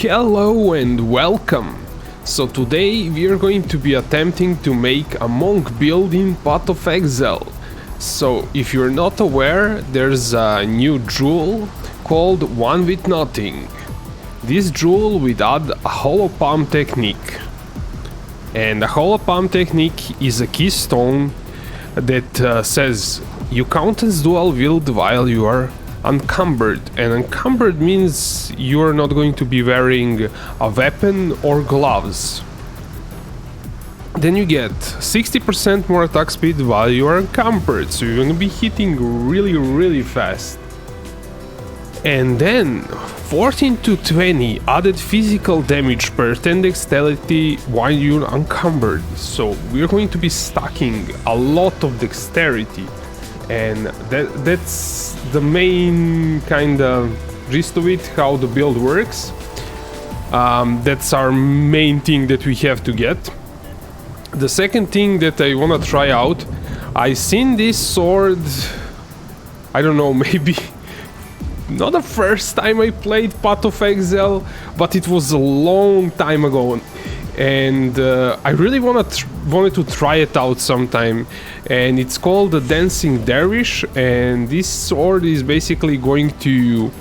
Hello and welcome! So today we are going to be attempting to make a monk build in Path of Exile. So if you're not aware, there's a new jewel called One with Nothing. This jewel will add a hollow palm technique. And a hollow palm technique is a keystone that says you count as dual wield while you are encumbered, and encumbered means you are not going to be wearing a weapon or gloves. Then you get 60% more attack speed while you are encumbered, so you're gonna be hitting really fast. And then 14 to 20 added physical damage per 10 dexterity while you're encumbered, so we're going to be stacking a lot of dexterity. And that's the main kind of gist of it, how the build works. That's our main thing that we have to get. The second thing that I want to try out, I seen this sword, I don't know, maybe not the first time I played Path of Exile, but it was a long time ago. And I really wanted to try it out sometime, and it's called the Dancing Dervish, and this sword is basically going to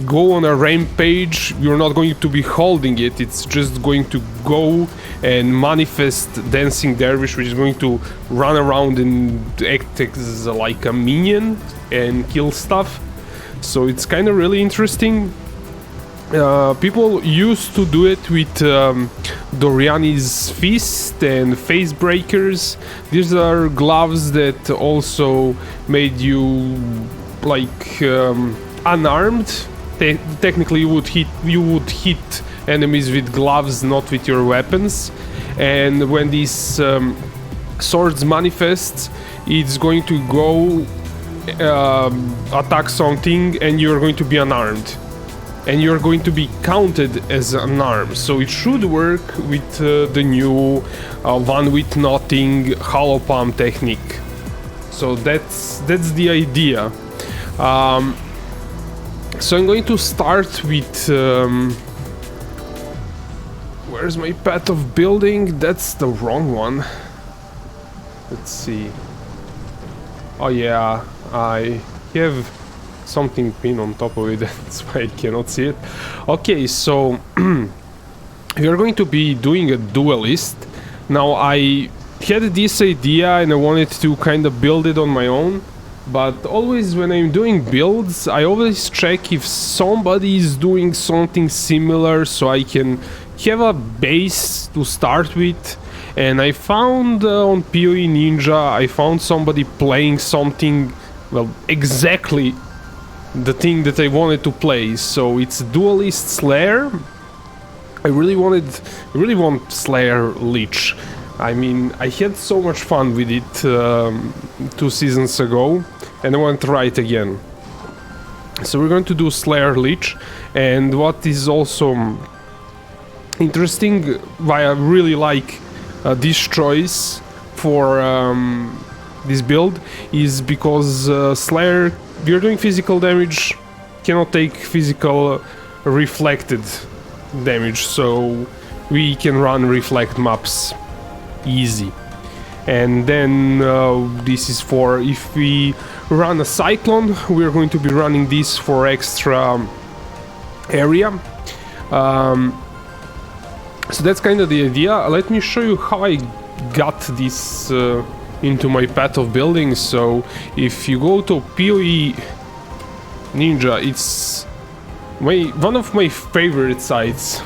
go on a rampage. You're not going to be holding it, it's just going to go and manifest Dancing Dervish, which is going to run around and act as like a minion and kill stuff. So it's kind of really interesting. People used to do it with Doriani's Fist and Face Breakers. These are gloves that also made you like unarmed. Technically, you would hit enemies with gloves, not with your weapons. And when these swords manifest, it's going to go attack something, and you're going to be unarmed. And you're going to be counted as an arm, so it should work with the new One with Nothing hollow palm technique. So that's the idea. So I'm going to start with where's my path of building? That's the wrong one. Let's see. Oh yeah, I have something pinned on top of it, that's why I cannot see it. Okay, so we are going to be doing a duelist. Now I had this idea and I wanted to kind of build it on my own, but always when I'm doing builds, I always check if somebody is doing something similar so I can have a base to start with. And I found on POE Ninja, I found somebody playing something, well, exactly the thing that I wanted to play. So it's Duelist Slayer. I really want Slayer Lich. I mean, I had so much fun with it 2 seasons ago, and I want to try it again. So we're going to do Slayer Lich, and what is also interesting, why I really like this choice for this build, is because Slayer, we are doing physical damage, cannot take physical reflected damage, so we can run reflect maps easy. And then this is for if we run a Cyclone, we're going to be running this for extra area. So that's kind of the idea. Let me show you how I got this into my path of building. So if you go to POE Ninja, it's one of my favorite sites.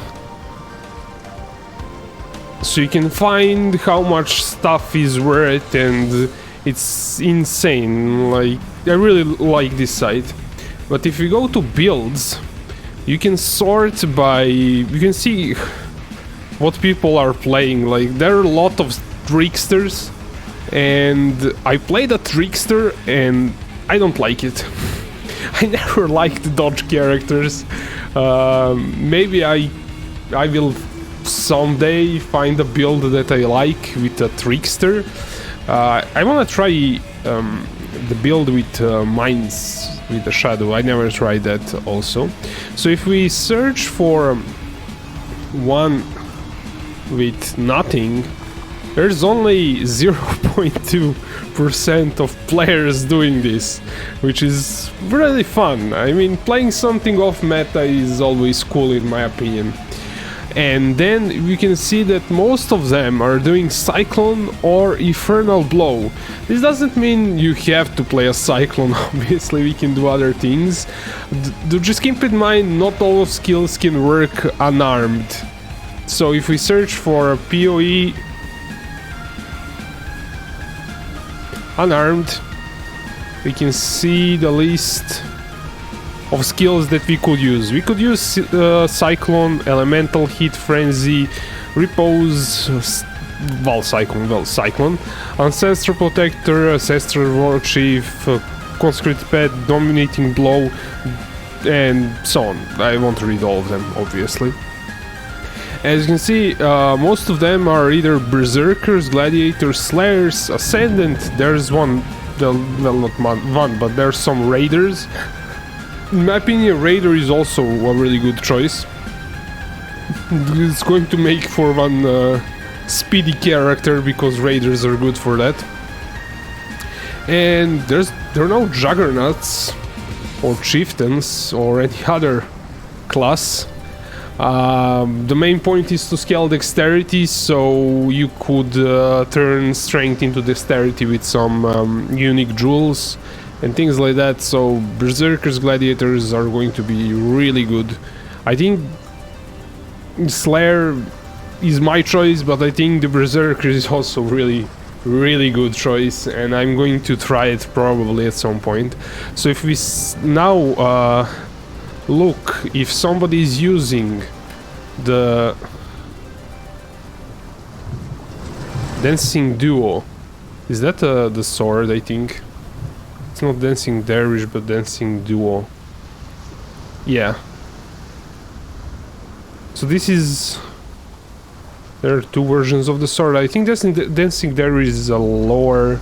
So you can find how much stuff is worth, and it's insane. Like, I really like this site. But if you go to builds, you can sort by, you can see what people are playing. Like, there are a lot of tricksters, and I played a trickster and I don't like it. I never liked dodge characters. Maybe I will someday find a build that I like with a trickster. I want to try the build with mines with the shadow. I never tried that also. So if we search for one with nothing, there's only 0.2% of players doing this, which is really fun. I mean, playing something off meta is always cool in my opinion. And then we can see that most of them are doing Cyclone or Infernal Blow. This doesn't mean you have to play a Cyclone, obviously we can do other things. Just keep in mind, not all skills can work unarmed. So if we search for POE unarmed, we can see the list of skills that we could use. We could use Cyclone, Elemental, Heat Frenzy, Repose, Cyclone, Ancestral Protector, Ancestral Warchief, Consecrated Pet, Dominating Blow, and so on. I won't read all of them, obviously. As you can see, most of them are either Berserkers, Gladiators, Slayers, Ascendant. There's one, well, not one, but there's some Raiders. In my opinion, Raider is also a really good choice. It's going to make for one speedy character, because Raiders are good for that. And there are no Juggernauts or Chieftains or any other class. The main point is to scale dexterity, so you could turn strength into dexterity with some unique jewels and things like that. So Berserkers, Gladiators are going to be really good. I think Slayer is my choice, but I think the Berserker is also really good choice, and I'm going to try it probably at some point. So if we now look, if somebody is using the Dancing Duo, is that the sword? I think it's not Dancing Dervish, but Dancing Duo. Yeah. So this is... there are two versions of the sword. I think Dancing Dervish is a lower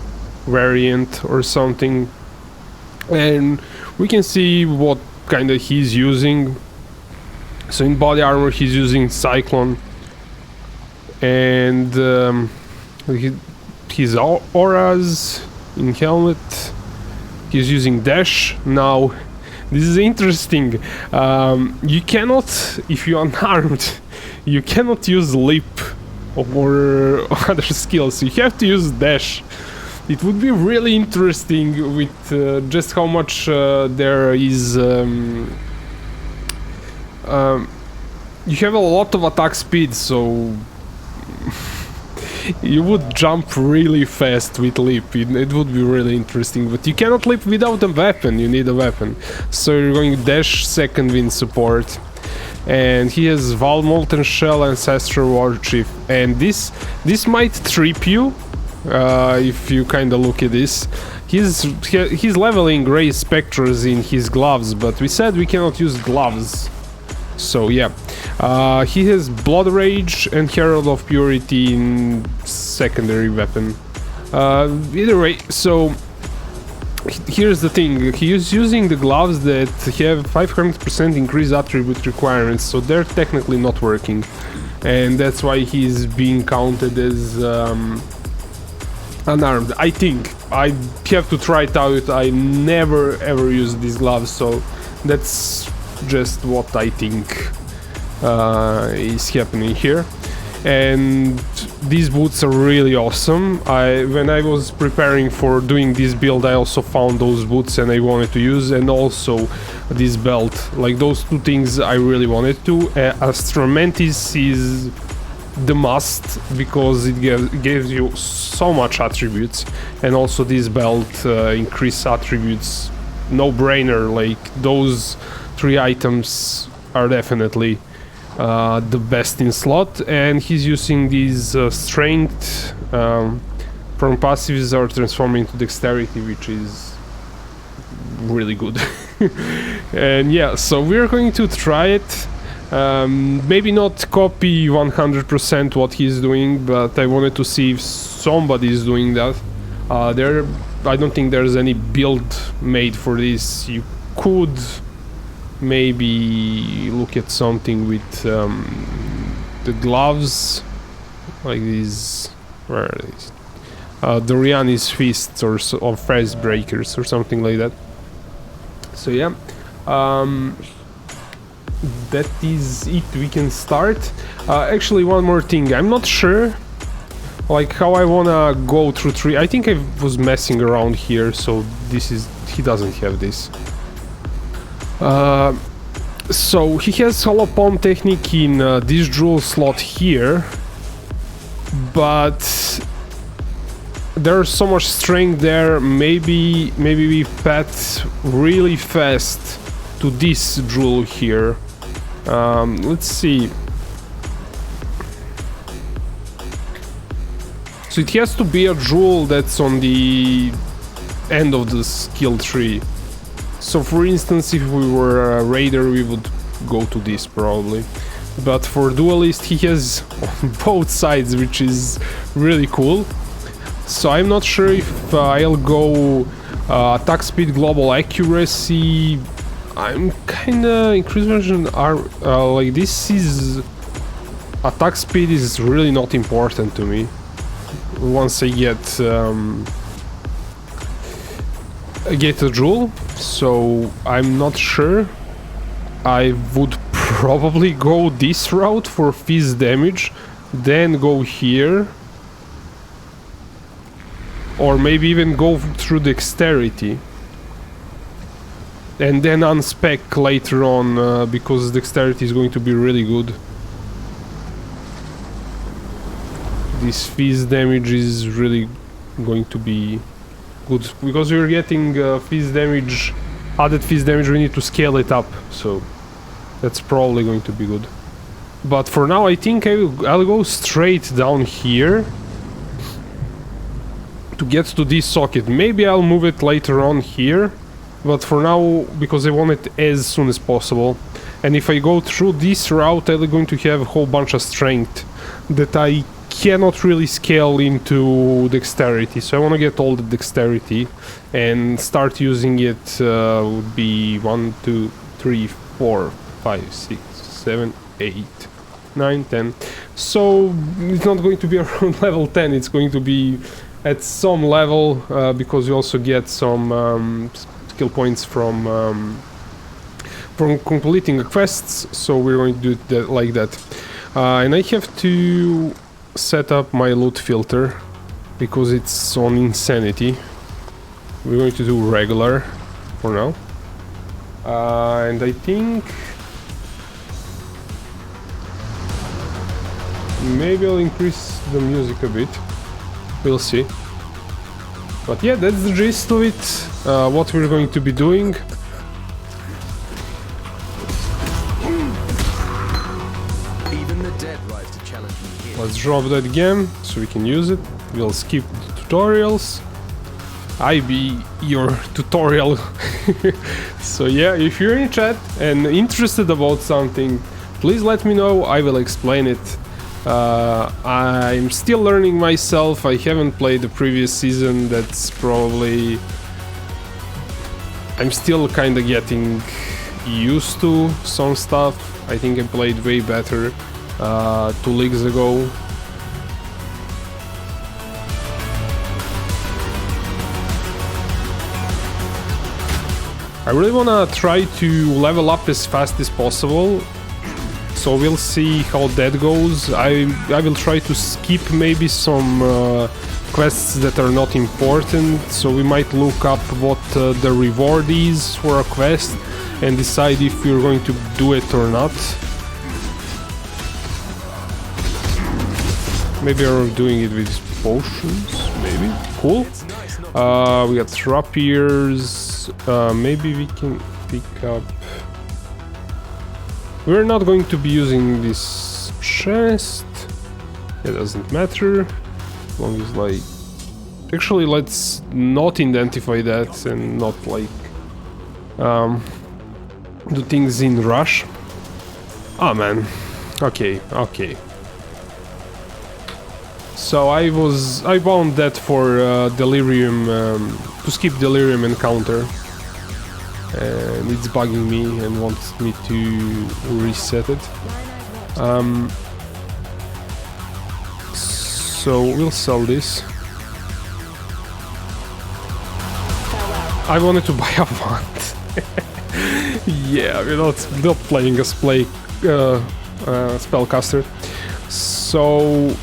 variant or something. And we can see what kind of he's using. So in body armor he's using Cyclone, and his auras in helmet he's using Dash. Now this is interesting. You cannot, if you're unarmed, you cannot use Leap or other skills. You have to use Dash. It would be really interesting with just how much there is. You have a lot of attack speed, so you would jump really fast with Leap. It would be really interesting, but you cannot leap without a weapon. You need a weapon. So you're going Dash, second wind support. And he has Val, Molten Shell, Ancestral Warchief, and this might trip you if you kind of look at this. He's leveling Grey Spectres in his gloves, but we said we cannot use gloves. So yeah, he has Blood Rage and Herald of Purity in secondary weapon. Either way, so here's the thing, he is using the gloves that have 500% increased attribute requirements, so they're technically not working, and that's why he's being counted as unarmed. I think I have to try it out. I never ever used these gloves, so that's just what I think is happening here. And these boots are really awesome. When I was preparing for doing this build, I also found those boots and I wanted to use, and also this belt. Like, those two things I really wanted to. Astromantis is the must, because it gives you so much attributes, and also this belt increase attributes. No brainer. Like, those three items are definitely the best in slot. And he's using these strength from passives are transforming into dexterity, which is really good. And yeah, so we're going to try it. Maybe not copy 100% what he's doing, but I wanted to see if somebody is doing that. I don't think there's any build made for this. You could maybe look at something with the gloves, like these, where are these? Doriani's fists or Fez breakers or something like that. So yeah, that is it. We can start. Actually, one more thing. I'm not sure, like how I wanna go through tree. I think I was messing around here, so this is he doesn't have this. So he has hollow palm technique in this jewel slot here, but there's so much strength there. Maybe we path really fast to this jewel here. Let's see. So it has to be a jewel that's on the end of the skill tree. So for instance, if we were a raider, we would go to this probably. But for duelist, he has on both sides, which is really cool. So I'm not sure if I'll go attack speed, global accuracy. I'm kinda increased version are like this is attack speed is really not important to me. Once I get a jewel, so I'm not sure. I would probably go this route for fizz damage, then go here, or maybe even go through dexterity and then unspec later on, because dexterity is going to be really good. This fizz damage is really going to be good because we're getting fizz damage, added fizz damage. We need to scale it up, so that's probably going to be good. But for now, I think I'll go straight down here to get to this socket. Maybe I'll move it later on here, but for now, because I want it as soon as possible. And if I go through this route, I'm going to have a whole bunch of strength that I cannot really scale into dexterity. So I want to get all the dexterity and start using it. Would be 1, 2, 3, 4, 5, 6, 7, 8, 9, 10. So it's not going to be around level 10. It's going to be at some level, because you also get some skill points from completing quests. So we're going to do that like that. And I have to set up my loot filter because it's on insanity. We're going to do regular for now, and I think maybe I'll increase the music a bit. We'll see. But yeah, that's the gist of it, what we're going to be doing. Let's drop that again so we can use it. We'll skip the tutorials. I be your tutorial. So yeah, if you're in chat and interested about something, please let me know. I will explain it. I'm still learning myself. I haven't played the previous season. That's probably... I'm still kind of getting used to some stuff. I think I played way better 2 leagues ago. I really wanna try to level up as fast as possible, so we'll see how that goes. I will try to skip maybe some quests that are not important, so we might look up what the reward is for a quest and decide if we're going to do it or not. Maybe we're doing it with potions, maybe. Cool. We got rapiers. Maybe we can pick up... We're not going to be using this chest. It doesn't matter. As long as, like... Actually, let's not identify that and not, like... do things in rush. Oh, man. Okay, okay. So I bound that for delirium, to skip delirium encounter, and it's bugging me and wants me to reset it. so we'll sell this. I wanted to buy a wand. Yeah, we're not playing a spellcaster. So...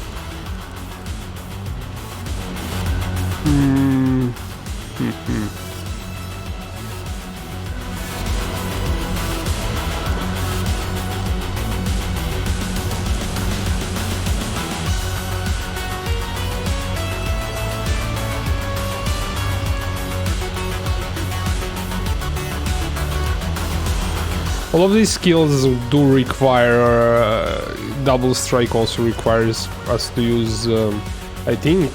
all of these skills do require double strike. Also requires us to use. I think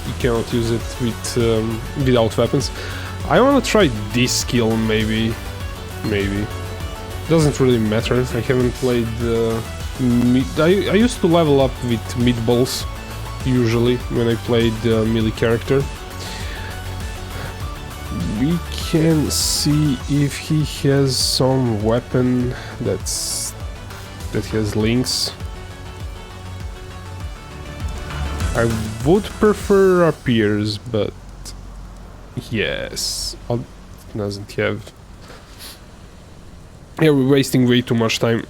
you cannot use it with without weapons. I want to try this skill. Maybe doesn't really matter. I haven't played. I used to level up with meatballs usually when I played melee character. We can see if he has some weapon that has links. I would prefer rapiers, but yes, it doesn't have. Yeah, we're wasting way too much time.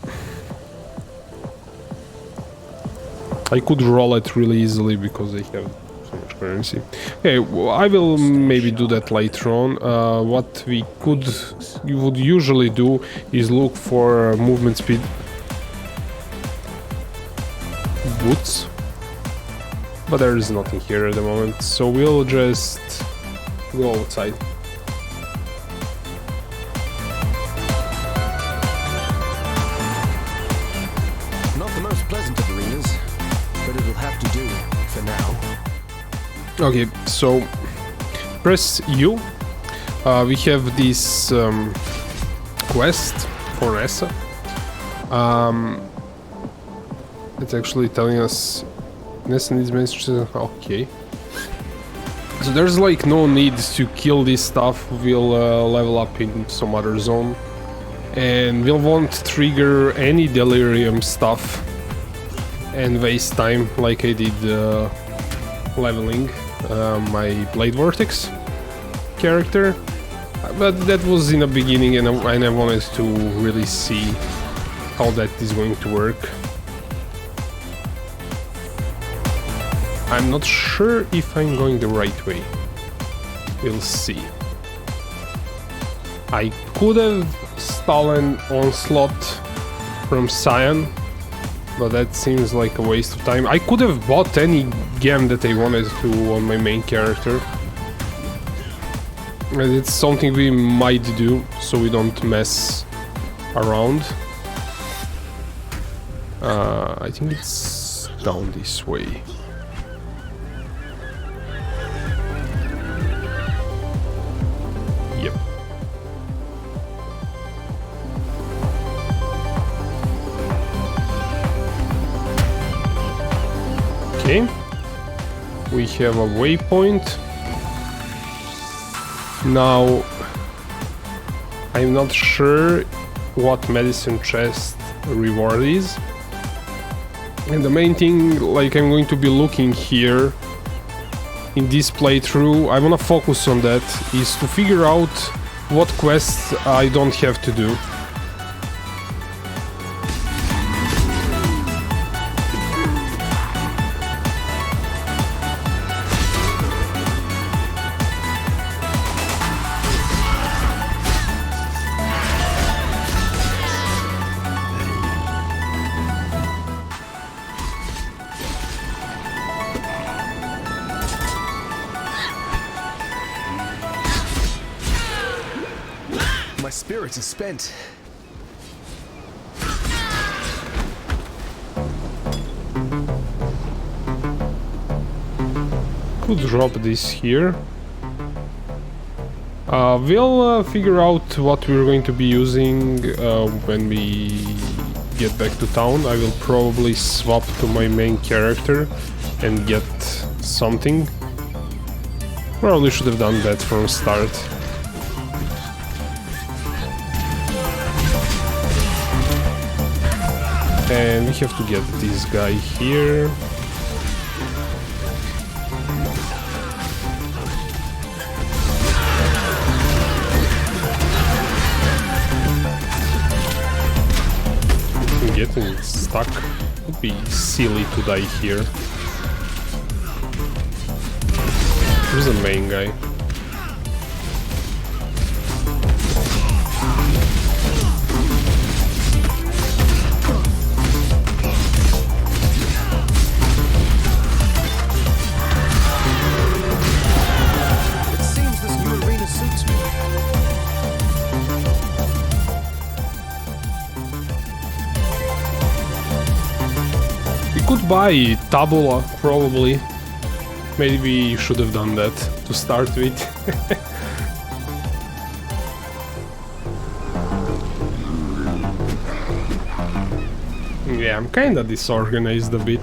I could roll it really easily because I have so much currency. Okay, well, I will maybe do that later on. What you would usually do is look for movement speed boots, but there is nothing here at the moment, so we'll just go outside. Not the most pleasant of arenas, but it'll have to do for now. Okay, so press U. We have this quest for Nessa. It's actually telling us Nessa needs messages. Okay. So there's like no need to kill this stuff. We'll level up in some other zone. And we'll won't trigger any delirium stuff and waste time like I did leveling my Blade Vortex character. But that was in the beginning and I wanted to really see how that is going to work. I'm not sure if I'm going the right way. We'll see. I could have stolen Onslaught from Cyan, but that seems like a waste of time. I could have bought any gem that I wanted to on my main character. And it's something we might do, so we don't mess around. I think it's down this way. Yep. Okay. We have a waypoint. Now, I'm not sure what medicine chest reward is. And the main thing, like, I'm going to be looking here in this playthrough, I wanna focus on that, is to figure out what quests I don't have to do. My spirit is spent. Could drop this here. We'll figure out what we're going to be using when we get back to town. I will probably swap to my main character and get something. Probably should have done that from start. And we have to get this guy here. stuck. Would be silly to die here. Where's the main guy? It seems this new arena suits me. We could buy Tabula, probably. Maybe you should have done that to start with. Yeah, I'm kinda disorganized a bit.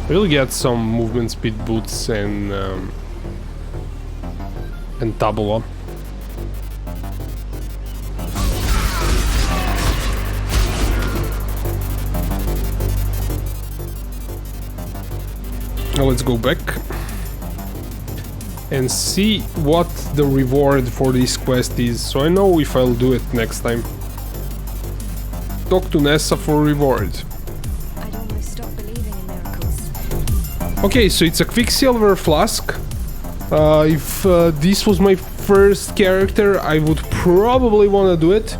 We'll get some movement speed boots and Tabula. Now let's go back and see what the reward for this quest is, so I know if I'll do it next time. Talk to Nessa for reward. I'd almost stop believing in miracles. Okay, so it's a Quicksilver flask. If this was my first character, I would probably want to do it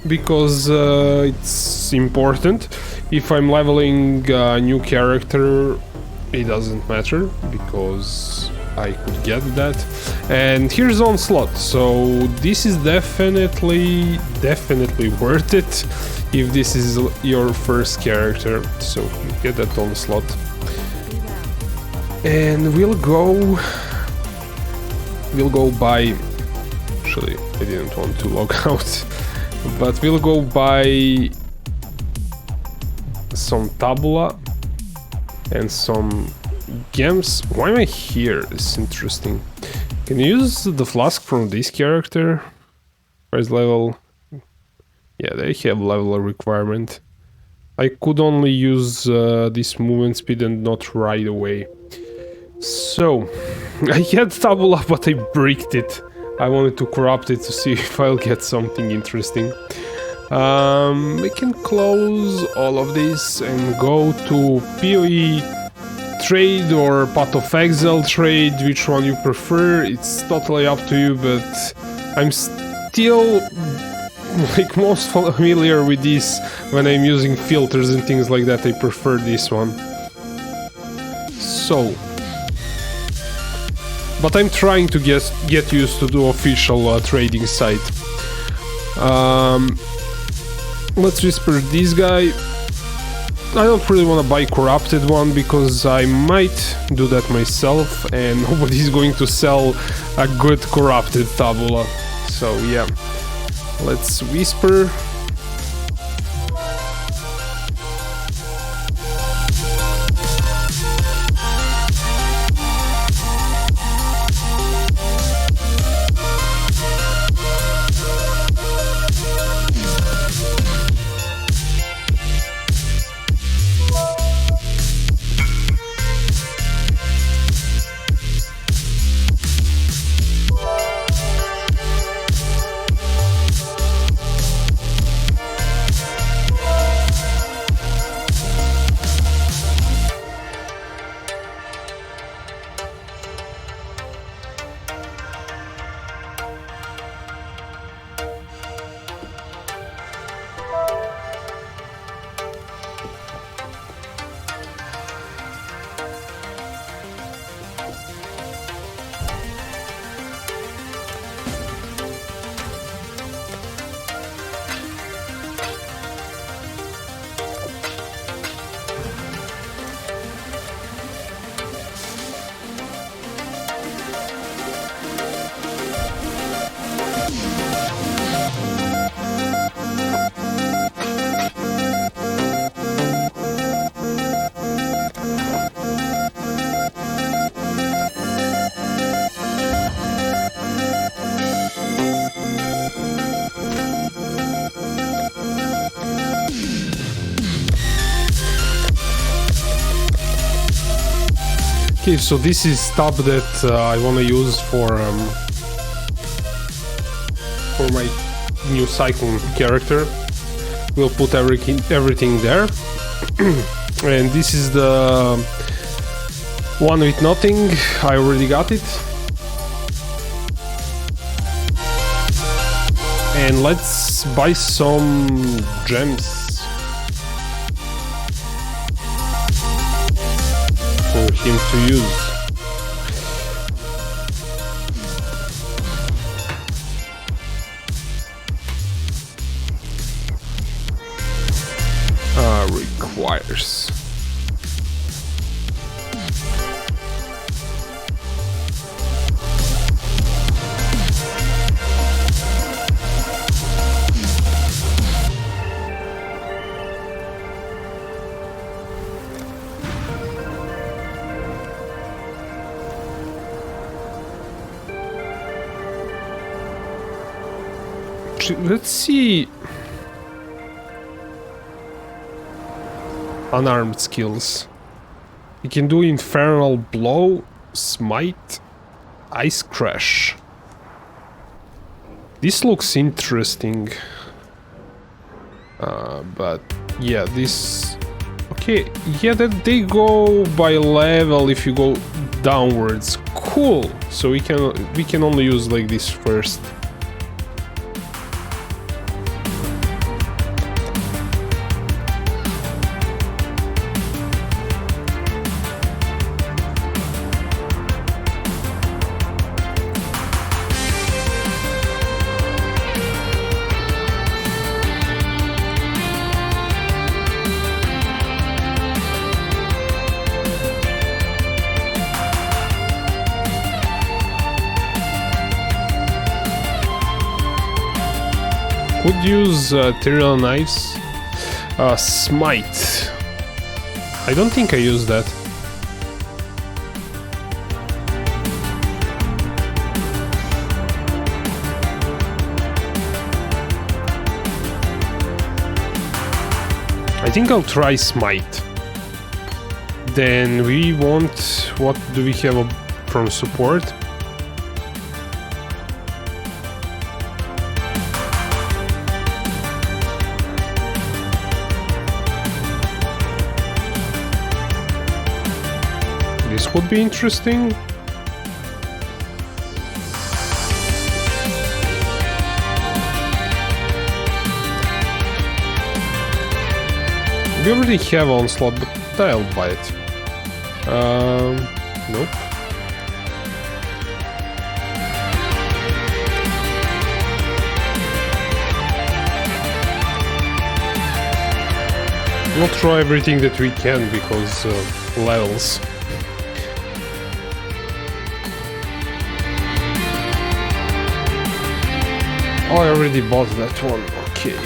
because it's important. If I'm leveling a new character, it doesn't matter because I could get that. And here's Onslaught, so this is definitely worth it if this is your first character. So you get that Onslaught. And we'll go buy, actually I didn't want to log out, but we'll go buy some Tabula and some gems. Why am I here? It's interesting. Can you use the flask from this character? Where's level? Yeah, they have level requirement. I could only use this movement speed and not right away. So, I had Tabula, but I bricked it. I wanted to corrupt it to see if I'll get something interesting. We can close all of this and go to POE trade or Path of Exile trade, which one you prefer. It's totally up to you, but I'm still like most familiar with this when I'm using filters and things like that. I prefer this one. So, but I'm trying to get used to the official trading site. Let's whisper this guy. I don't really want to buy corrupted one because I might do that myself and nobody's going to sell a good corrupted Tabula. So yeah, let's whisper. Okay, so this is stuff that I want to use for for my new Cyclone character. We'll put everything there. And this is the one with nothing. I already got it. And let's buy some gems for him to use. Requires. Let's see. Unarmed skills. You can do Infernal Blow, Smite, Ice Crash. This looks interesting. But yeah, this... Okay, yeah, that they go by level if you go downwards. Cool. So we can only use like this first. Could use Ethereal Knives. Smite. I don't think I used that. I think I'll try Smite. Then we want... What do we have from support? This would be interesting. We already have Onslaught, but I'll buy it. Nope. We'll try everything that we can because levels. Oh, I already bought that one. Okay.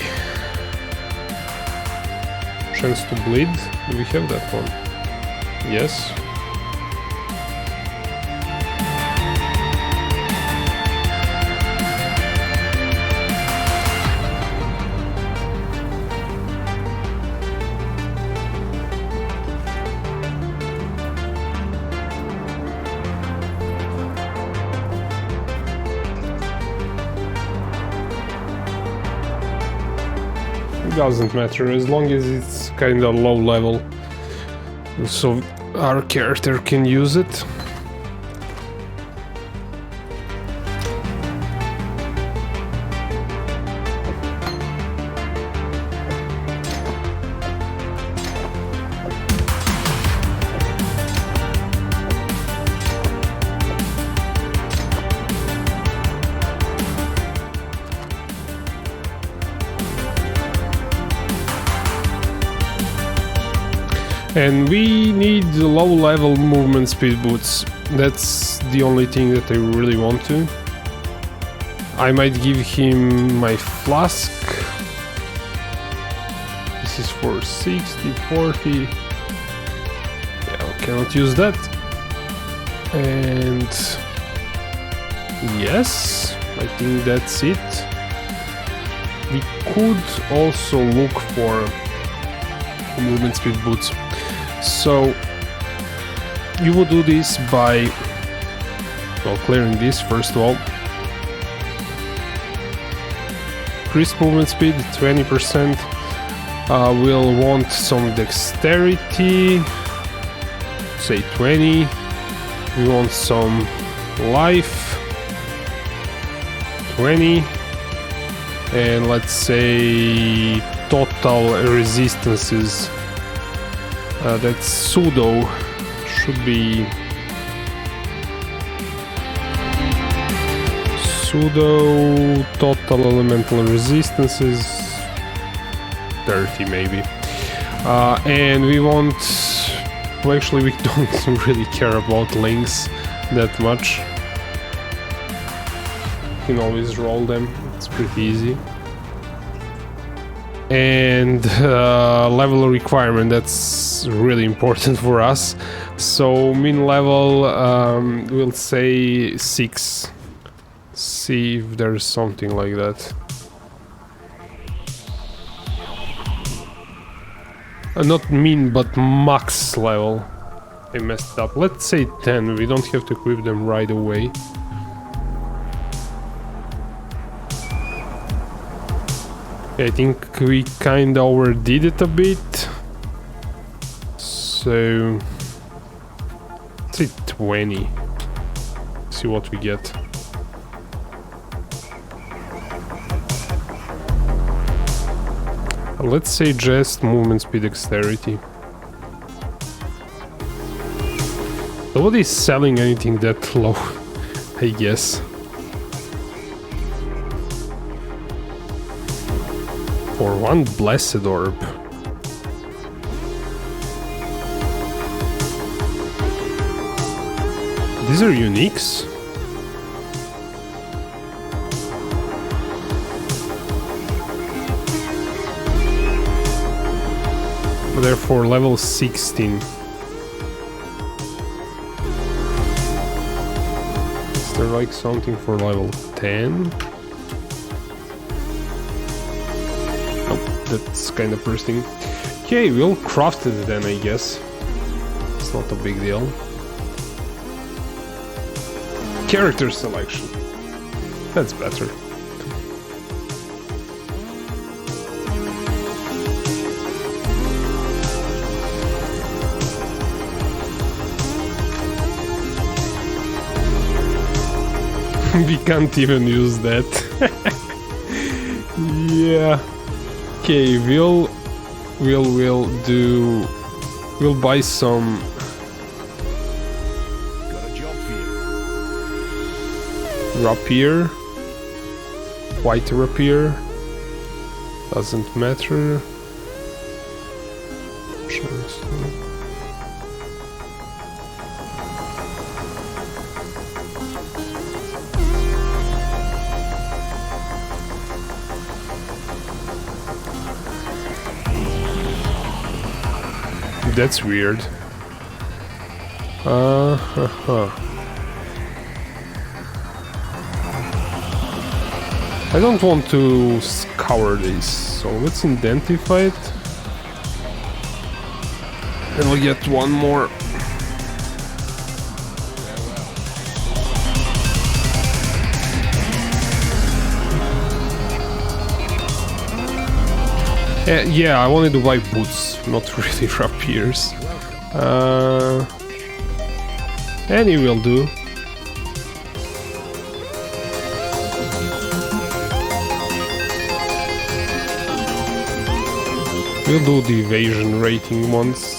Chance to bleed. Do we have that one? Yes. Doesn't matter as long as it's kind of low level, so our character can use it. And we need low-level movement speed boots. That's the only thing that I really want to. I might give him my flask. This is for 60, 40. Yeah, I cannot use that. And yes, I think that's it. We could also look for movement speed boots. So you would do this by, well, clearing this first of all. increased movement speed, 20%. We'll want some dexterity, say 20. We want some life, 20. And let's say total resistances. That's pseudo. Should be pseudo total elemental resistances 30 maybe. And we want, well, actually we don't really care about links that much. You can always roll them, it's pretty easy. And level requirement, that's really important for us. So min level, we'll say 6. See if there's something like that. Not min, but max level. I messed up. Let's say 10. We don't have to equip them right away. I think we kinda overdid it a bit. So let's say 20. See what we get. Let's say just movement speed dexterity. Nobody's selling anything that low, I guess. For one blessed orb. These are uniques. Therefore, level 16. Is there like something for level 10? Oh, that's kind of bursting. Okay, we'll craft it then, I guess. It's not a big deal. Character selection. That's better. We can't even use that. Yeah. Okay, we'll buy some. Got a job for you. Rapier. White rapier. Doesn't matter. That's weird. I don't want to scour this, so let's identify it. And we'll get one more. Yeah, I wanted to buy boots, not really rapiers. Any will do. We'll do the evasion rating once.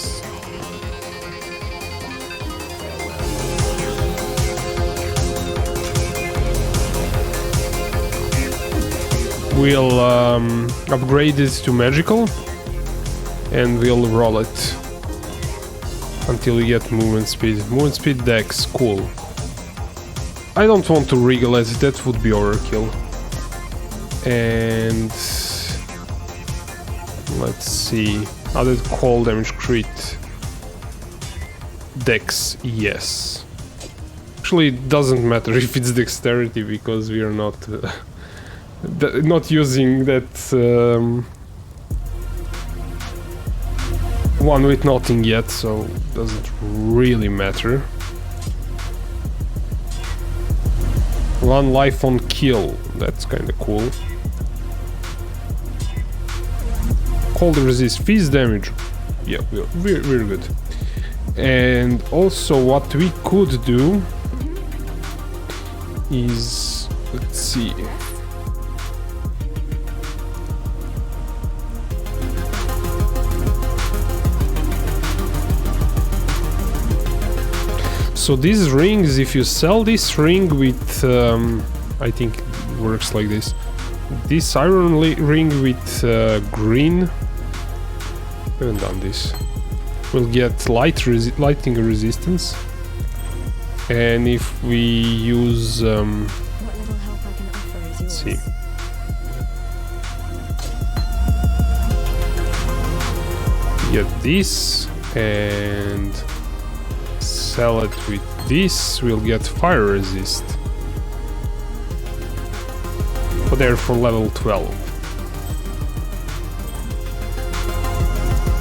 We'll upgrade it to magical, and we'll roll it until we get movement speed. Movement speed dex, cool. I don't want to wriggle it, that would be overkill. And let's see, added cold damage crit. Dex, yes. Actually, it doesn't matter if it's dexterity because we are not using that one with nothing yet, so it doesn't really matter. One life on kill, that's kinda cool. cold resist, freeze damage. Yeah, we're good. And also what we could do is, let's see. So these rings, if you sell this ring with, I think it works like this. This iron ring with green, I haven't done this, will get lighting resistance. And if we use, What little help I can offer is yours. let's see. Get this and sell it with this, we'll get fire resist. But they're for level 12.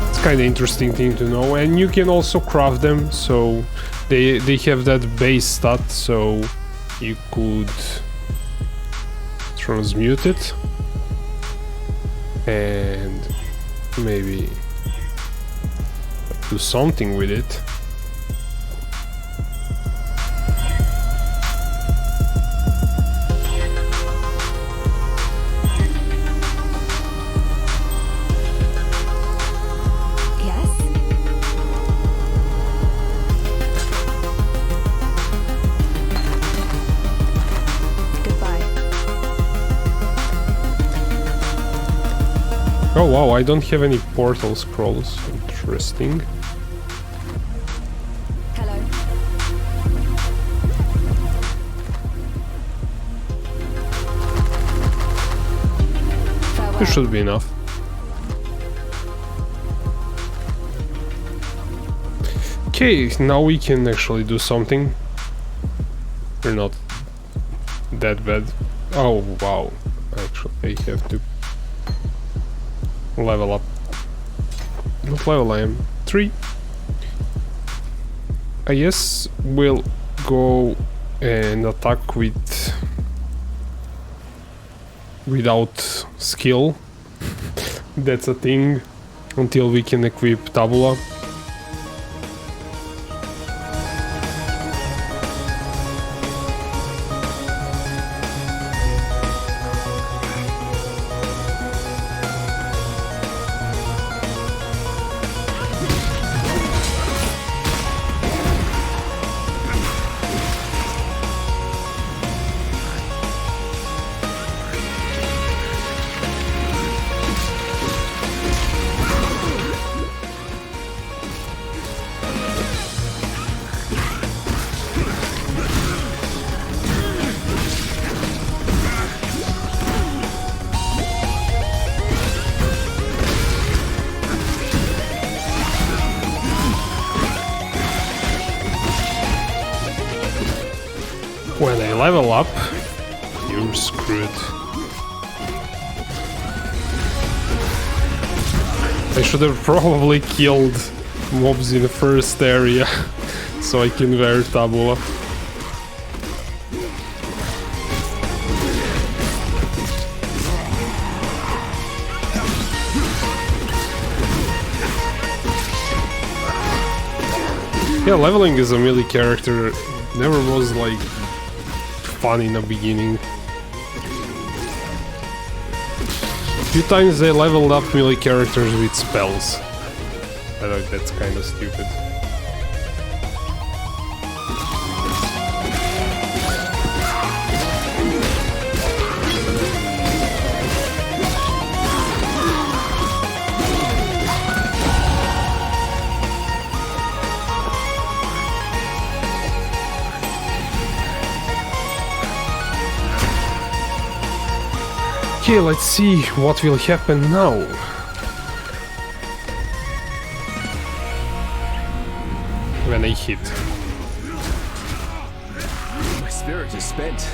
It's kind of interesting thing to know, and you can also craft them, so they have that base stat, so you could transmute it and maybe do something with it. Oh wow, I don't have any portal scrolls. Interesting. Hello. Farewell. This should be enough. Okay, now we can actually do something. We're not that bad. Oh wow, actually I have to level up. What level I am? 3. I guess we'll go and attack without skill. That's a thing until we can equip Tabula. When I level up, you're screwed. I should have probably killed mobs in the first area, so I can wear Tabula. Yeah, leveling as a melee character never was like fun in the beginning. A few times they leveled up melee characters with spells. I know that's kind of stupid. Okay, let's see what will happen now. When I hit. My spirit is spent.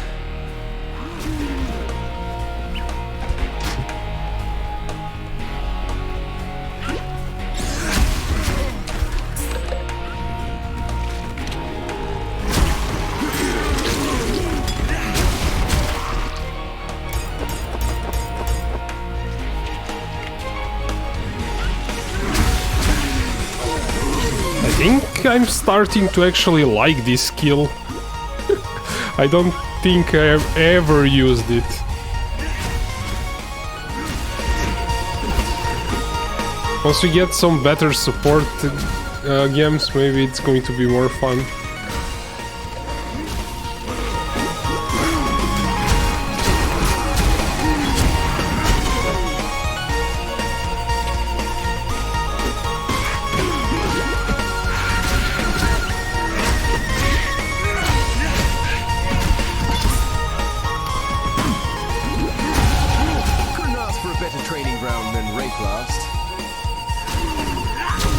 think I'm starting to actually like this skill. I don't think I have ever used it. Once we get some better support games, maybe it's going to be more fun.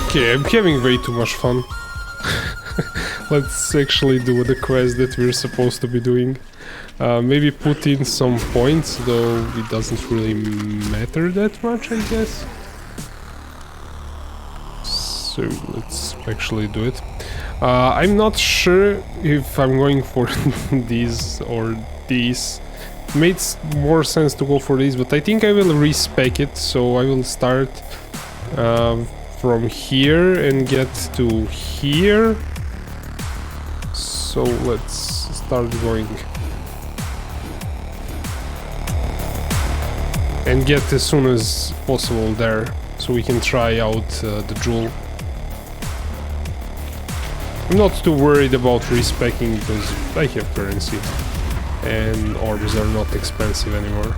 Okay, I'm having way too much fun. Let's actually do the quest that we're supposed to be doing. Maybe put in some points, though it doesn't really matter that much, I guess. So let's actually do it. I'm not sure if I'm going for these or these. Makes more sense to go for these, but I think I will respec it, so I will start from here and get to here. So let's start going and get as soon as possible there, so we can try out the jewel. I'm not too worried about respecing because I have currency and orbs are not expensive anymore.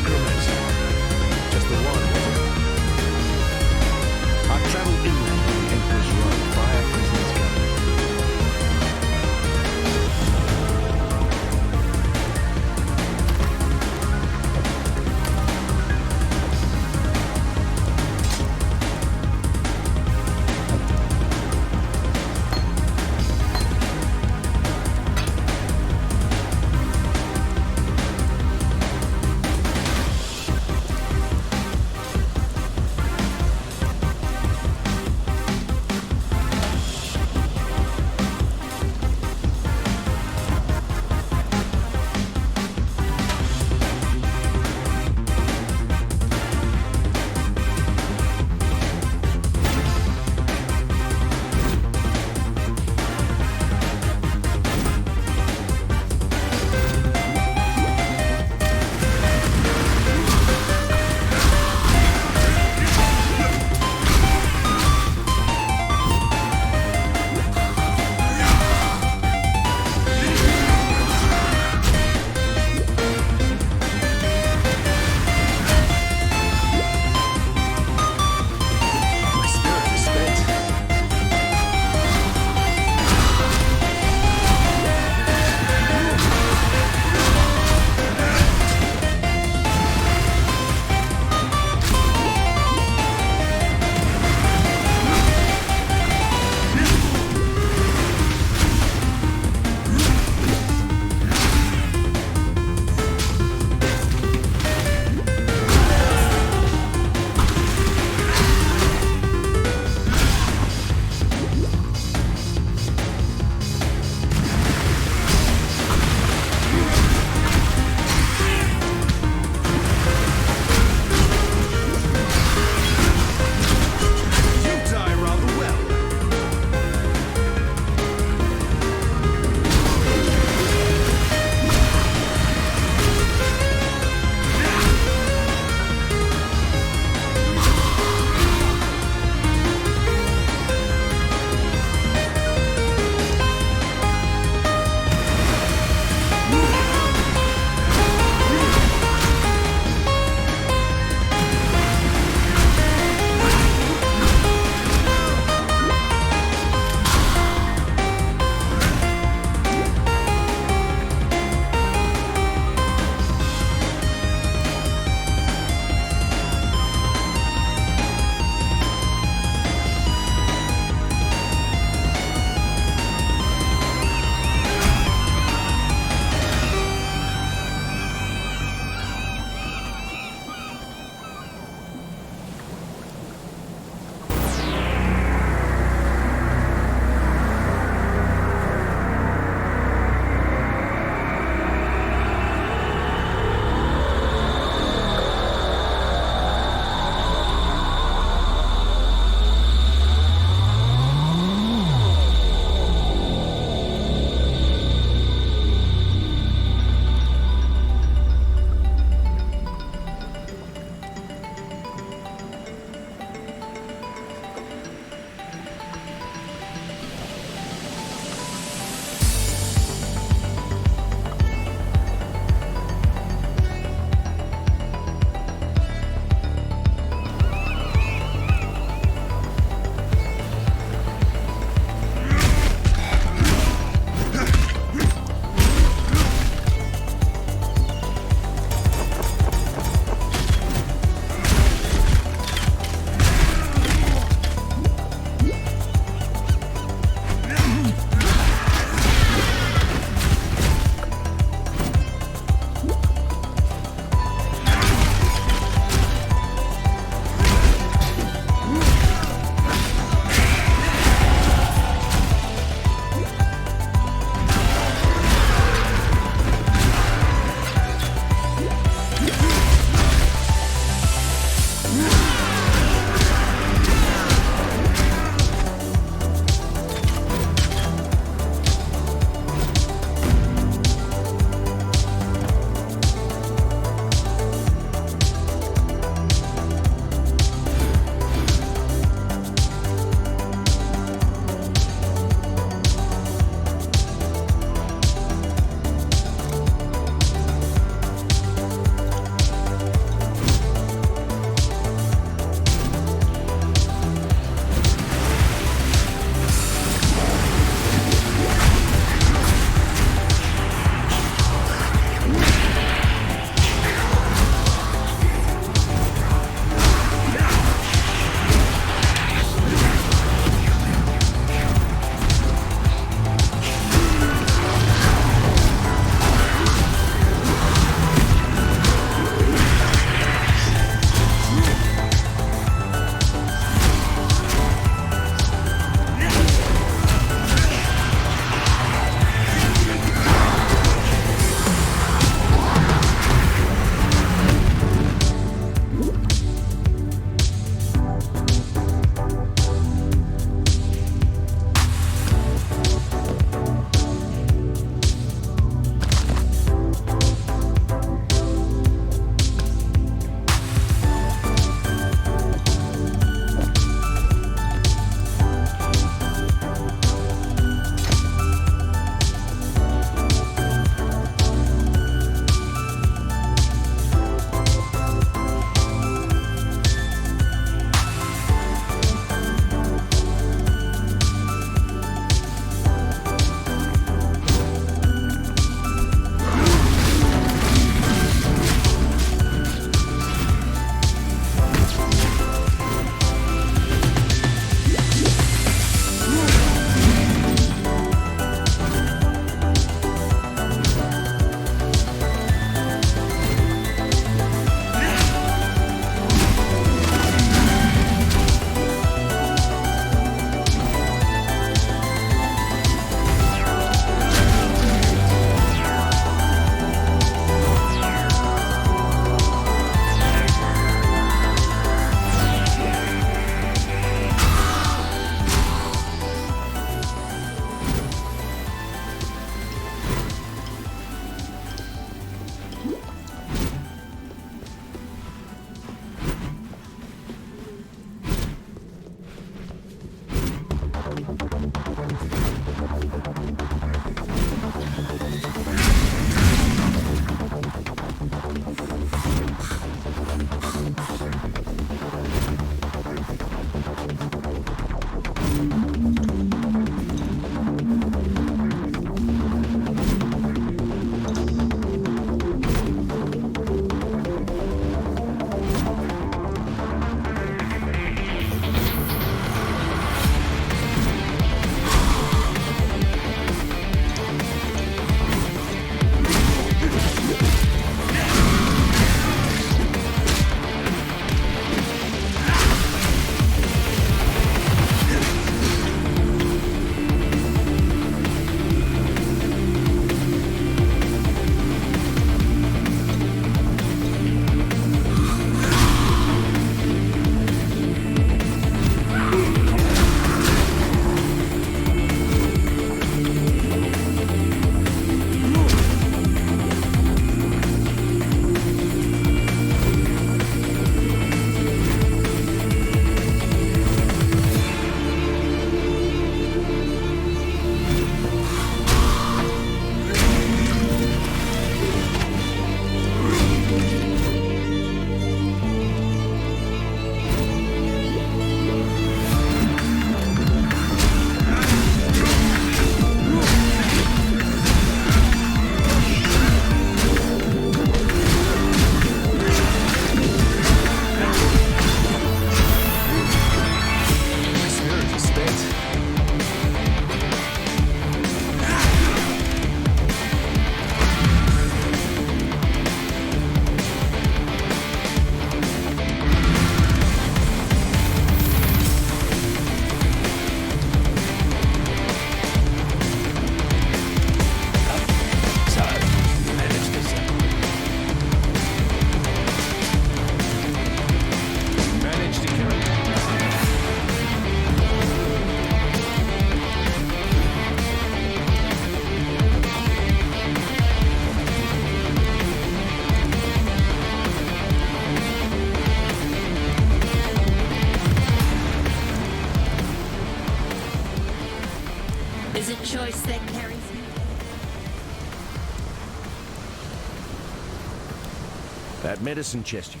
That medicine chest you...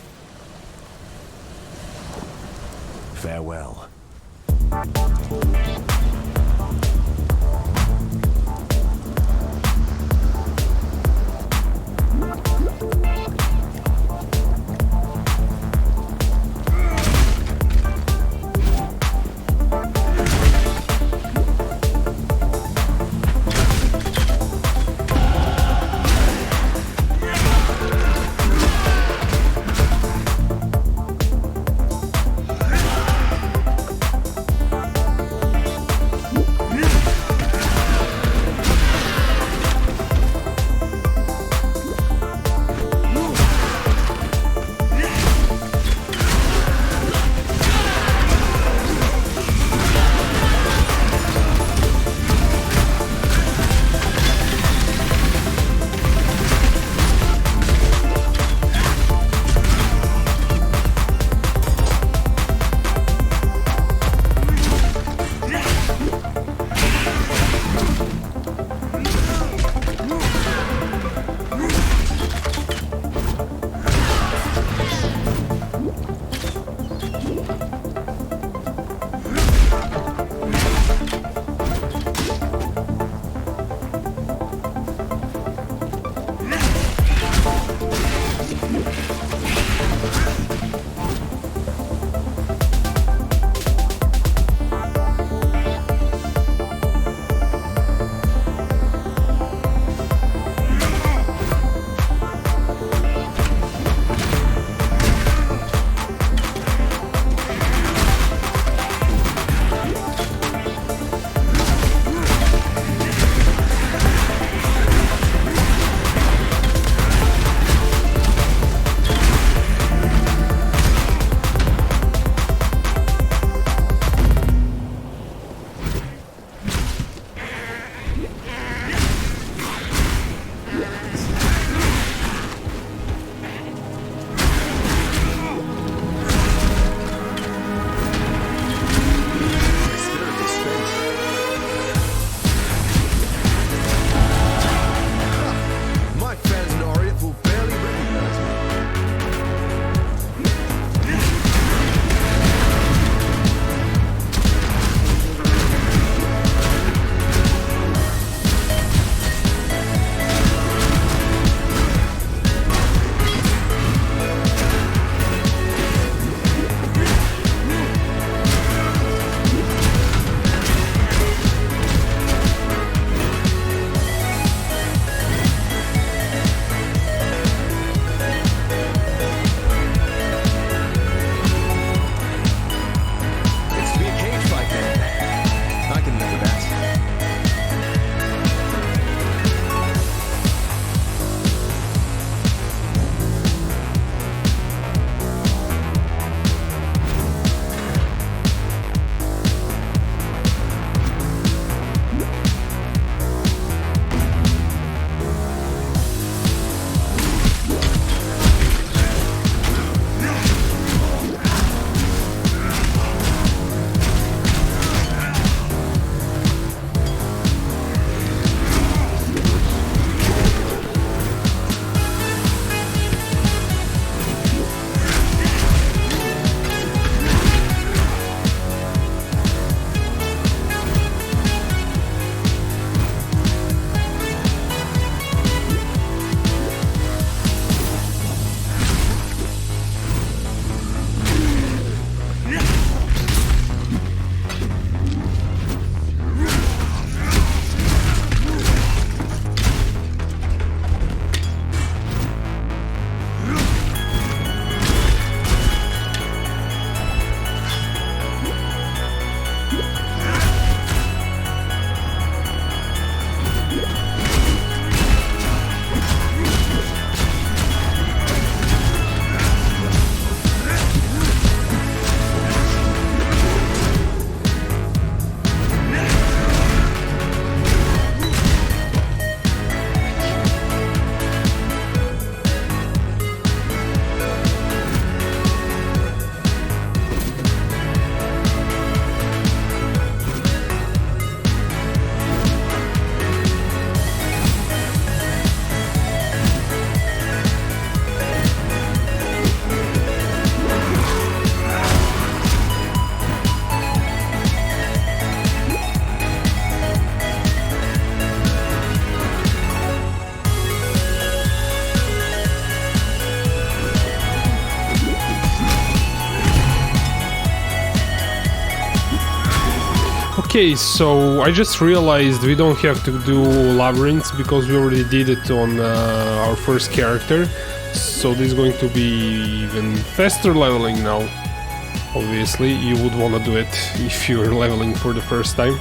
Farewell. Okay, so I just realized we don't have to do labyrinths because we already did it on our first character. So this is going to be even faster leveling now. Obviously, you would want to do it if you're leveling for the first time.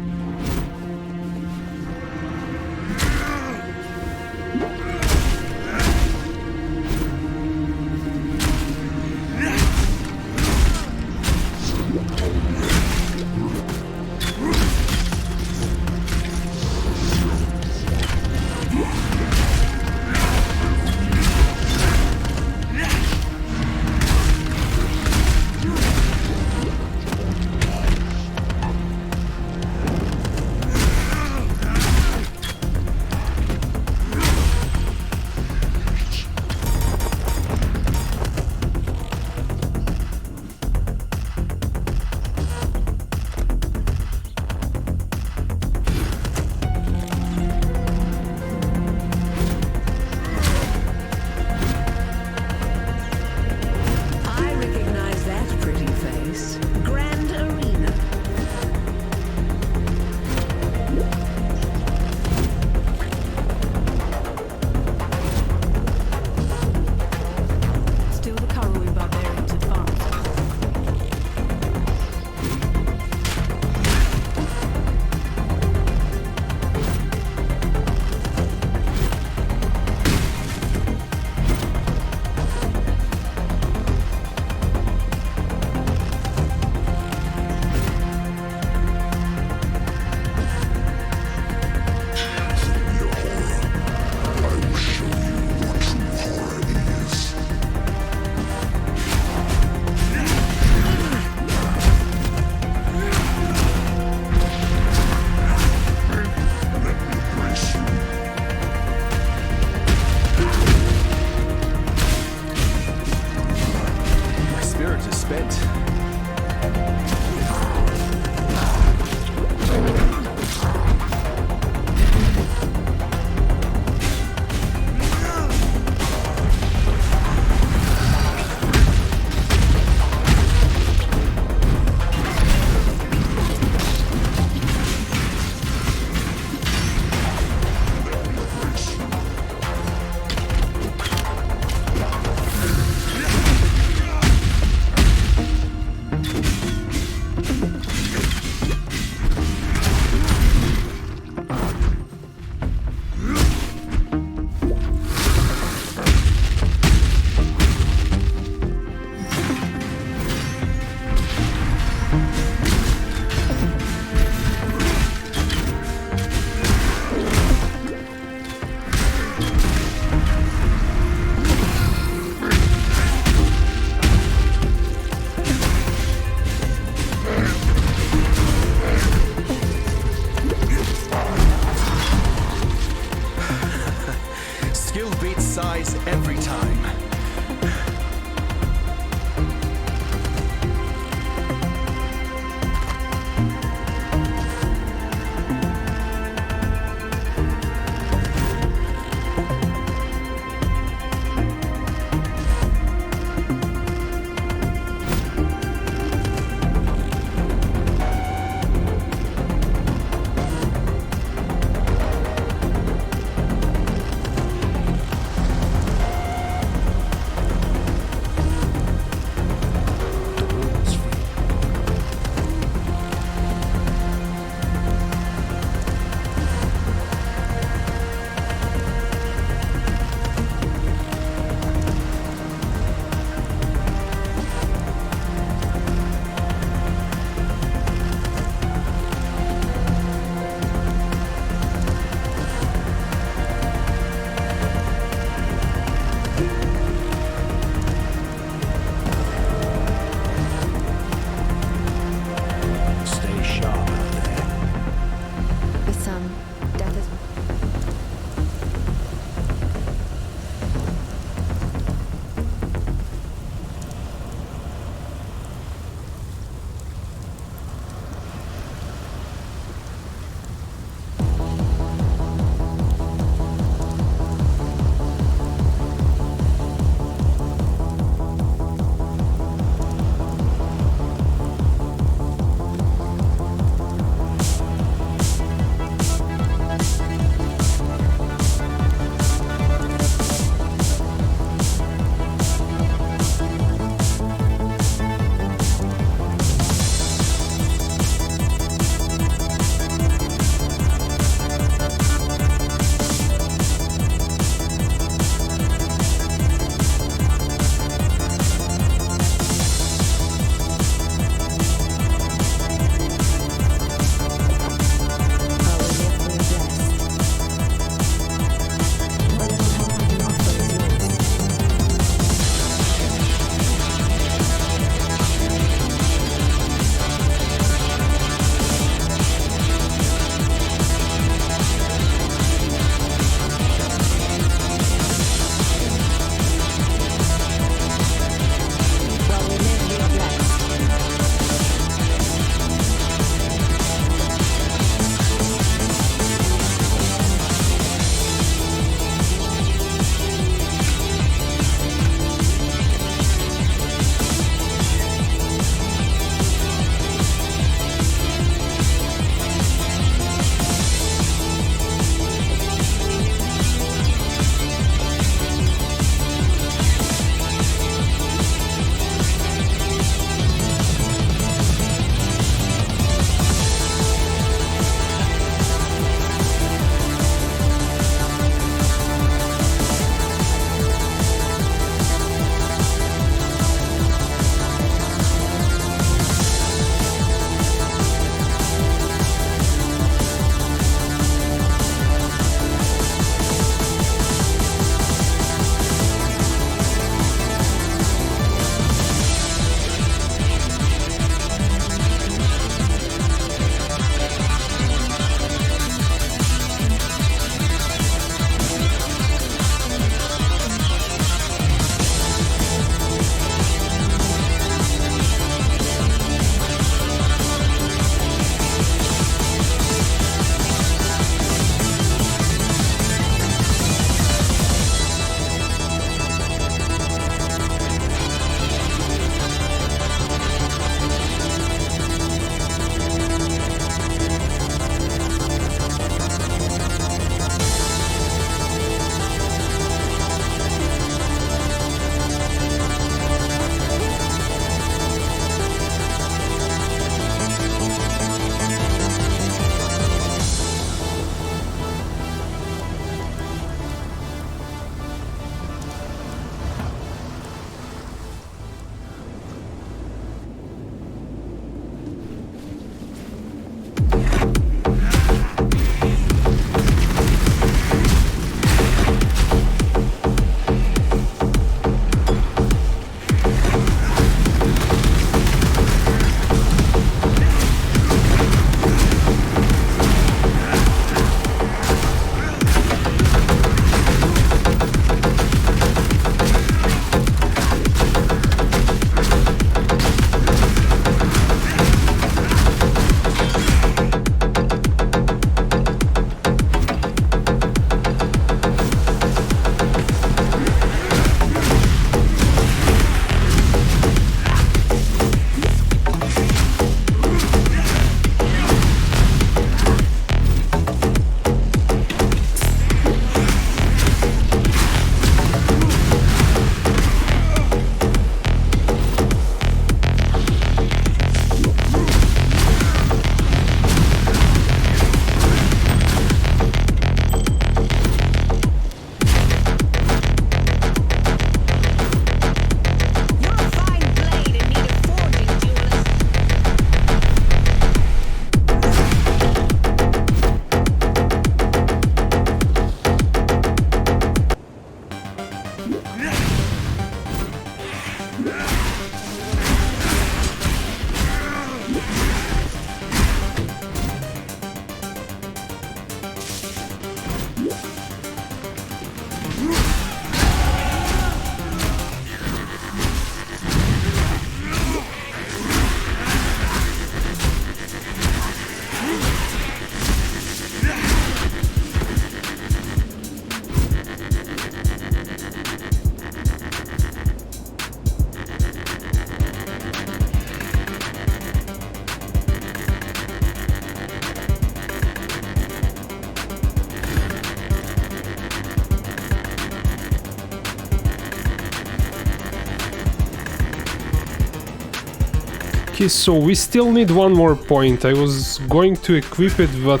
Okay, so we still need one more point. I was going to equip it, but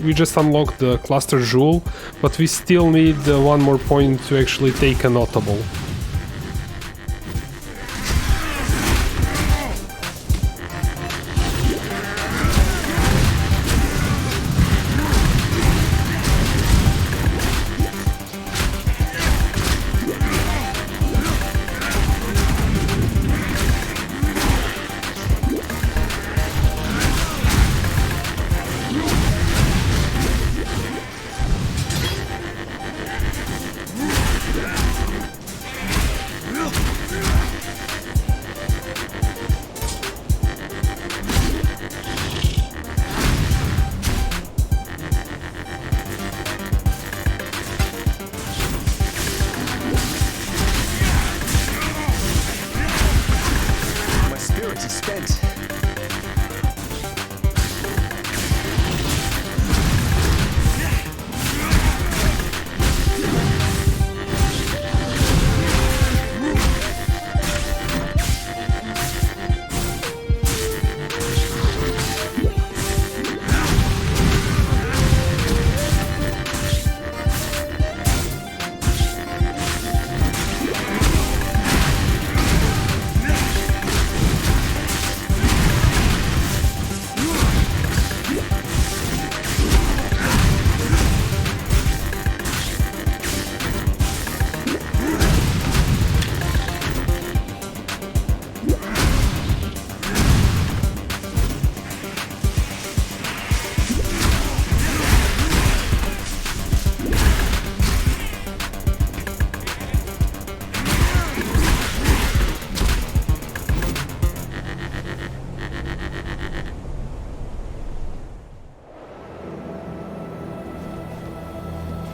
we just unlocked the cluster jewel, but we still need one more point to actually take a notable.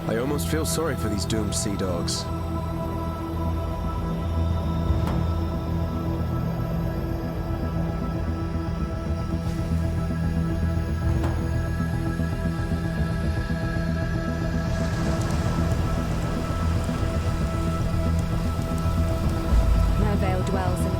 I almost feel sorry for these doomed sea dogs. No veil dwells in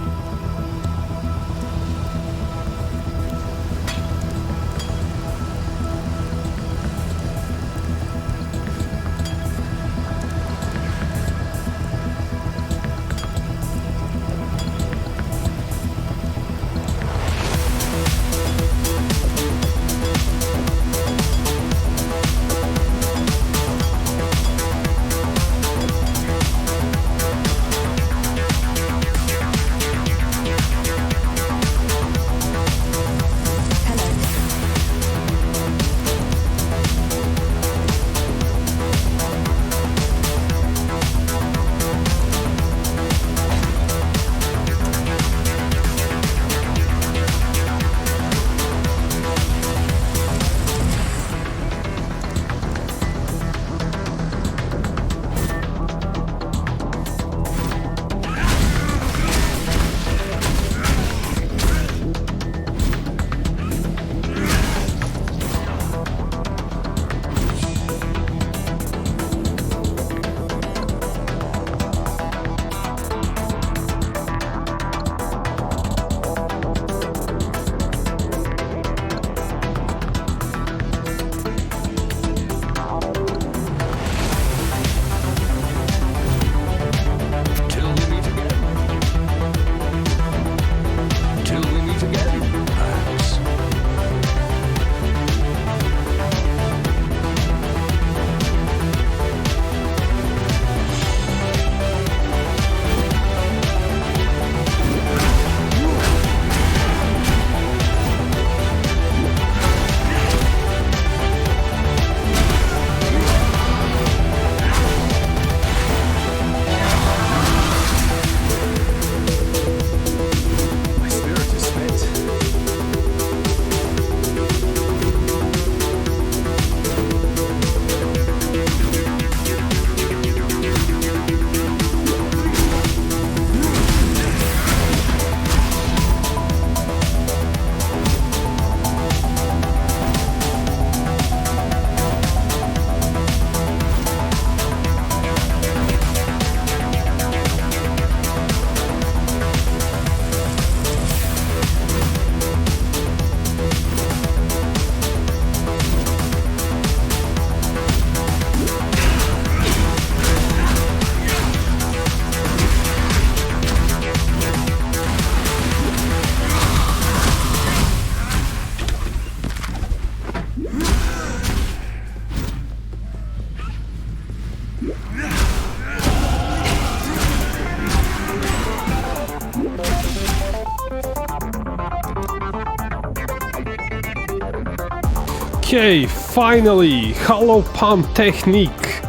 Okay, finally, hollow pump technique.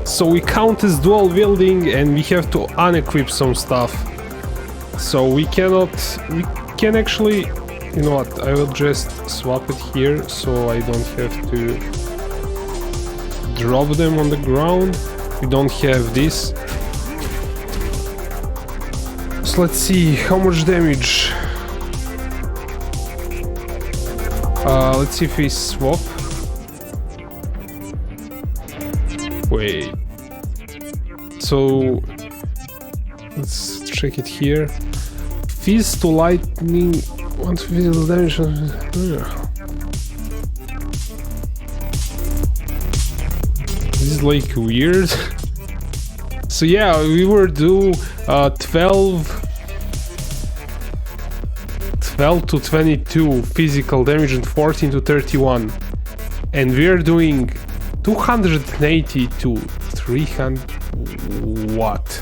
So we count as dual wielding and we have to unequip some stuff. So we can actually, you know what, I will just swap it here so I don't have to drop them on the ground. We don't have this. So let's see how much damage. Let's see if we swap. Wait. So let's check it here. Fizz to lightning. One physical damage. This is like weird. So yeah, we were due 12 to 22 physical damage and 14 to 31, and we're doing 280 to 300. What?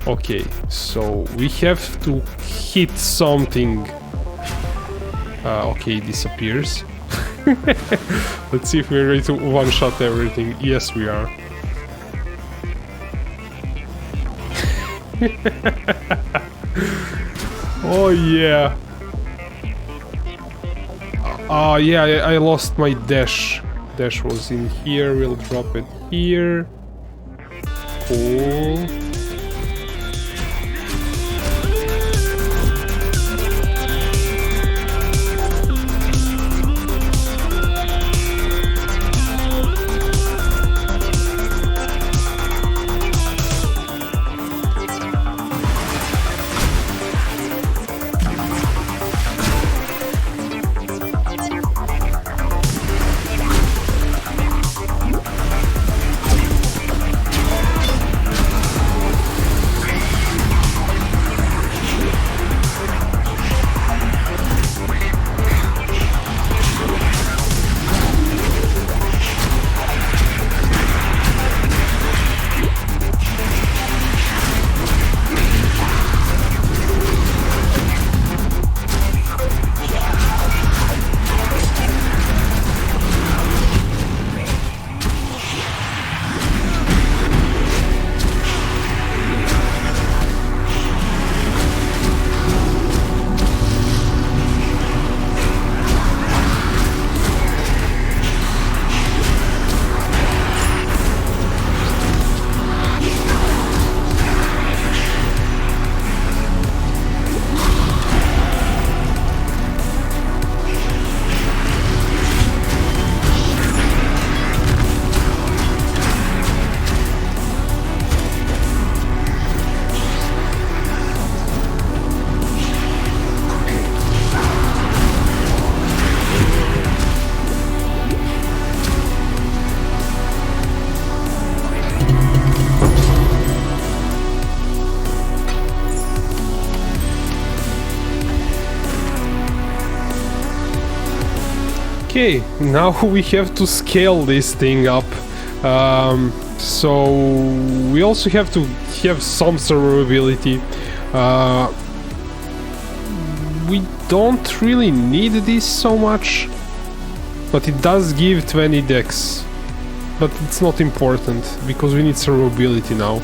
Okay, so we have to hit something. Okay, it disappears. Let's see if we're ready to one-shot everything. Yes, we are. Oh yeah. Yeah, I lost my dash. Dash was in here. We'll drop it here. Cool. Okay, now we have to scale this thing up. So we also have to have some survivability. We don't really need this so much, but it does give 20 dex. But it's not important because we need survivability now.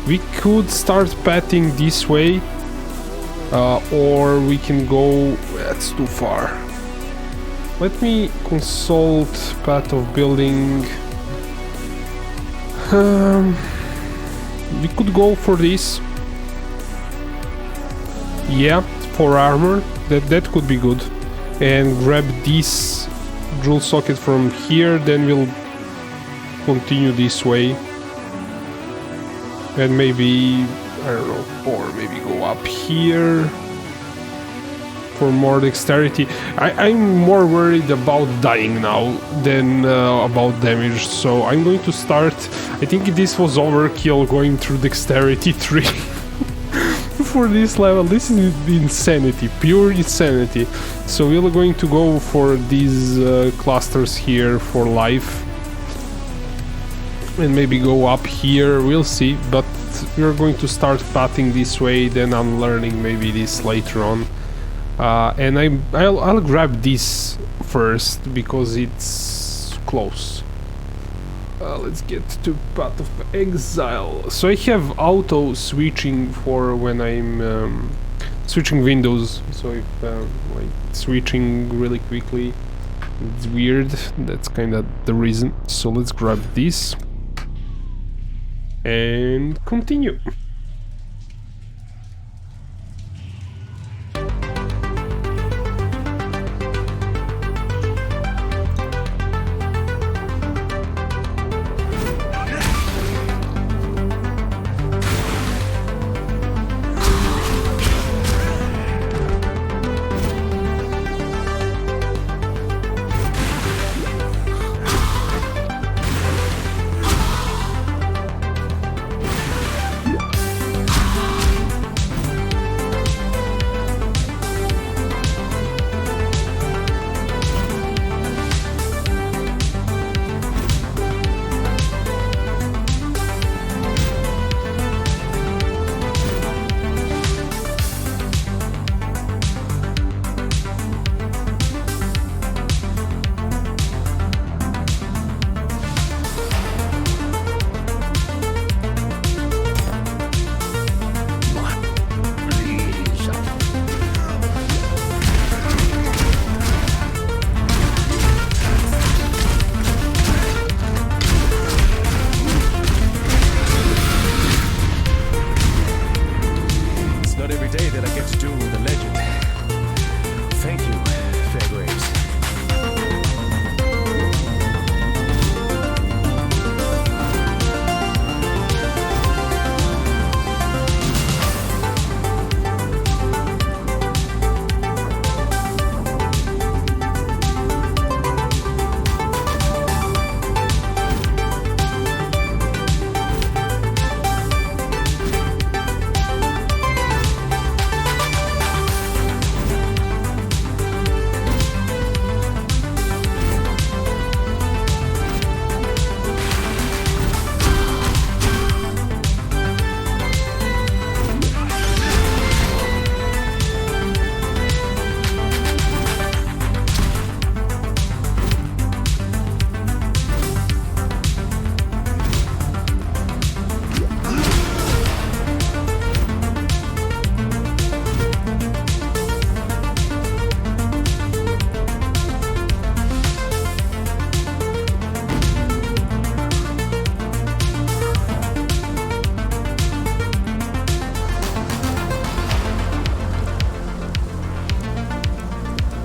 We could start patting this way, or we can go. That's too far. Let me consult path of building. We could go for this. Yeah, for armor. That could be good. And grab this drill socket from here. Then we'll continue this way. And maybe, I don't know, or maybe go up here for more dexterity. I'm more worried about dying now than about damage, so I'm going to start. I think this was overkill going through dexterity 3 for this level. This is insanity, pure insanity. So we're going to go for these clusters here for life, and maybe go up here, we'll see, but we're going to start pathing this way, then unlearning maybe this later on. And I'll grab this first because it's close. Let's get to Path of Exile. So I have auto switching for when I'm switching windows. So if like switching really quickly, it's weird. That's kind of the reason. So let's grab this and continue.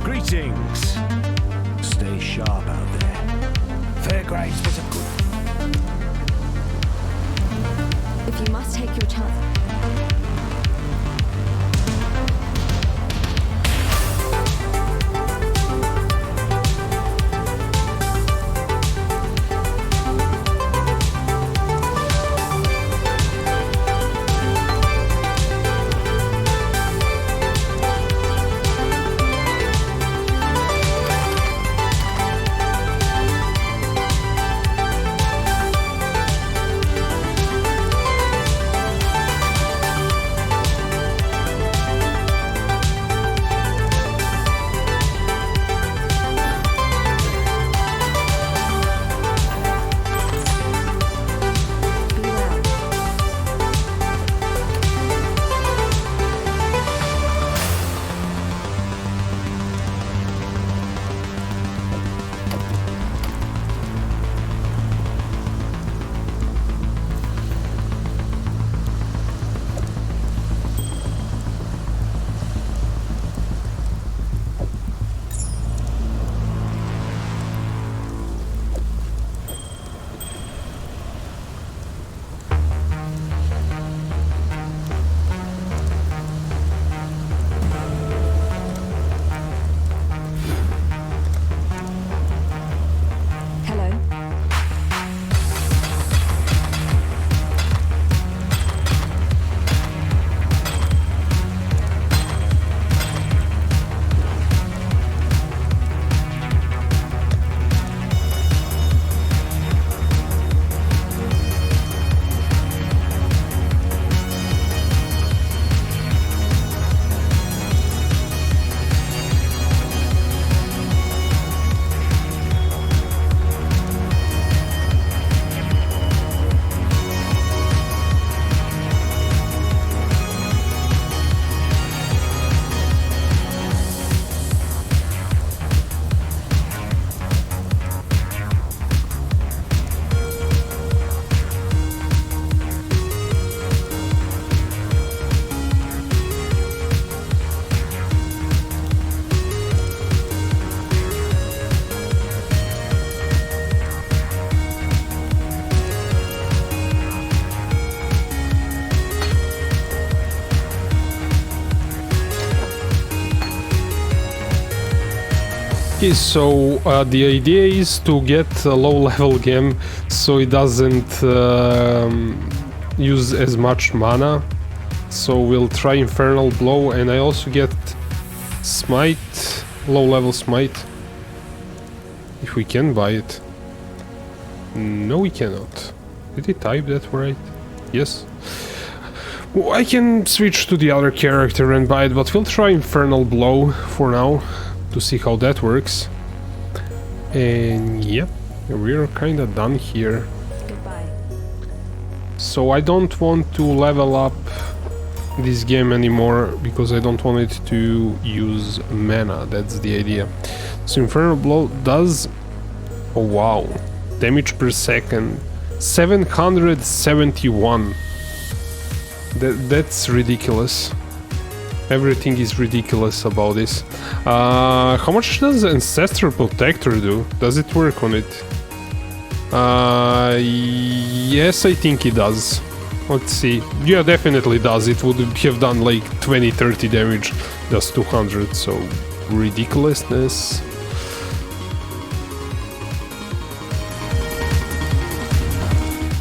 Greetings. Stay sharp out there. Fairgraves was a good. If you must take your chance. Okay, so the idea is to get a low level game so it doesn't use as much mana. So we'll try Infernal Blow, and I also get Smite, low level Smite. If we can buy it. No, we cannot. Did he type that right? Yes. Well, I can switch to the other character and buy it, but we'll try Infernal Blow for now to see how that works. And yep, we're kinda done here. Goodbye. So I don't want to level up this game anymore because I don't want it to use mana. That's the idea. So Infernal Blow does, oh wow, damage per second 771. That's ridiculous. Everything is ridiculous about this. How much does Ancestral Protector do? Does it work on it? Yes, I think it does. Let's see. Yeah, definitely does. It would have done like 20-30 damage. Does 200, so ridiculousness.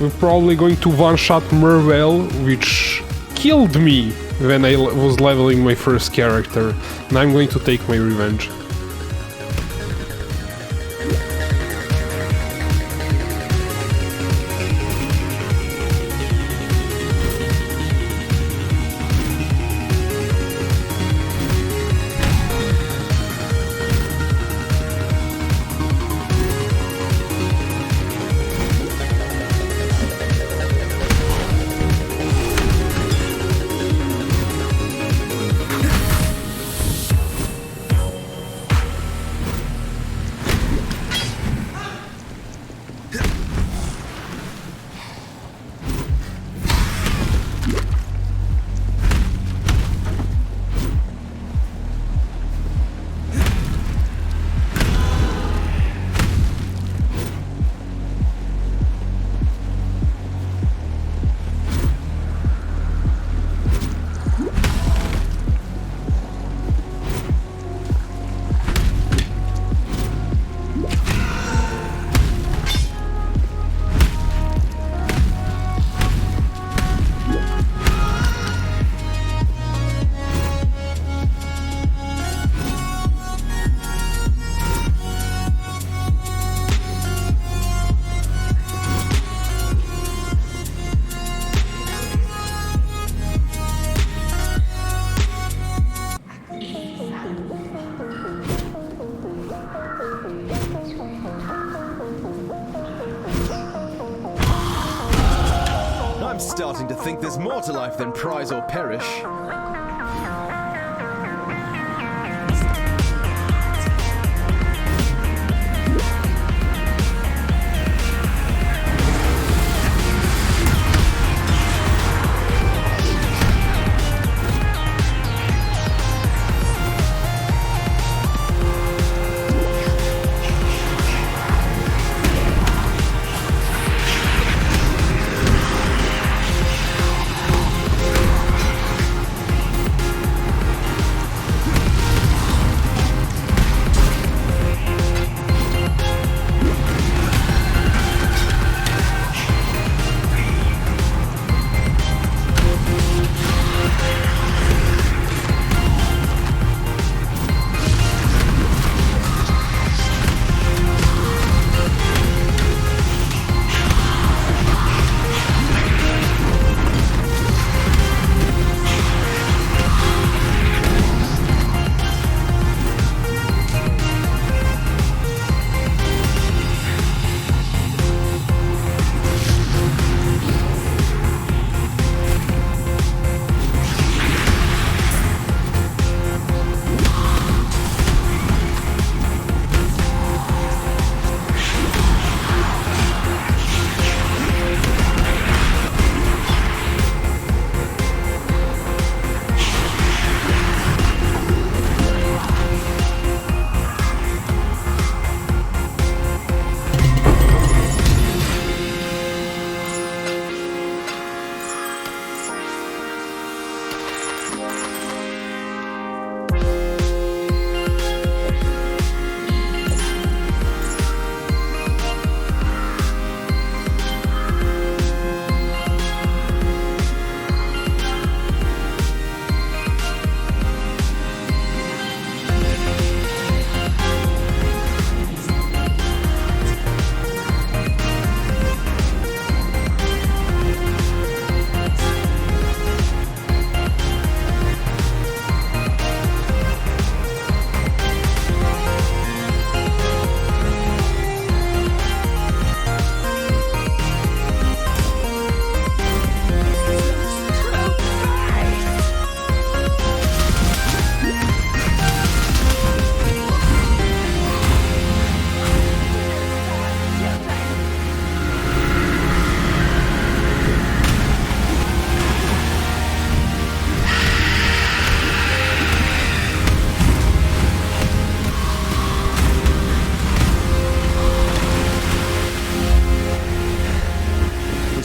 I'm probably going to one-shot Merveil, which killed me when I was leveling my first character. And I'm going to take my revenge. I'm starting to think there's more to life than prize or perish.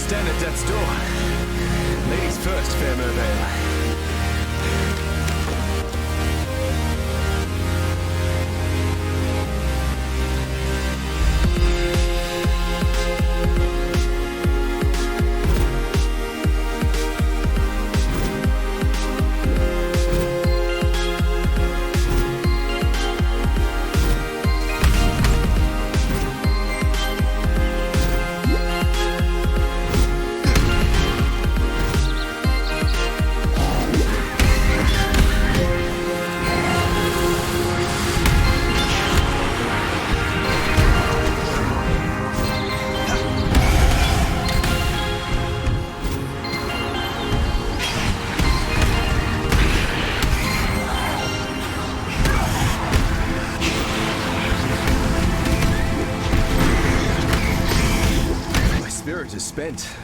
stand at death's door. Ladies first, fair Merveil. Spirit is spent.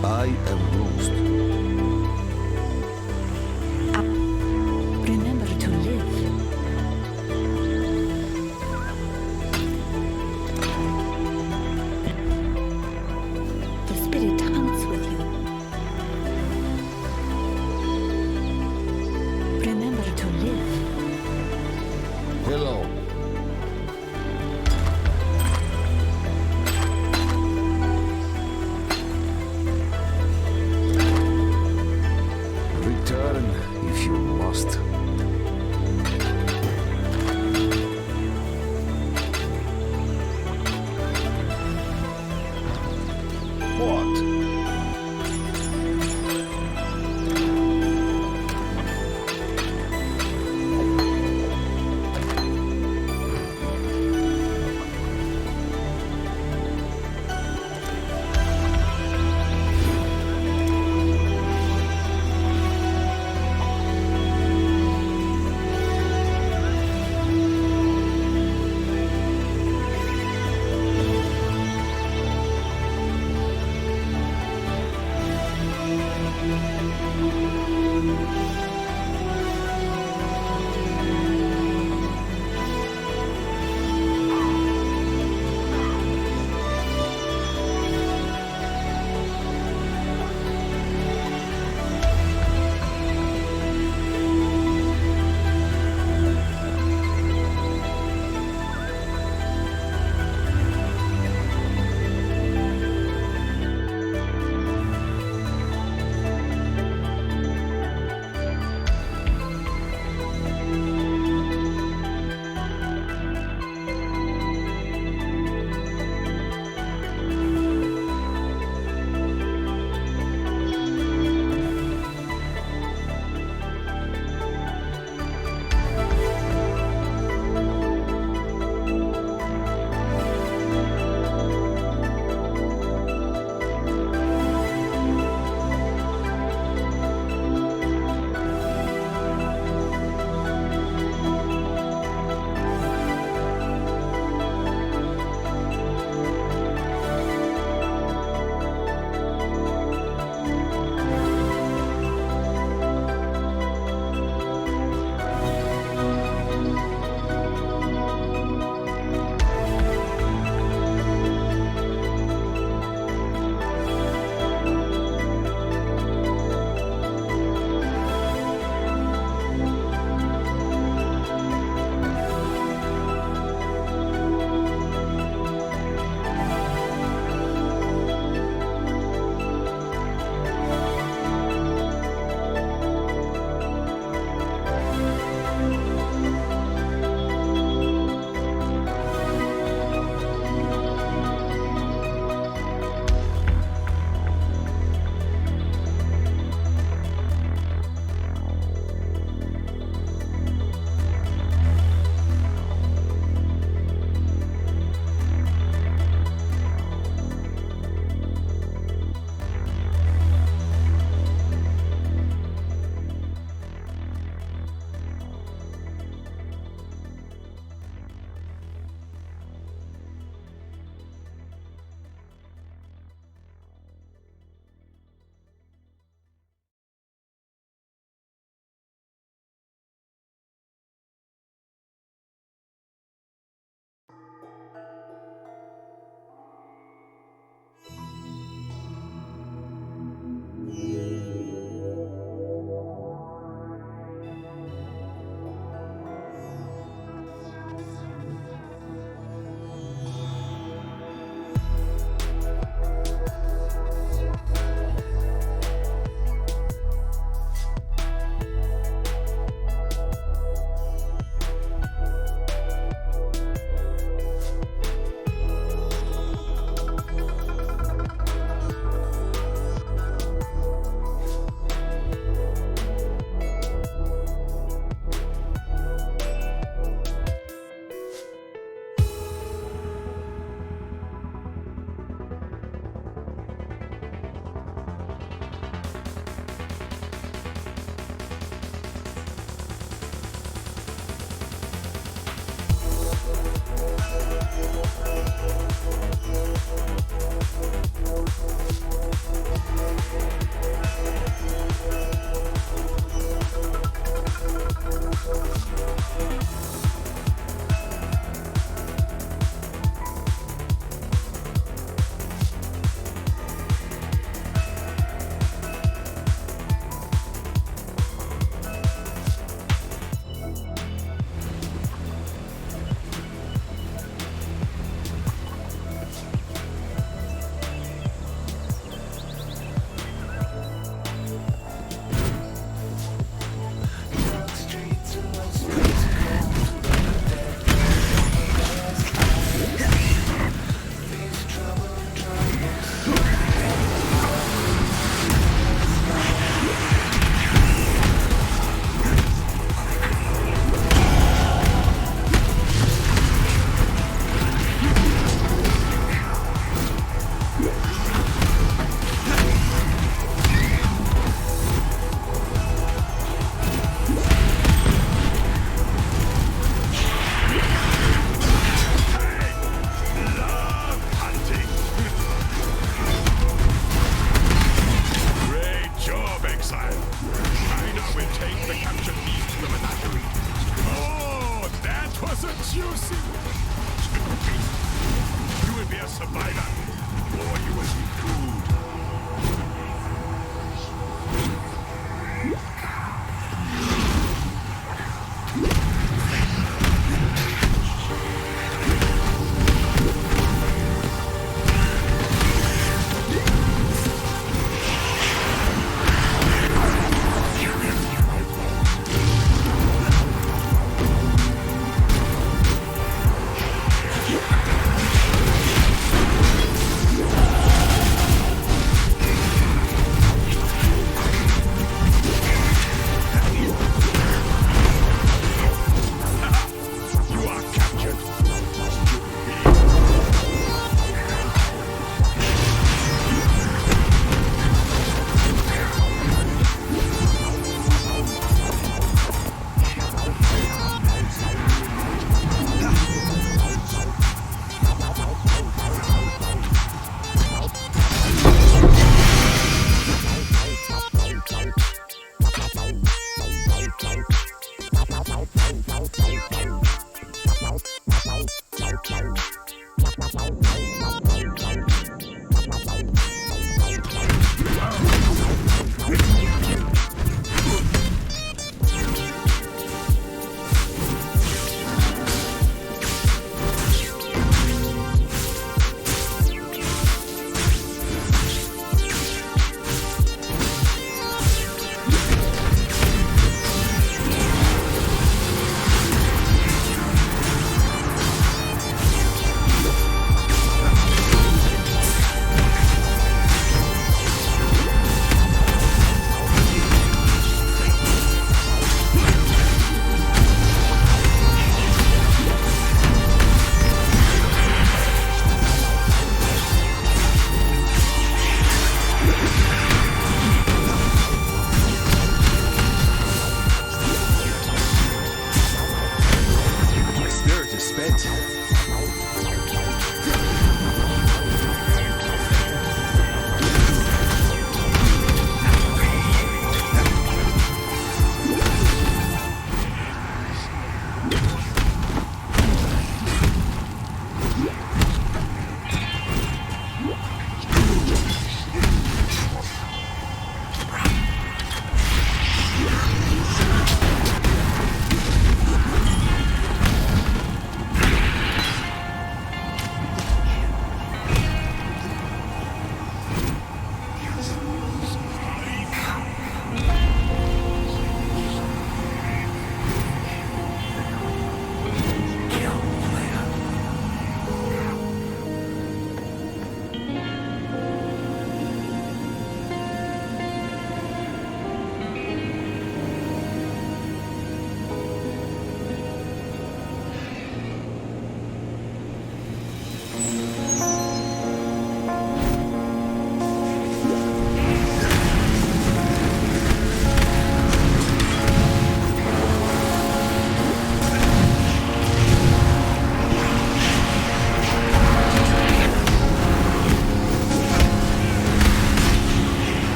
I am lost. Remember to live. The spirit hunts with you. Remember to live. Hello.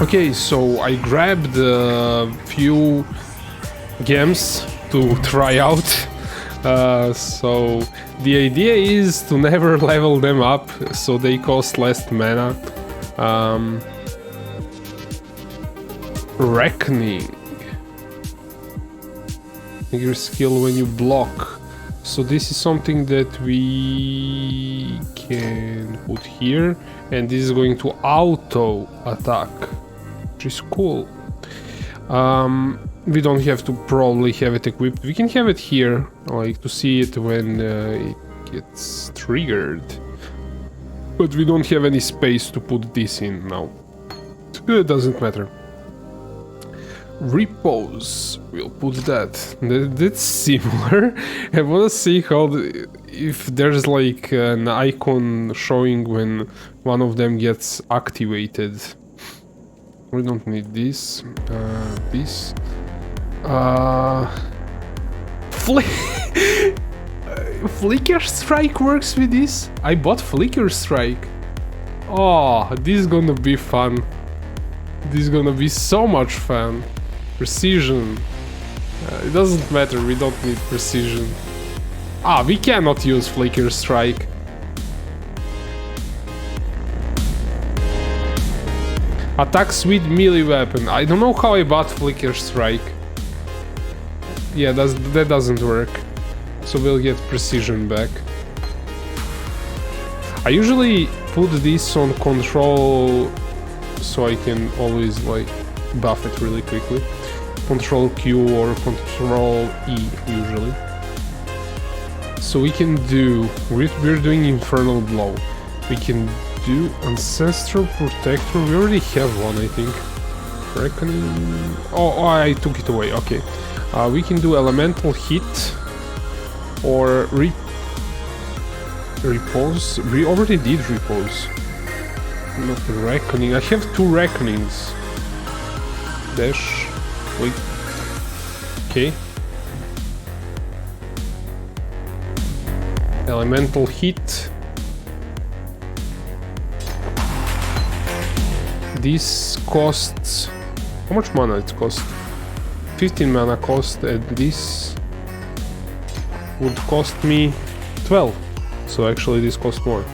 Okay, so I grabbed a few gems to try out. So the idea is to never level them up, so they cost less mana. Reckoning. Your skill when you block. So this is something that we can put here, and this is going to auto attack, which is cool. We don't have to probably have it equipped. We can have it here, like to see it when it gets triggered. But we don't have any space to put this in now. It doesn't matter. Repose. We'll put that. That's similar. I wanna see how if there's like an icon showing when one of them gets activated. We don't need this. This. Flicker Strike works with this? I bought Flicker Strike. Oh, this is gonna be fun. This is gonna be so much fun. Precision. It doesn't matter, we don't need precision. Ah, we cannot use Flicker Strike. Attacks with melee weapon. I don't know how I bought Flicker Strike. Yeah, that doesn't work. So we'll get precision back. I usually put this on control so I can always like buff it really quickly. Control Q or Control E usually. So we can do, we're doing Infernal Blow. We can do Ancestral Protector. We already have one, I think. Reckoning. Oh, I took it away. Okay. We can do Elemental Hit or Repose. We already did Repose. Not Reckoning. I have 2 Reckonings. Dash. Wait. Okay. Elemental Hit. This costs... How much mana it costs? 15 mana cost, and this would cost me 12. So actually this costs more.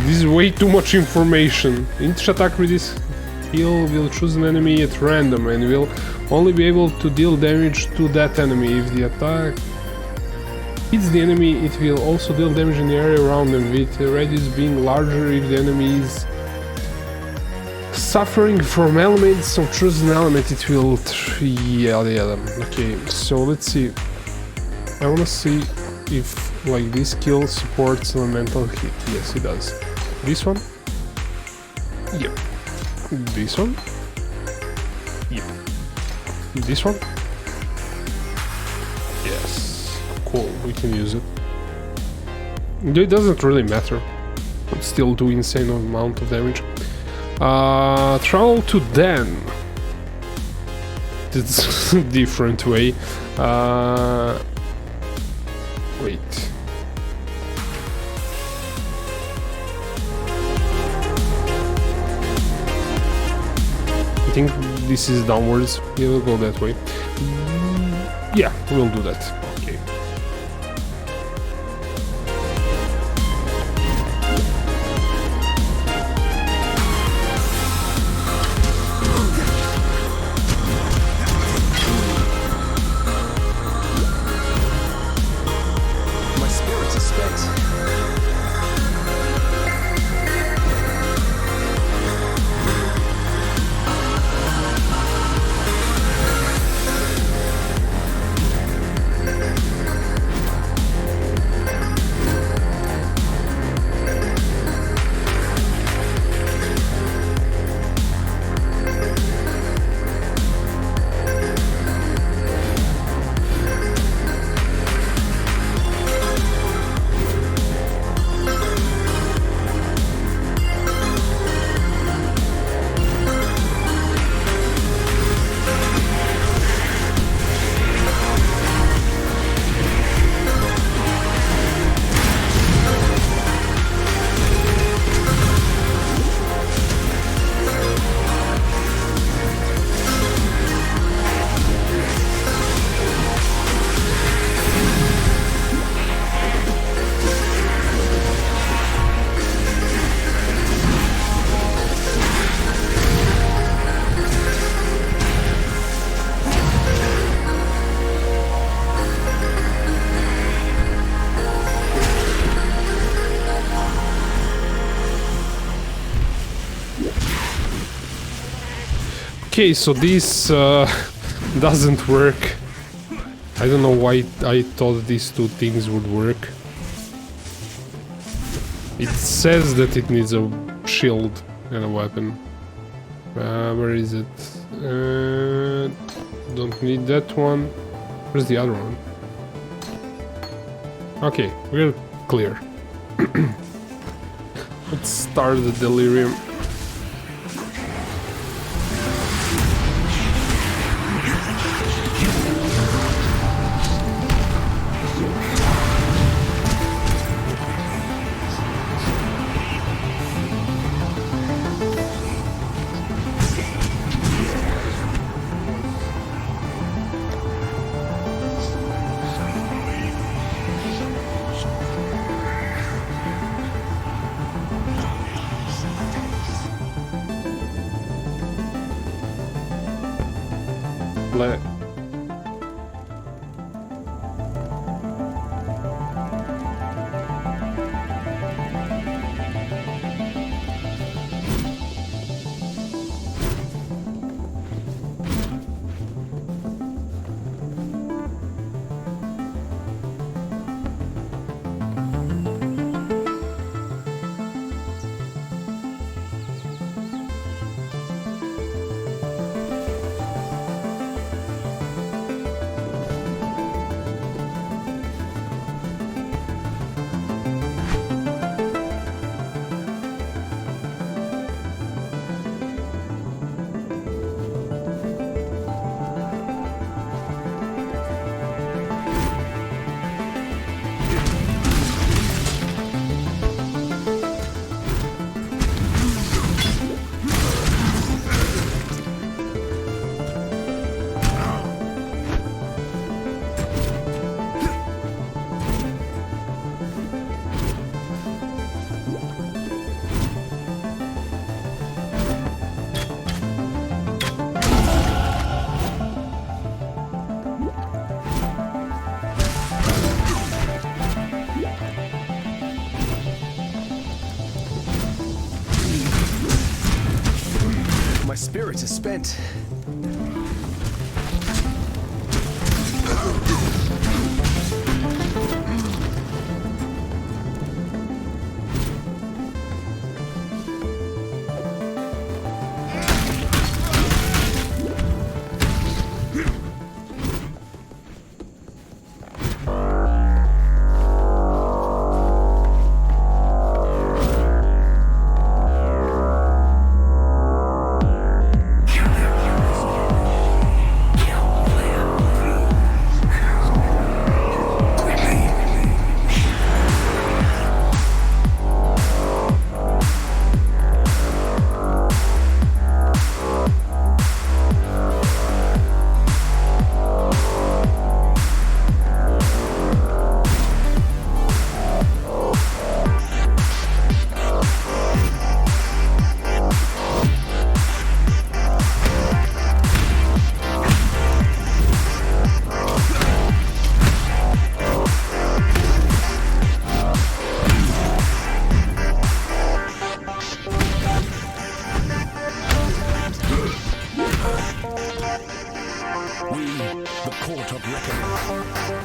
This is way too much information. Each attack with this skill will choose an enemy at random and will only be able to deal damage to that enemy. If the attack hits the enemy, it will also deal damage in the area around them, with the radius being larger if the enemy is suffering from elements, so choose an element, it will... yeah. Okay, so let's see. I wanna see if like this skill supports elemental hit. Yes, it does. This one? Yep. This one? Yep. This one? Yes. Cool, we can use it. It doesn't really matter. But still do insane amount of damage. Travel to Den. It's a different way. Wait. I think this is downwards. Yeah, we'll go that way. Yeah, we'll do that. Okay. My spirit suspects. Okay, so this doesn't work. I don't know why I thought these two things would work. It says that it needs a shield and a weapon. Where is it? Don't need that one. Where's the other one? Okay, we're clear. Let's start the delirium. Let My spirit is spent. The court of reckoning.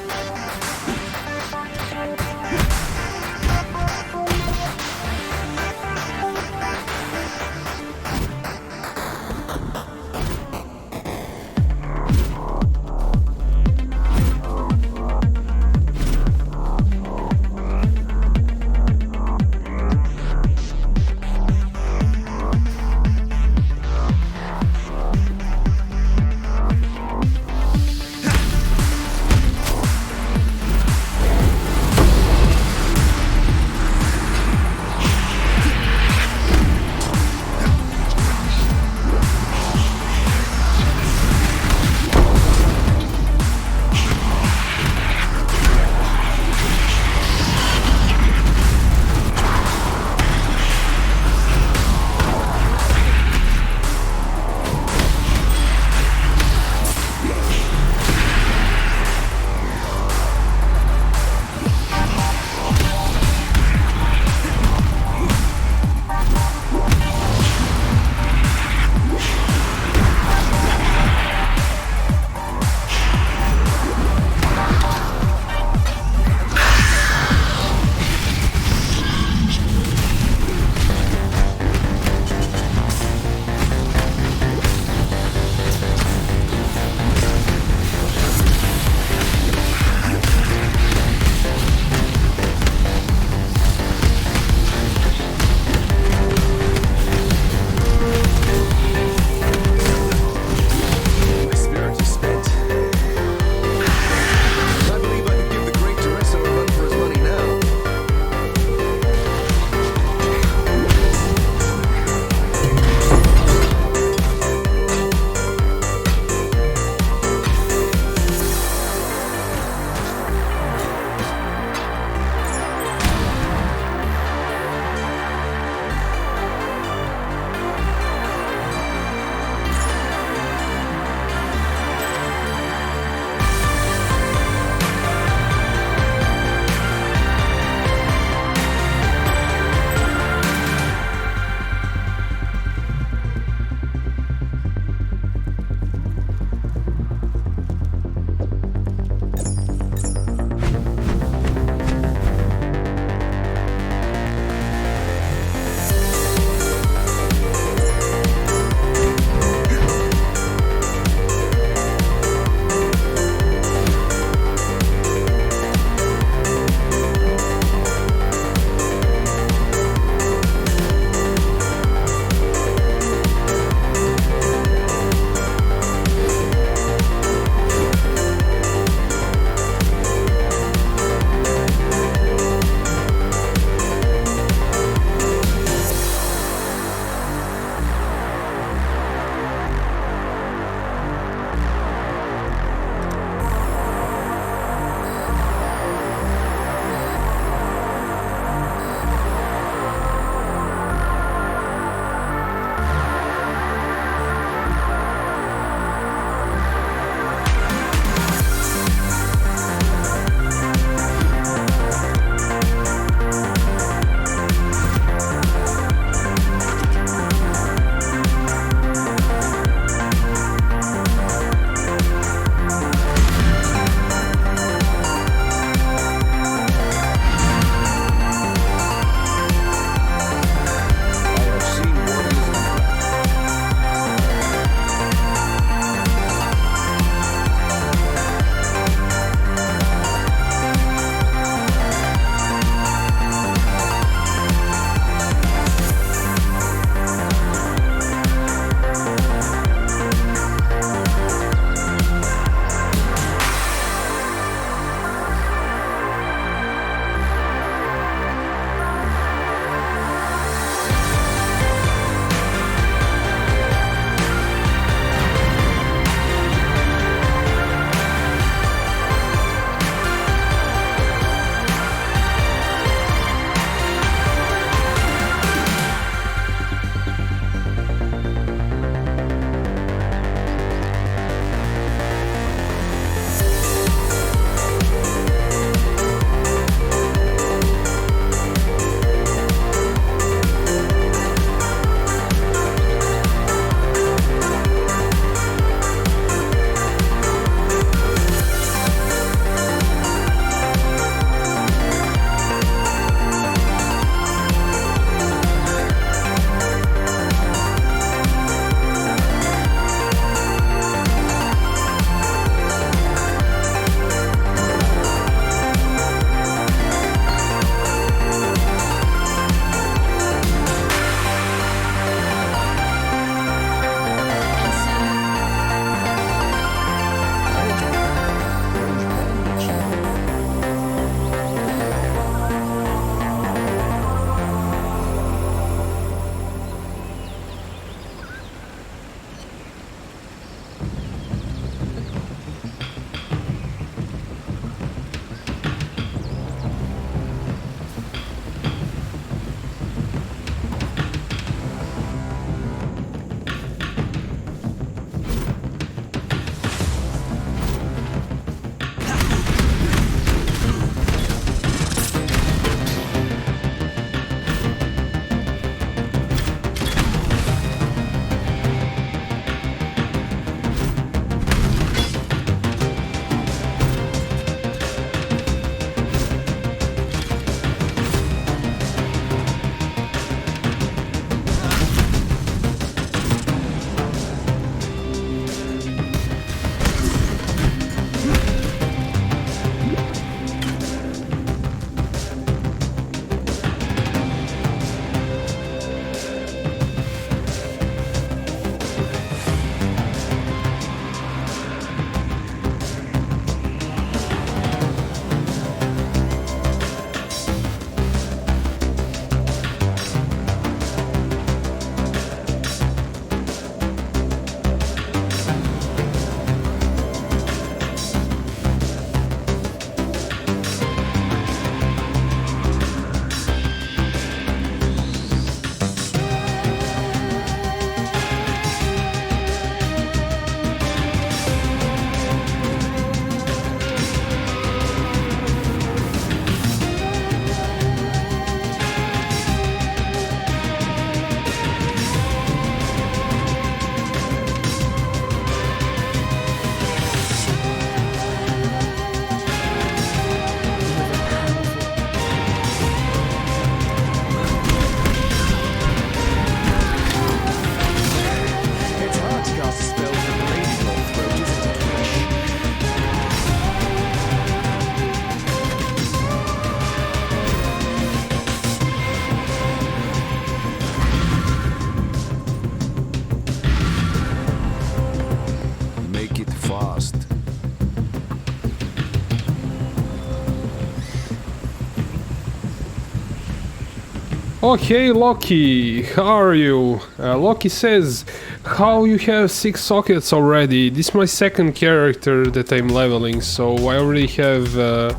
Oh, hey Loki, how are you? Loki says, how you have 6 sockets already? This is my second character that I'm leveling, so I already have a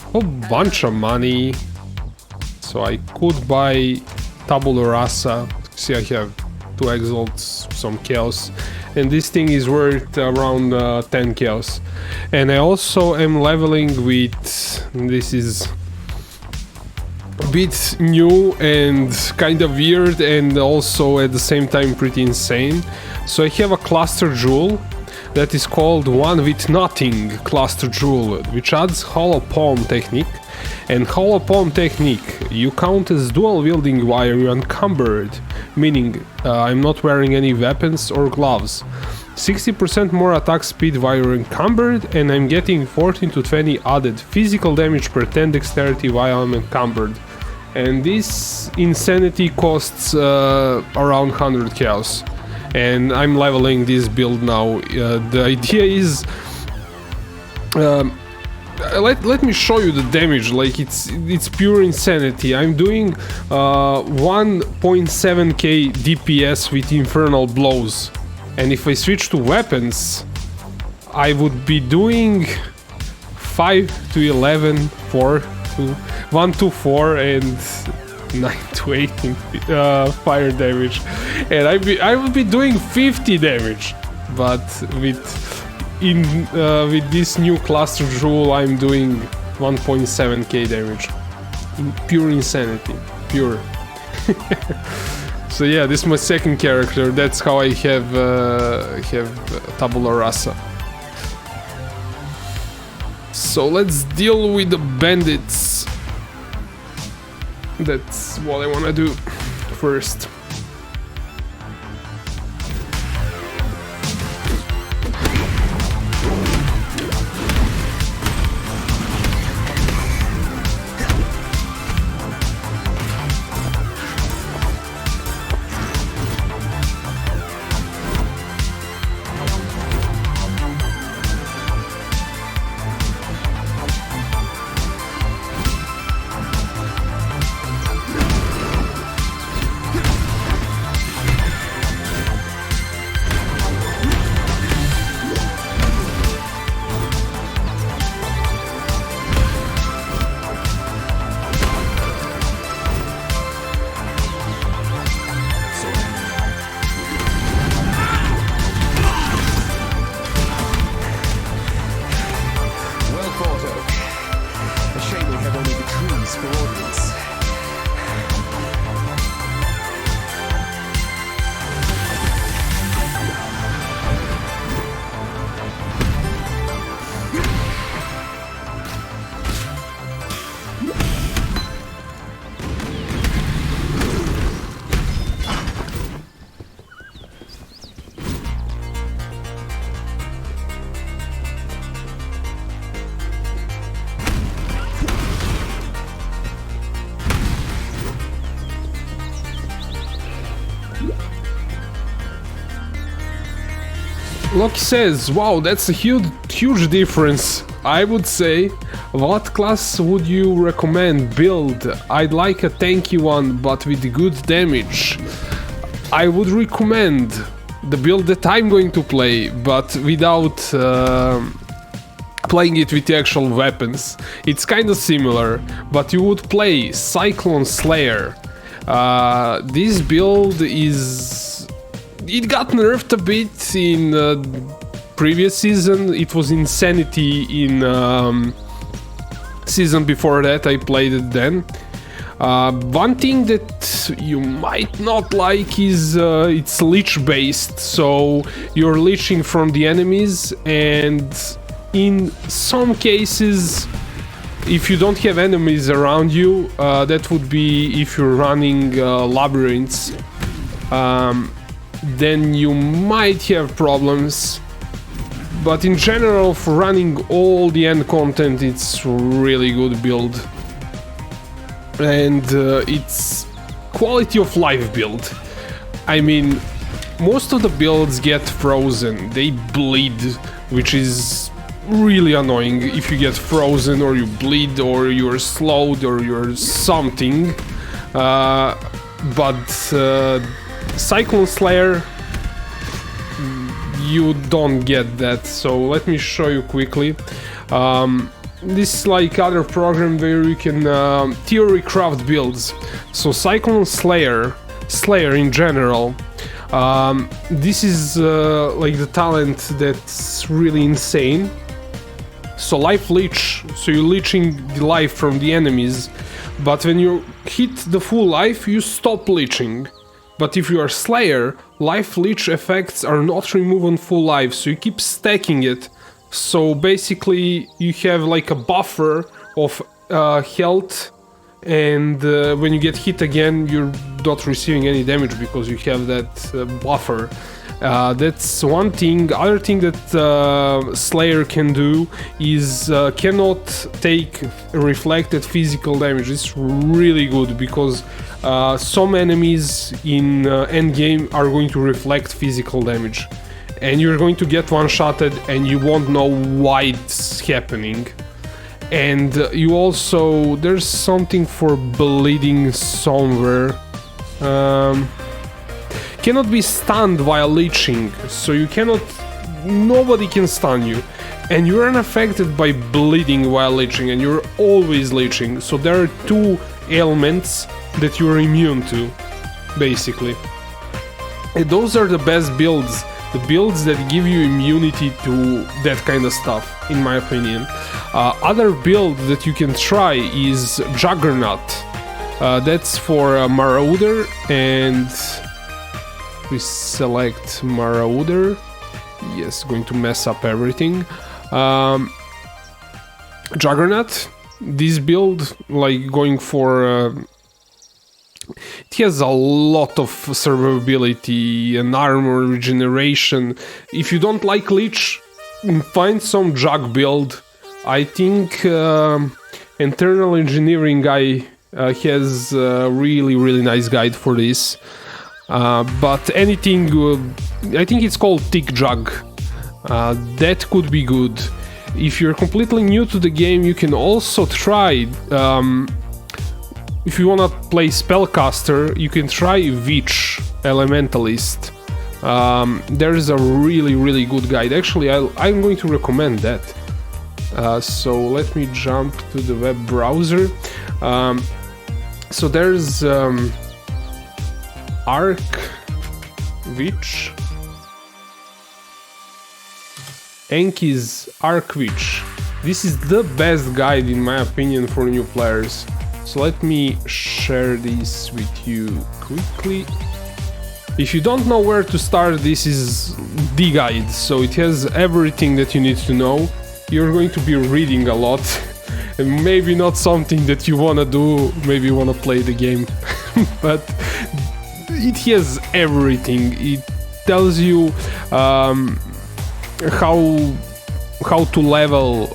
whole bunch of money. So I could buy Tabula Rasa. See, I have 2 Exiles, some Chaos, and this thing is worth around 10 Chaos. And I also am leveling with, this is a bit new and kind of weird and also at the same time pretty insane. So I have a cluster jewel that is called One with Nothing cluster jewel, which adds hollow palm technique. And hollow palm technique, you count as dual wielding while you're encumbered, meaning I'm not wearing any weapons or gloves. 60% more attack speed while you're encumbered, and I'm getting 14 to 20 added physical damage per 10 dexterity while I'm encumbered. And this insanity costs around 100 chaos. And I'm leveling this build now. The idea is... let me show you the damage, like it's pure insanity. I'm doing 1.7k DPS with infernal blows, and if I switch to weapons I would be doing 5 to 11, 4 to 1 to 4 and 9 to 18 fire damage, and I would be doing 50 damage, but with this new cluster jewel I'm doing 1.7k damage. Pure insanity. Pure. So yeah, this is my second character. That's how I have Tabula Rasa. So let's deal with the bandits. That's what I wanna do first. Loki says, wow, that's a huge difference. I would say, what class would you recommend build? I'd like a tanky one, but with good damage. I would recommend the build that I'm going to play, but without playing it with the actual weapons. It's kind of similar, but you would play Cyclone Slayer. This build is... It got nerfed a bit in previous season. It was insanity in season before that. I played it then. One thing that you might not like is it's leech based, so you're leeching from the enemies, and in some cases if you don't have enemies around you, that would be if you're running labyrinths, then you might have problems. But in general, for running all the end content, it's really good build. And it's quality of life build. I mean, most of the builds get frozen, they bleed, which is really annoying. If you get frozen or you bleed or you're slowed or you're something, but Cyclone Slayer, you don't get that. So let me show you quickly. This is like other program where you can theory craft builds. So Cyclone Slayer in general, this is like the talent that's really insane. So life leech, so you're leeching the life from the enemies, but when you hit the full life, you stop leeching. But if you are Slayer, life leech effects are not removed on full life, so you keep stacking it. So basically you have like a buffer of health, and when you get hit again, you're not receiving any damage because you have that buffer. That's one thing. Other thing that Slayer can do is cannot take reflected physical damage. It's really good because some enemies in endgame are going to reflect physical damage, and you're going to get one-shotted and you won't know why it's happening. And you also, there's something for bleeding somewhere. Cannot be stunned while leeching, so you cannot, nobody can stun you, and you're unaffected by bleeding while leeching, and you're always leeching. So there are two ailments that you're immune to, basically. And those are the best builds, the builds that give you immunity to that kind of stuff, in my opinion. Other build that you can try is Juggernaut. That's for Marauder, and we select Marauder. Yes, going to mess up everything. Juggernaut, this build, like going for it has a lot of survivability and armor regeneration. If you don't like leech, find some jug build. I think Internal Engineering guy has a really nice guide for this. But anything, I think it's called Thick Jug. That could be good. If you're completely new to the game, you can also try, if you wanna play Spellcaster, you can try Witch Elementalist. There's a really good guide. Actually, I'm going to recommend that. So let me jump to the web browser. So there's Arc Witch, Enki's Arc Witch. This is the best guide in my opinion for new players. So let me share this with you quickly. If you don't know where to start, this is the guide. So it has everything that you need to know. You're going to be reading a lot. And maybe not something that you wanna do, maybe you wanna play the game. But it has everything. It tells you how to level,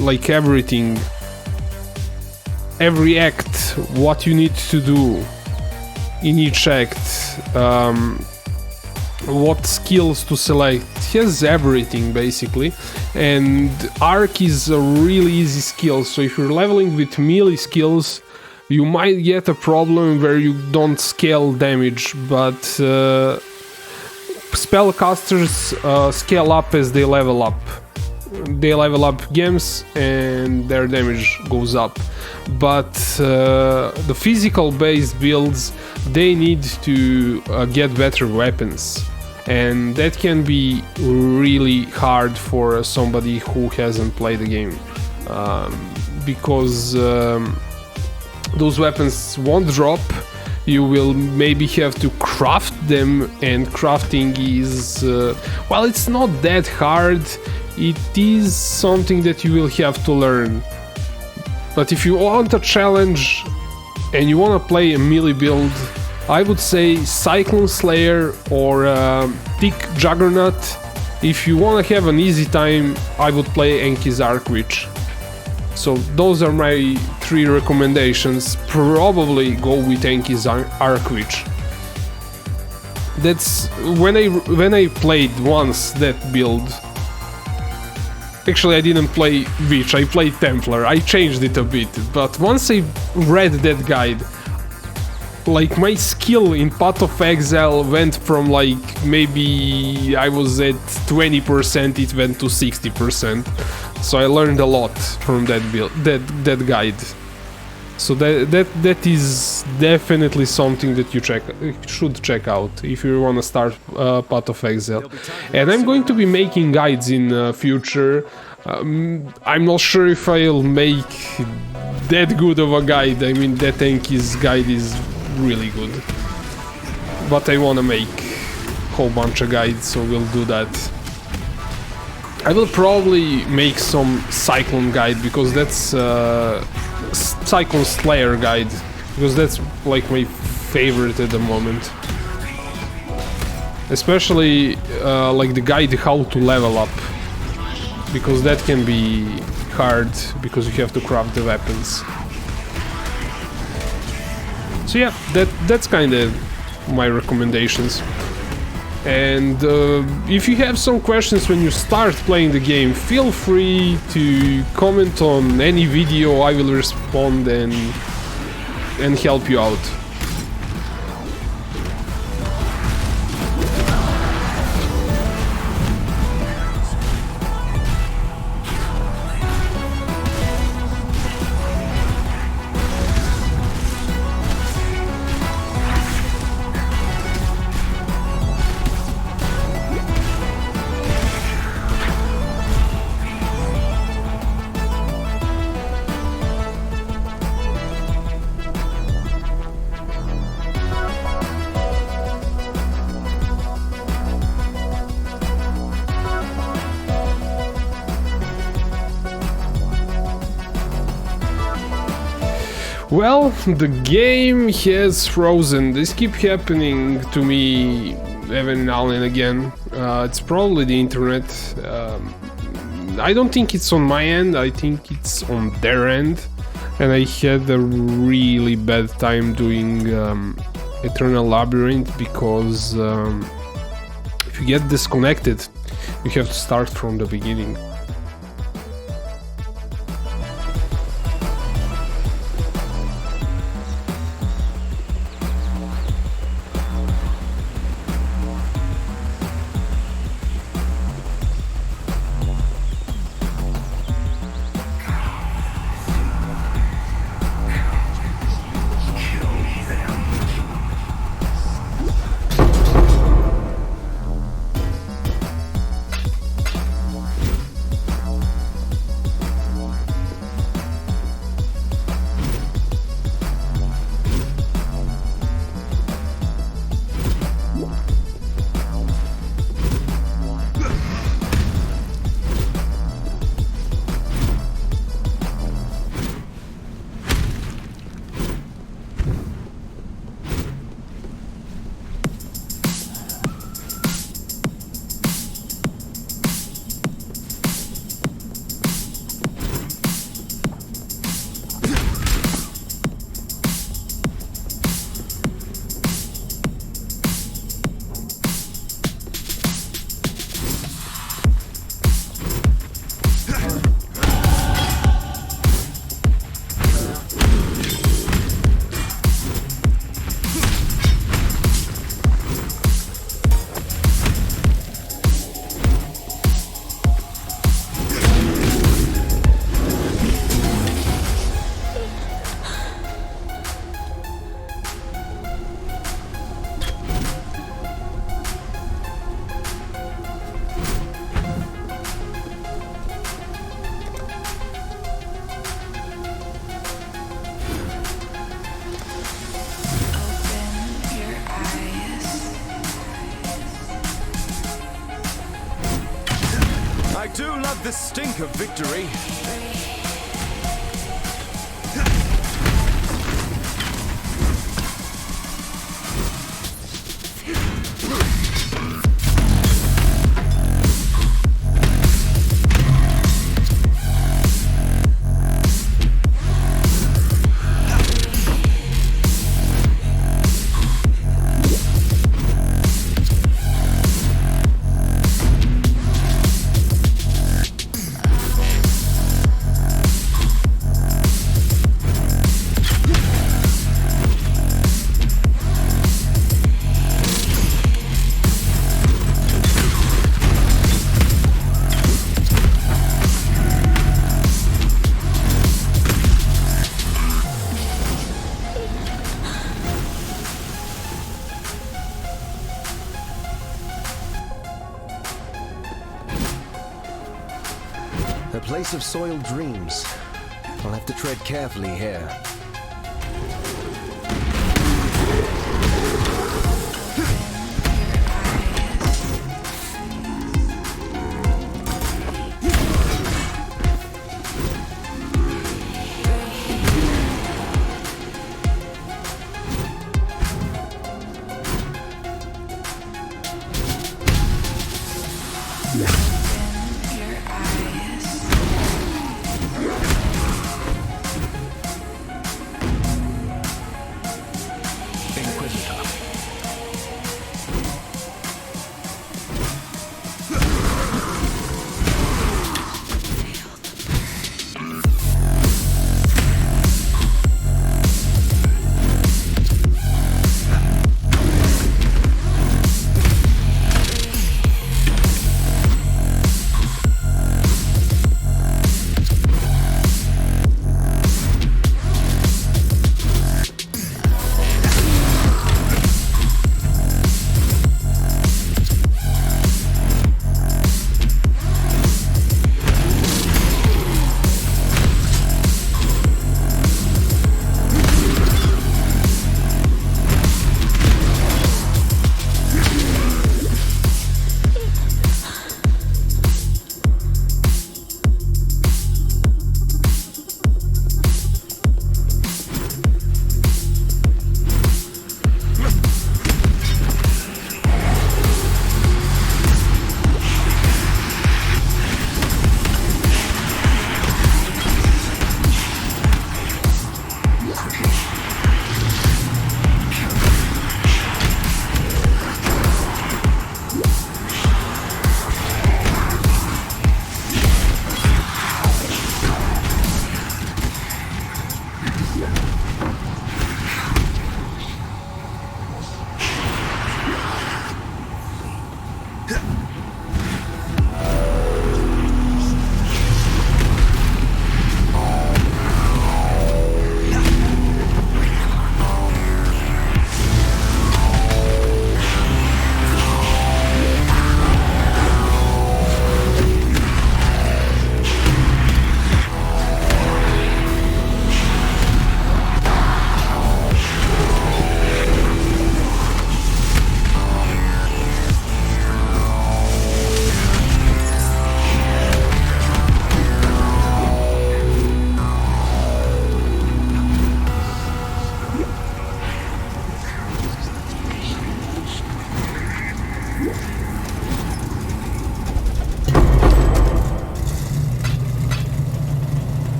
like everything, every act, what you need to do in each act, what skills to select. It has everything basically, and Arc is a really easy skill. So if you're leveling with melee skills, you might get a problem where you don't scale damage, but spellcasters scale up as they level up. They level up games and their damage goes up. But the physical based builds, they need to get better weapons. And that can be really hard for somebody who hasn't played the game. Because those weapons won't drop. You will maybe have to craft them, and crafting is, well, it's not that hard. It is something that you will have to learn. But if you want a challenge and you want to play a melee build, I would say Cyclone Slayer or Thick Juggernaut. If you want to have an easy time, I would play Enki's Arc Witch. So those are my 3 recommendations. Probably go with Enki's Arc Witch. That's when I played once that build. Actually, I didn't play Witch, I played Templar. I changed it a bit, but once I read that guide, like my skill in Path of Exile went from like maybe I was at 20%, it went to 60%. So I learned a lot from that build, that guide. So that is definitely something that you should check out if you want to start Path of Exile. And I'm going to be making guides in future. I'm not sure if I'll make that good of a guide. I mean, that guide is really good. But I want to make a whole bunch of guides, so we'll do that. I will probably make some Cyclone guide, because that's Cyclone Slayer guide, because that's like my favorite at the moment. Especially like the guide how to level up, because that can be hard because you have to craft the weapons. So yeah, that's kind of my recommendations. And if you have some questions when you start playing the game, feel free to comment on any video. I will respond and help you out. Well, the game has frozen. This keeps happening to me every now and again. It's probably the internet. I don't think it's on my end, I think it's on their end. And I had a really bad time doing Eternal Labyrinth, because if you get disconnected, you have to start from the beginning. I do love the stink of victory. A place of soiled dreams. I'll have to tread carefully here.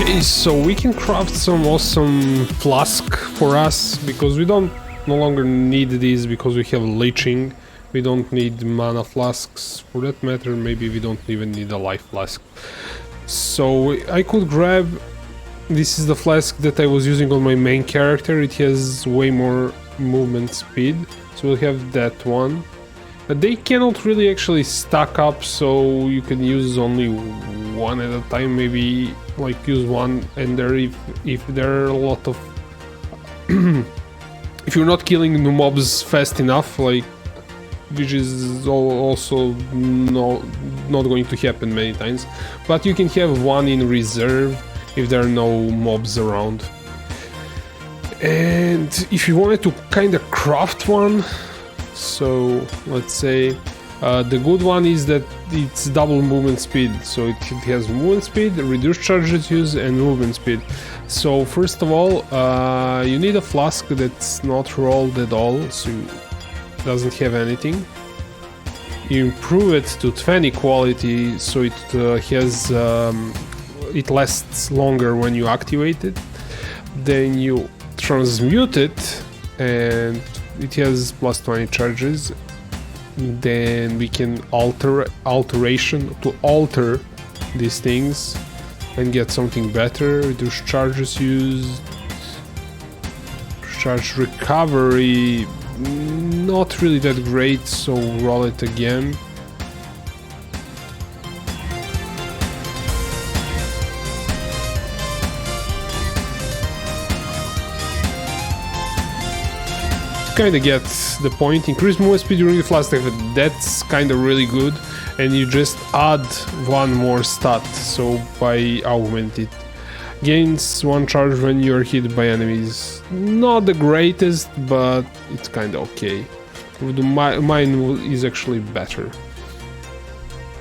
Okay, so we can craft some awesome flask for us because we don't no longer need these because we have leeching. We don't need mana flasks for that matter. Maybe we don't even need a life flask. So I could grab. This is the flask that I was using on my main character. It has way more movement speed, so we'll have that one. But they cannot really actually stack up, so you can use only one at a time. Maybe like use one and there if there are a lot of if you're not killing new mobs fast enough, like, which is also not going to happen many times, but you can have one in reserve if there are no mobs around. And if you wanted to kind of craft one, so let's say the good one is that it's double movement speed, so it has movement speed, reduced charges use, and movement speed. So first of all, you need a flask that's not rolled at all, so it doesn't have anything. You improve it to 20 quality, so it has it lasts longer when you activate it. Then you transmute it, and it has plus 20 charges. Then we can alteration to alter these things and get something better. Reduce charges used, charge recovery, not really that great, so roll it again. Kinda get the point. Increase movement speed during the flask effort, that's kinda really good, and you just add one more stat, so by augment it. Gains one charge when you're hit by enemies. Not the greatest, but it's kinda okay. Mine is actually better.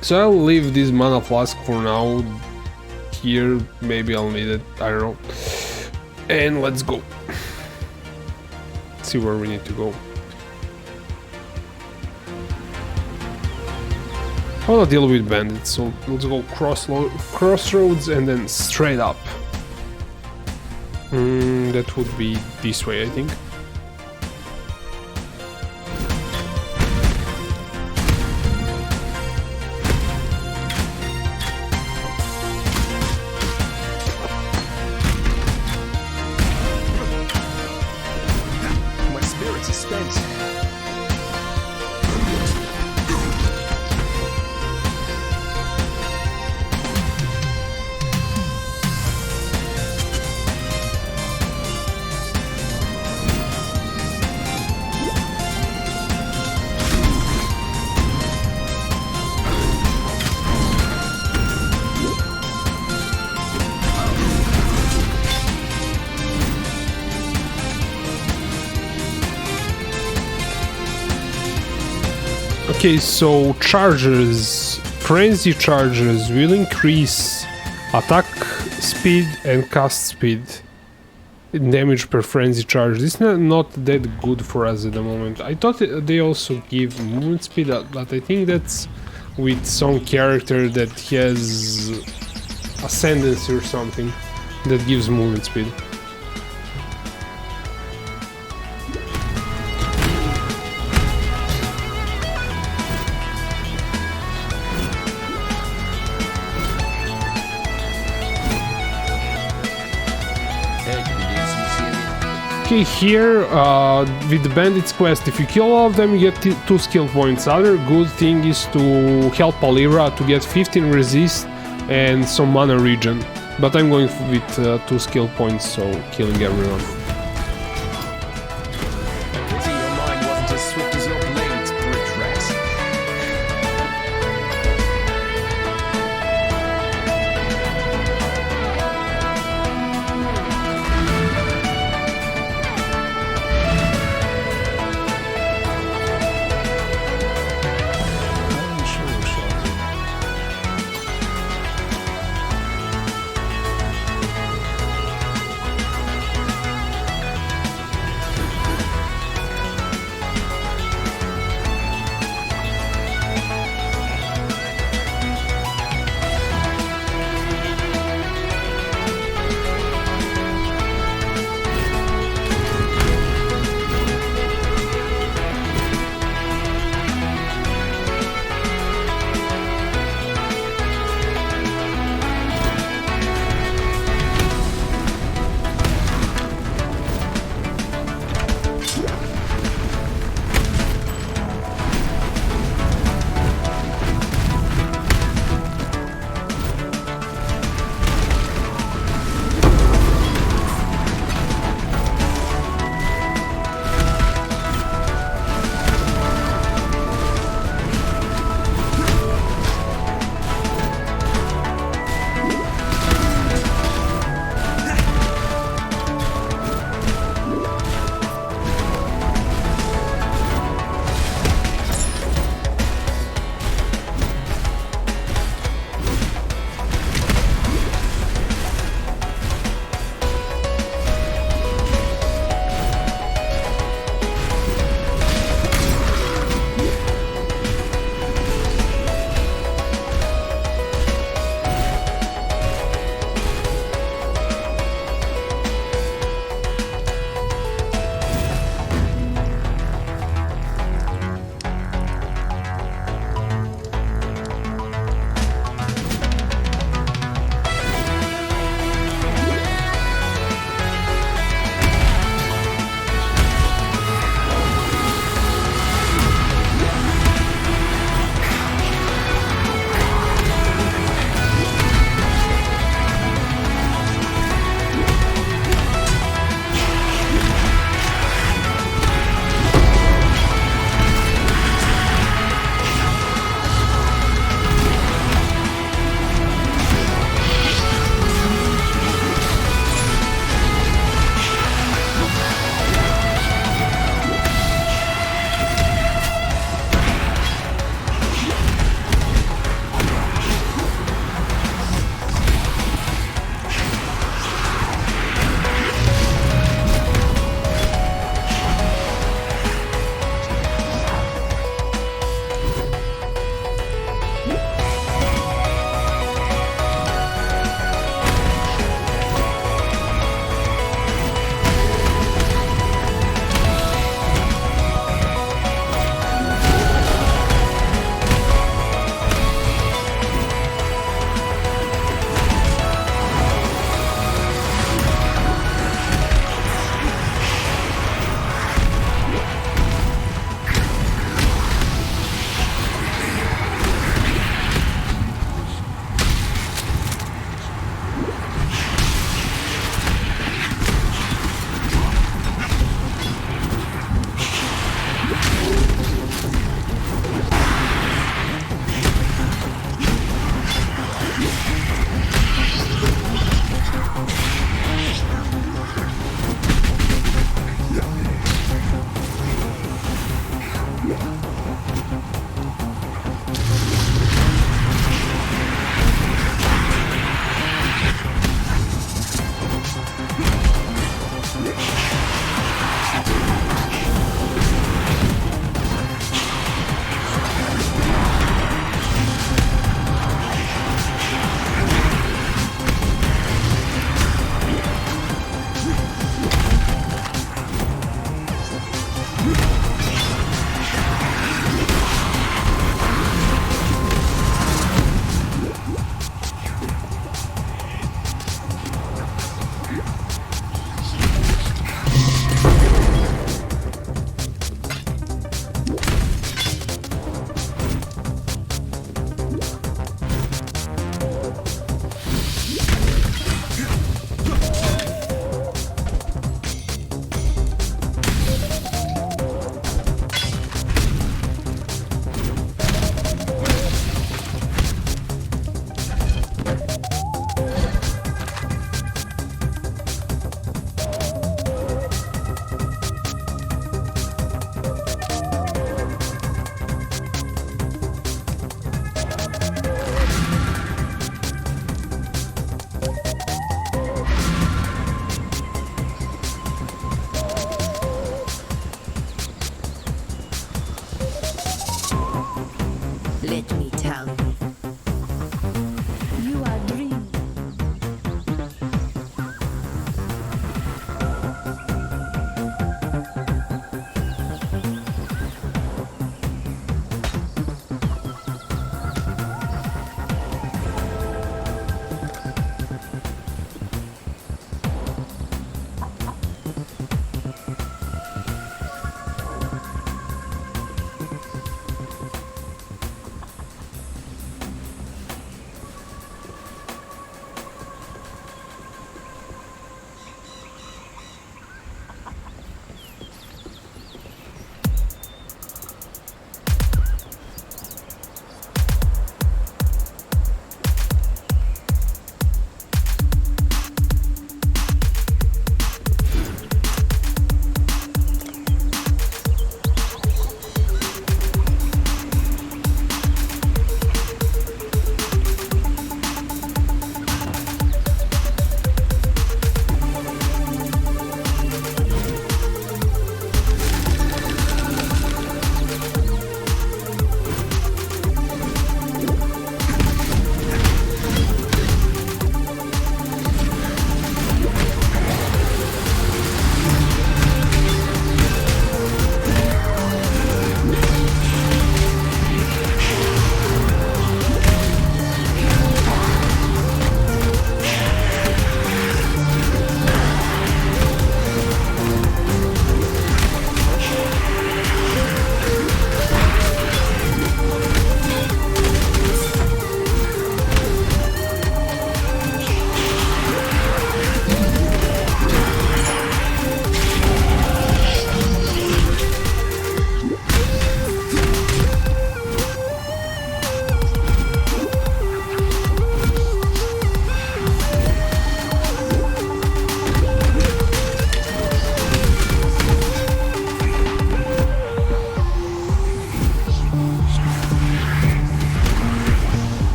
So I'll leave this mana flask for now here, maybe I'll need it, I don't know. And let's go. See where we need to go. I wanna deal with bandits, so let's go crossroads and then straight up. That would be this way, I think. Okay, so charges, frenzy charges will increase attack speed and cast speed, damage per frenzy charge. This is not that good for us at the moment. I thought they also give movement speed, but I think that's with some character that has ascendancy or something that gives movement speed. Okay, here with the Bandit's quest, if you kill all of them, you get 2 skill points. Other good thing is to help Alira to get 15 resist and some mana regen. But I'm going with 2 skill points, so killing everyone. Your mind wasn't as swift as your blades, brick rat.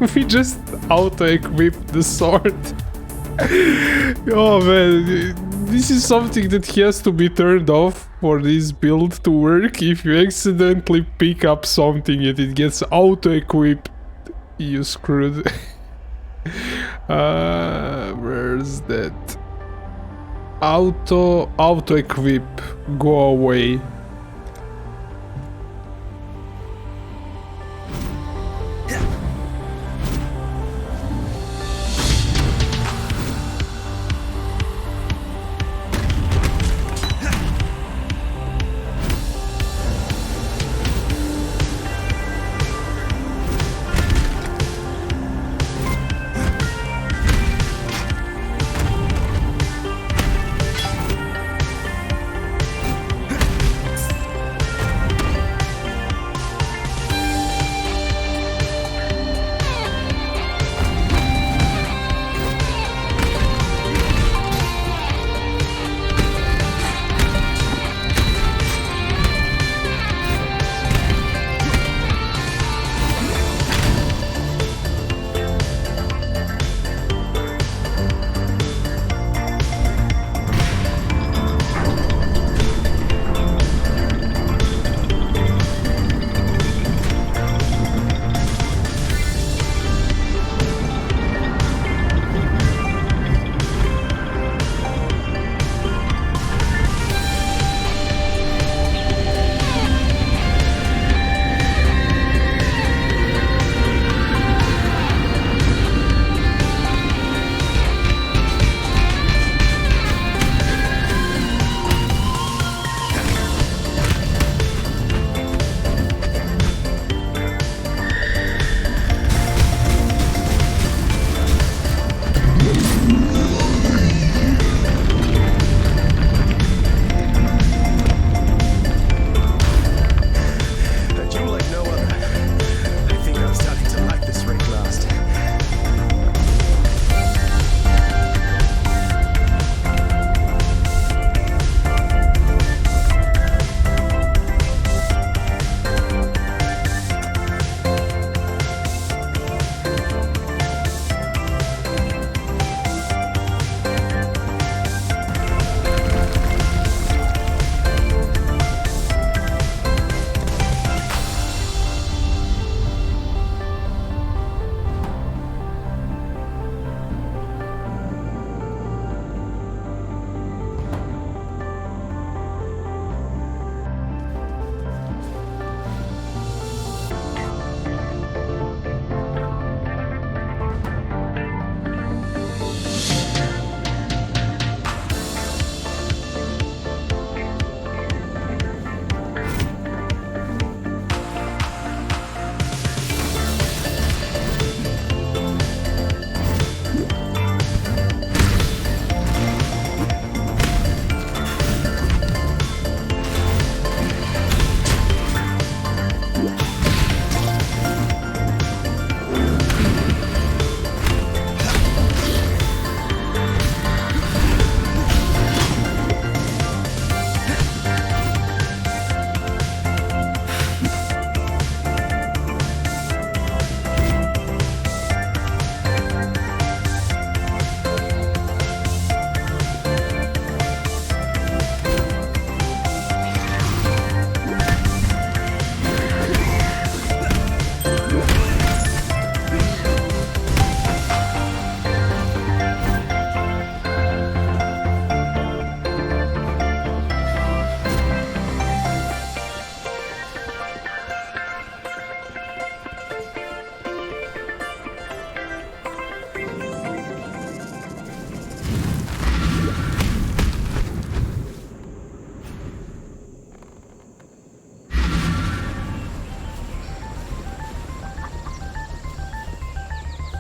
We just auto-equipped the sword. Oh man, this is something that has to be turned off for this build to work. If you accidentally pick up something and it gets auto-equipped, you screwed. Where's that? Auto-equip, go away.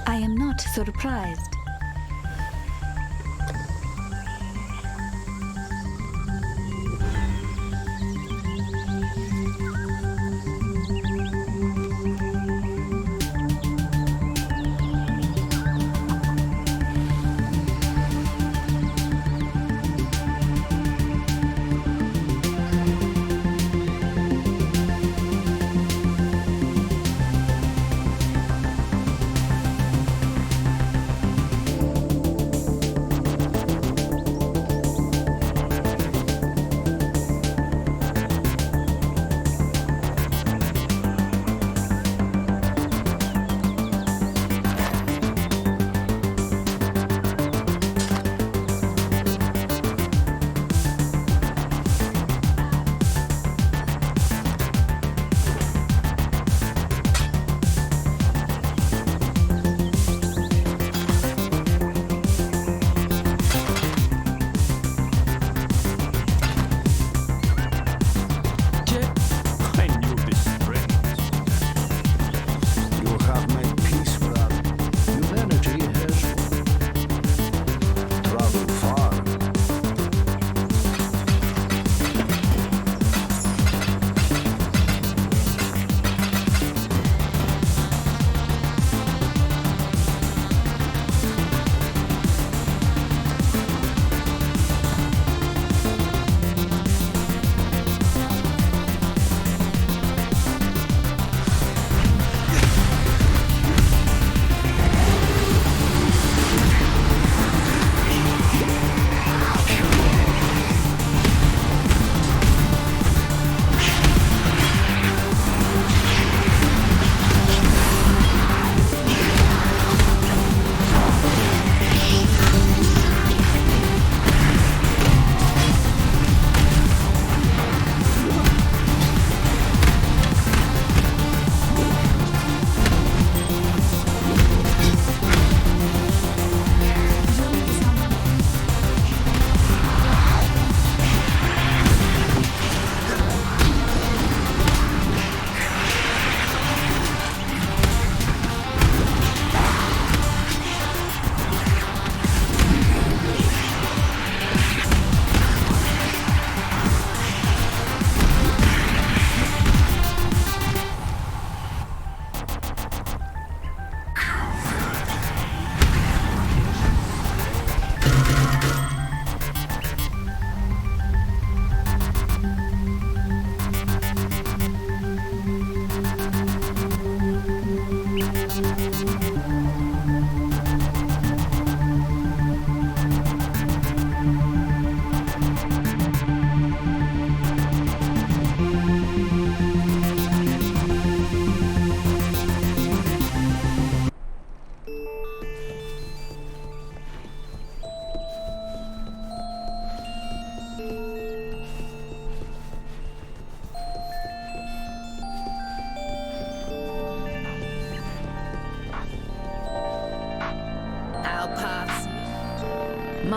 I am not surprised.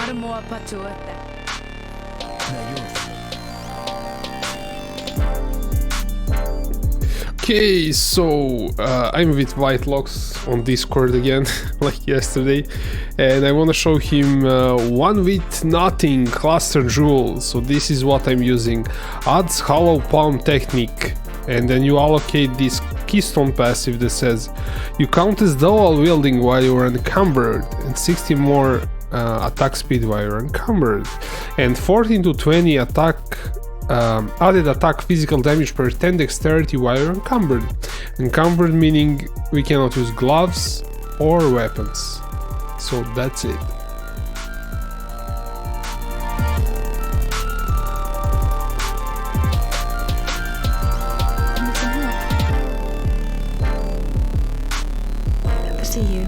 Marumoa patua. Okay, so I'm with White Locks on Discord again, like yesterday, and I want to show him one with nothing cluster jewel. So this is what I'm using. Adds hollow palm technique, and then you allocate this keystone passive that says you count as dual wielding while you're encumbered, and 60 more attack speed while you're encumbered, and 14 to 20 attack. Added attack physical damage per 10 dexterity while you're encumbered. Encumbered meaning we cannot use gloves or weapons. So that's it. Good to see you.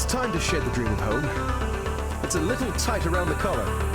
time to shed the dream of home. It's a little tight around the collar.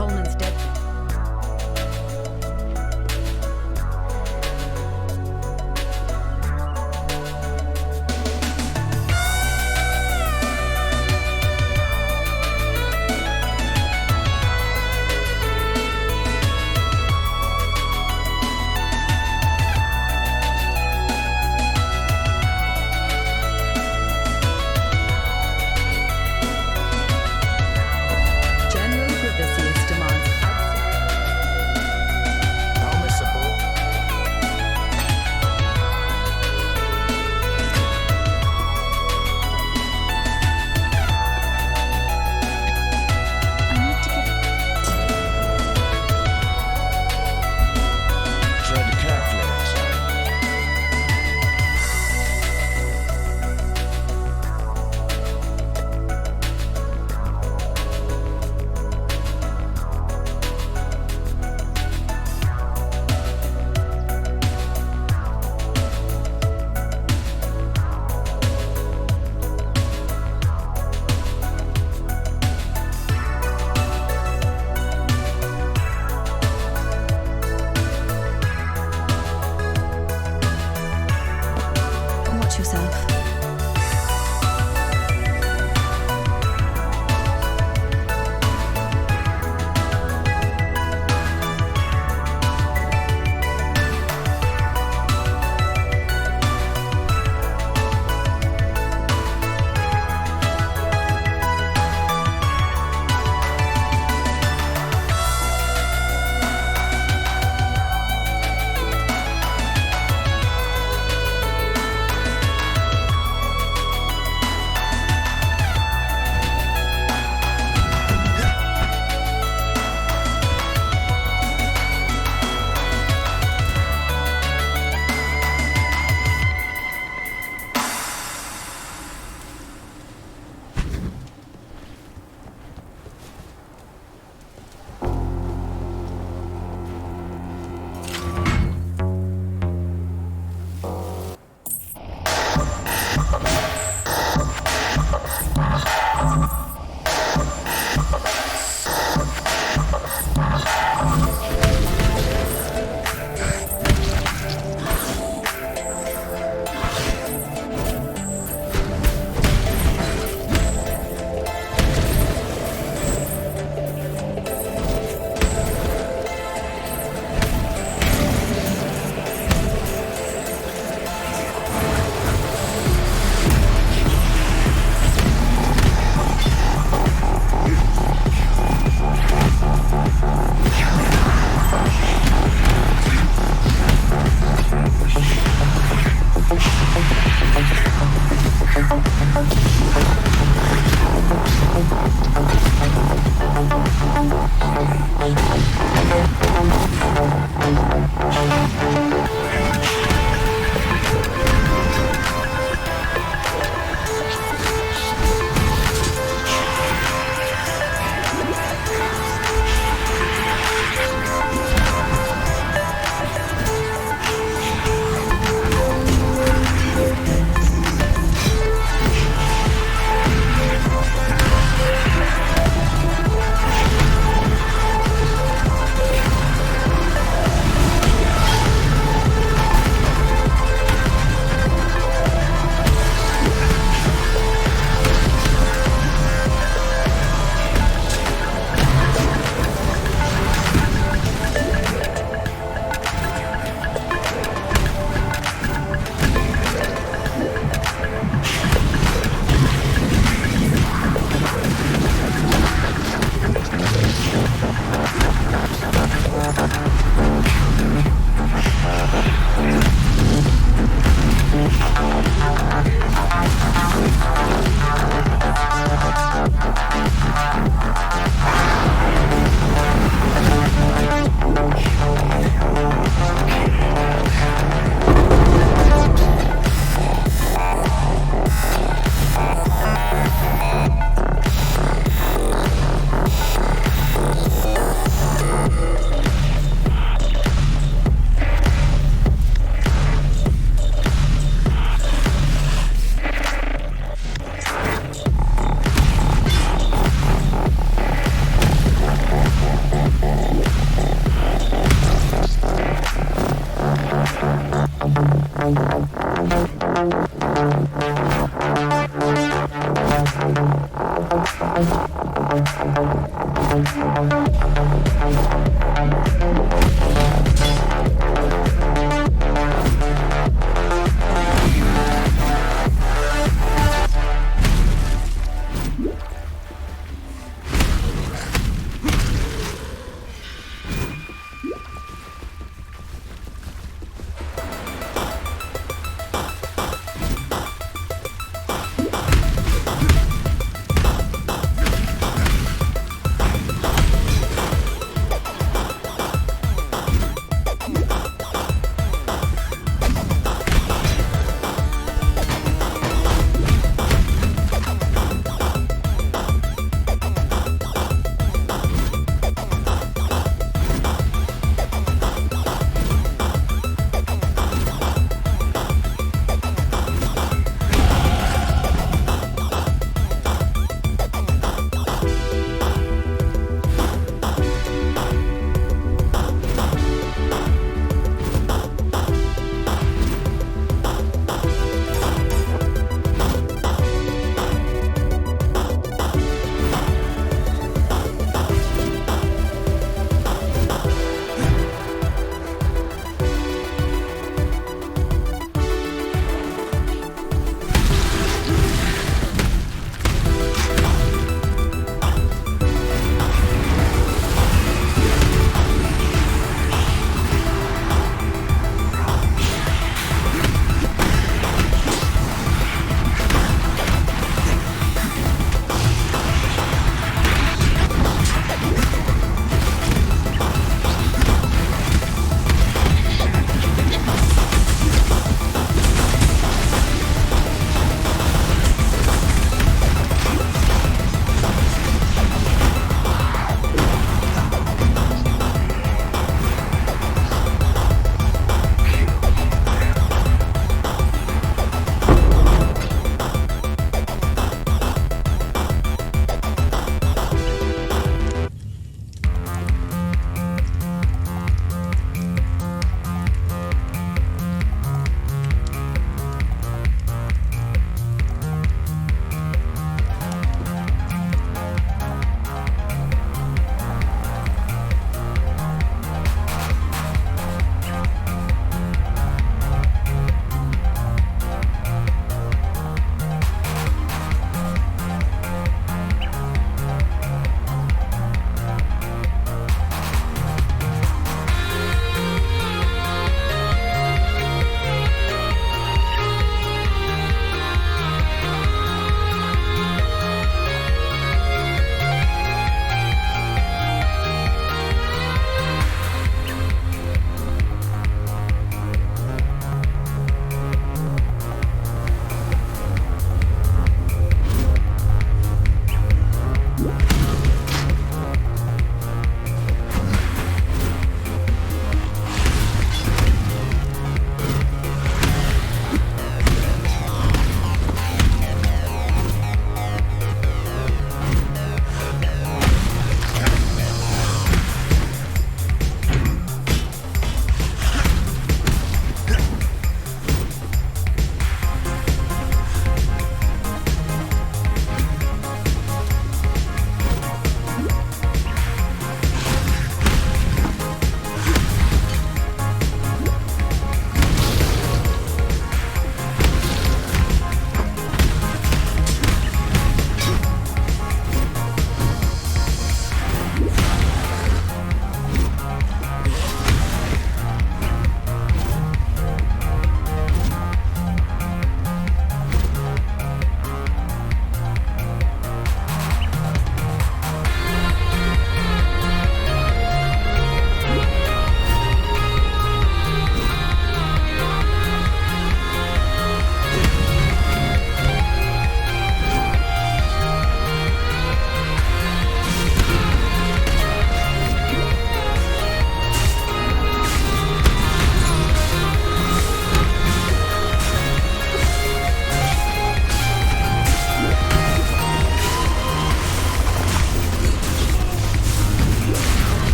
Tolman's dead. General Gravisius demands Helmets aboard. I need to get Tread carefully, Exile. watch yourself.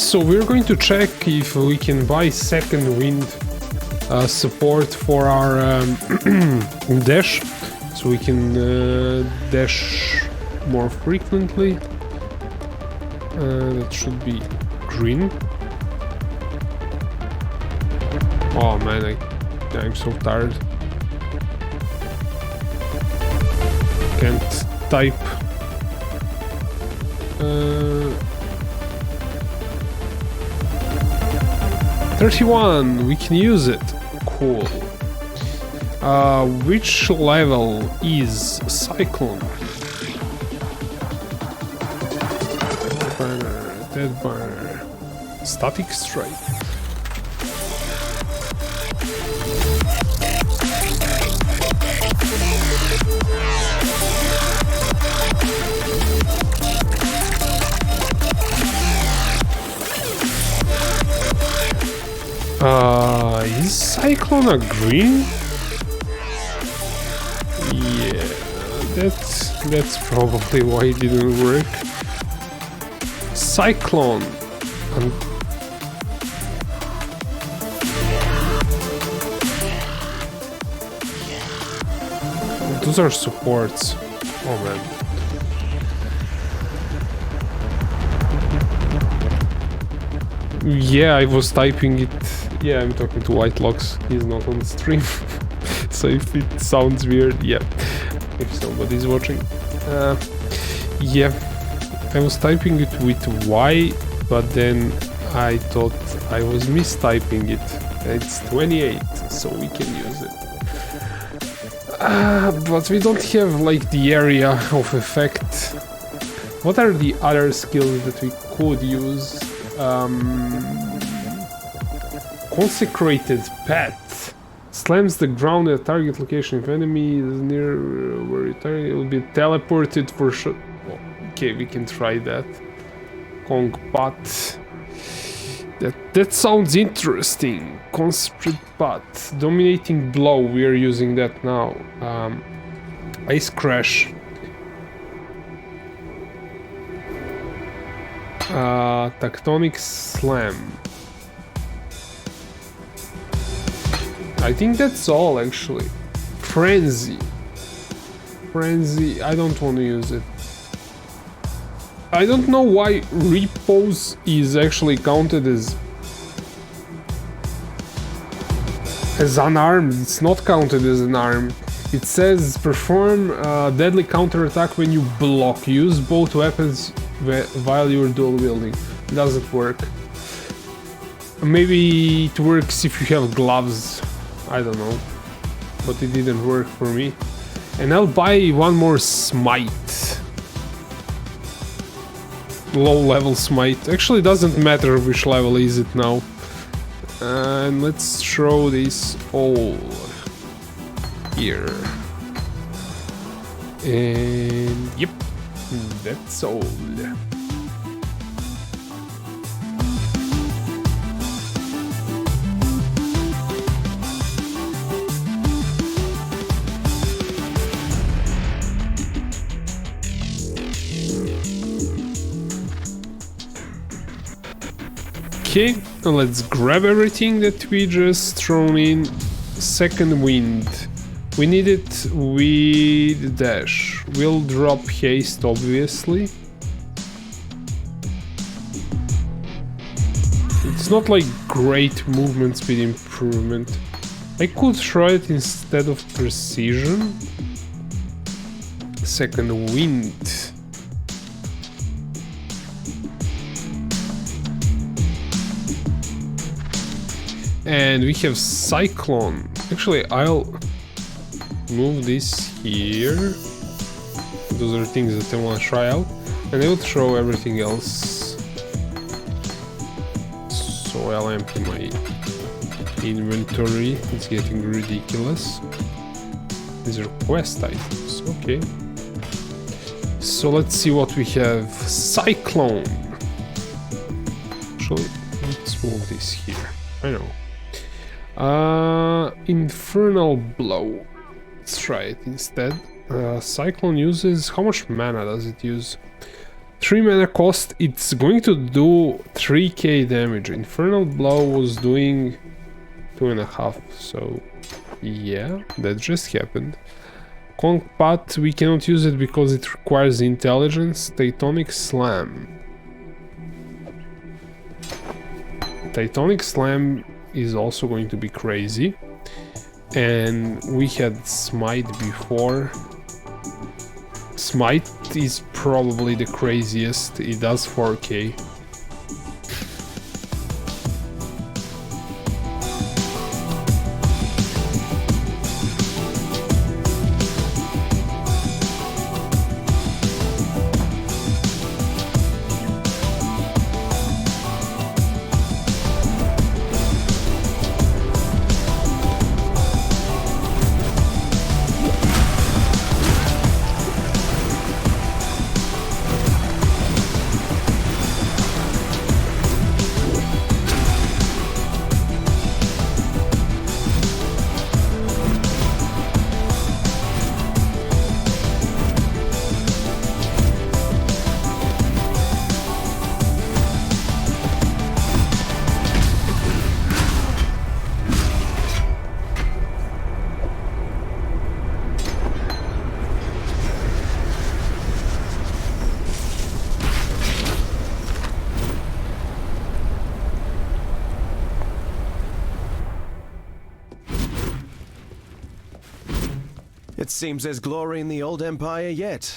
so we're going to check if we can buy second wind support for our dash, so we can dash more frequently. That should be green. Oh man, I'm so tired. Can't type. 31, we can use it. Cool. Which level is Cyclone? Banner, dead banner. Static strike. Is Cyclone a green? Yeah, that's probably why it didn't work. Cyclone. Those are supports. Oh man. Yeah, I was typing it. Yeah, I'm talking to White Locks. He's not on the stream. So if it sounds weird, yeah. If somebody's watching. Yeah. I was typing it with Y, but then I thought I was mistyping it. It's 28, so we can use it. But we don't have like the area of effect. What are the other skills that we could use? Consecrated Path slams the ground at target location. If enemy is near where you target, it will be teleported for sure. Okay, we can try that. Kong Path. That sounds interesting. Consecrated Path. Dominating Blow. We are using that now. Ice Crash. Tectonic Slam. I think that's all actually. Frenzy. I don't want to use it. I don't know why repose is actually counted as unarmed. It's not counted as an arm. It says perform deadly counterattack when you block. Use both weapons while you're dual wielding. It doesn't work. Maybe it works if you have gloves. I don't know. But it didn't work for me. And I'll buy one more smite. Low level smite. Actually doesn't matter which level is it now. And let's throw this all here. And yep, that's all. Okay, let's grab everything that we just thrown in. Second wind. We need it with dash. We'll drop haste, obviously. It's not like great movement speed improvement. I could try it instead of precision. Second wind. And we have Cyclone. Actually, I'll move this here. Those are things that I want to try out. And I will throw everything else. So I'll empty my inventory. It's getting ridiculous. These are quest items. Okay. So let's see what we have. Cyclone. Actually, let's move this here. I know. Infernal Blow. Let's try it instead. Cyclone uses... How much mana does it use? 3 mana cost, it's going to do 3k damage. Infernal Blow was doing 2.5, so yeah, that just happened. Conk Path, we cannot use it because it requires intelligence. Tectonic Slam. Tectonic Slam is also going to be crazy. And we had Smite before. Smite is probably the craziest. It does 4k. It seems there's glory in the old empire yet.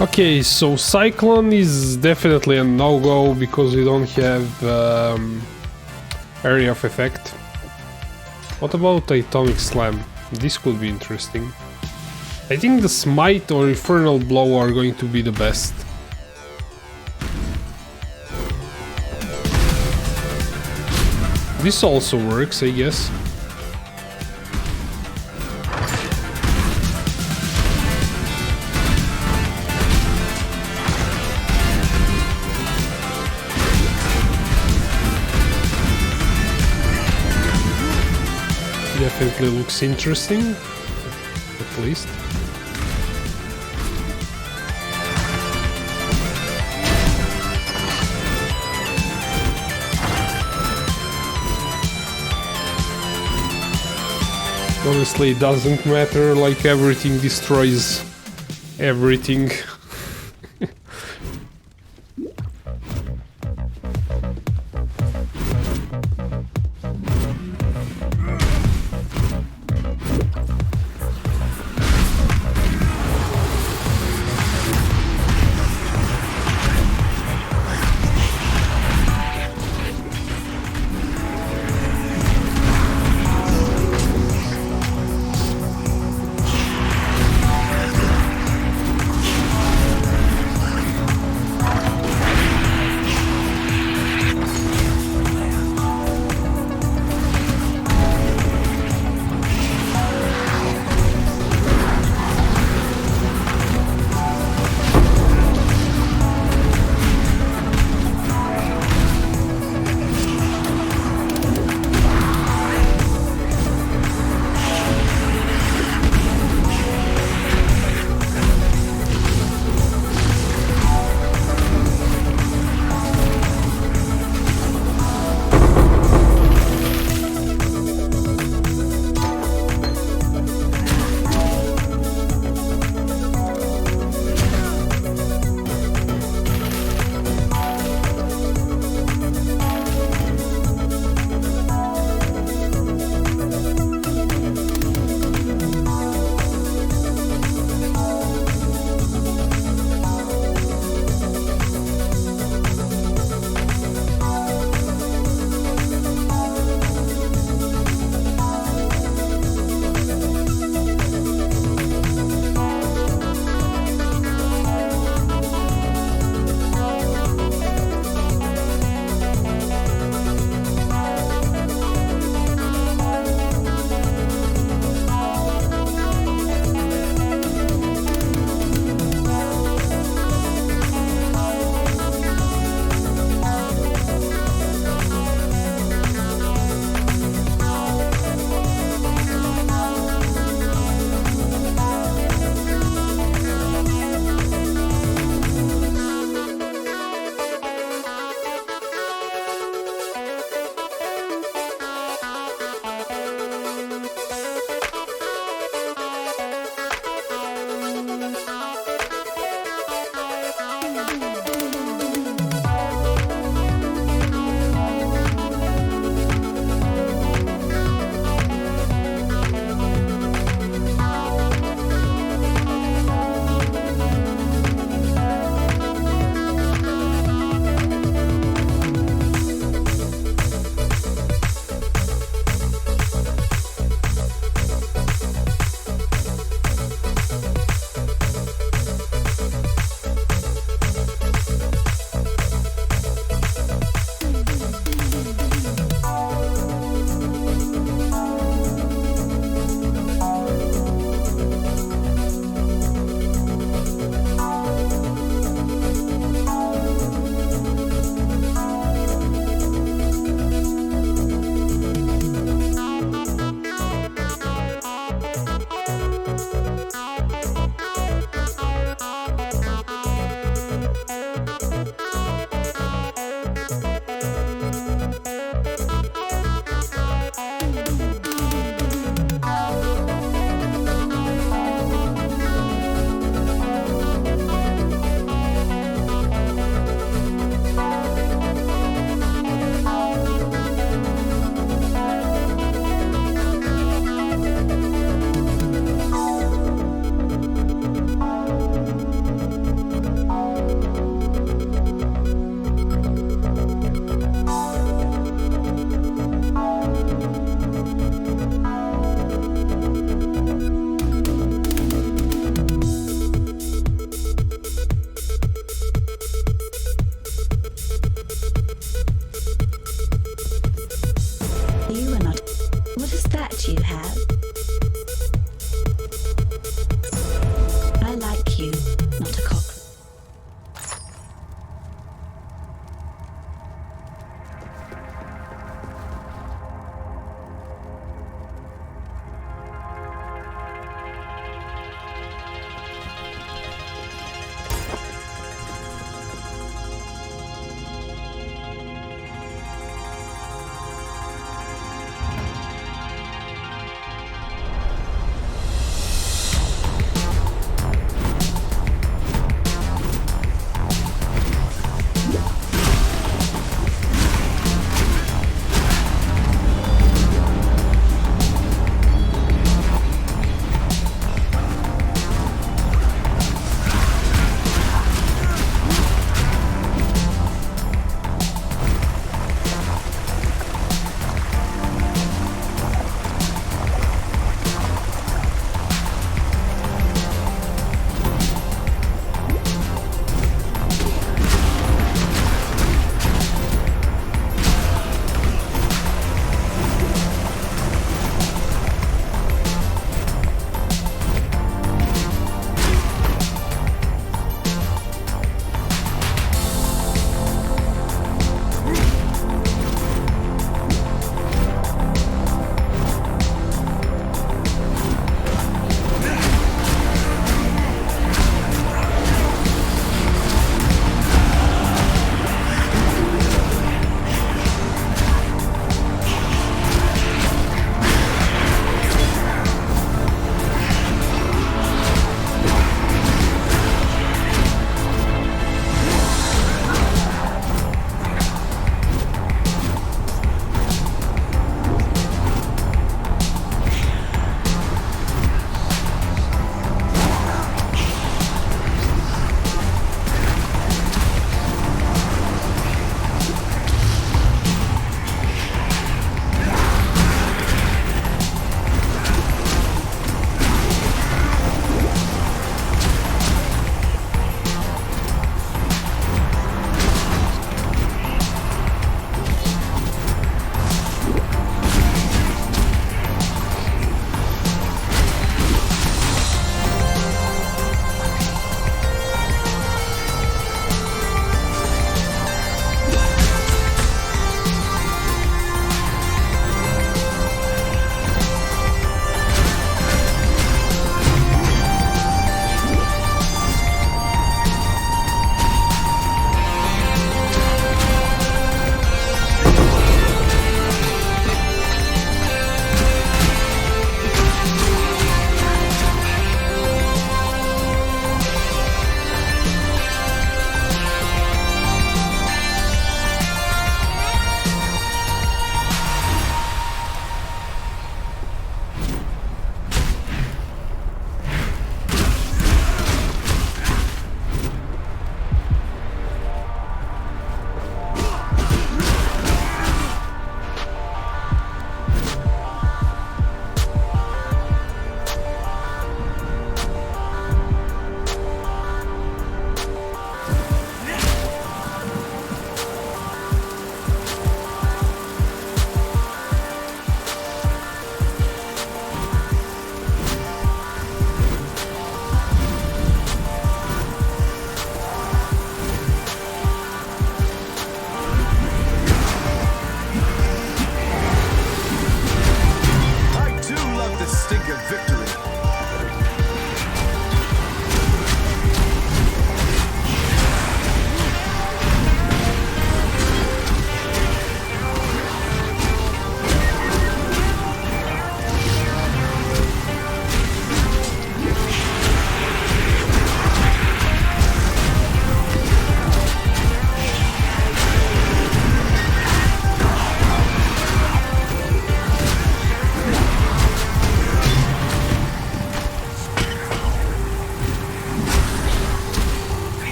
Okay, so Cyclone is definitely a no-go because we don't have area of effect. What about Tectonic Slam? This could be interesting. I think the Smite or Infernal Blow are going to be the best. This also works, I guess. Definitely looks interesting, at least. Honestly, it doesn't matter, like everything destroys everything.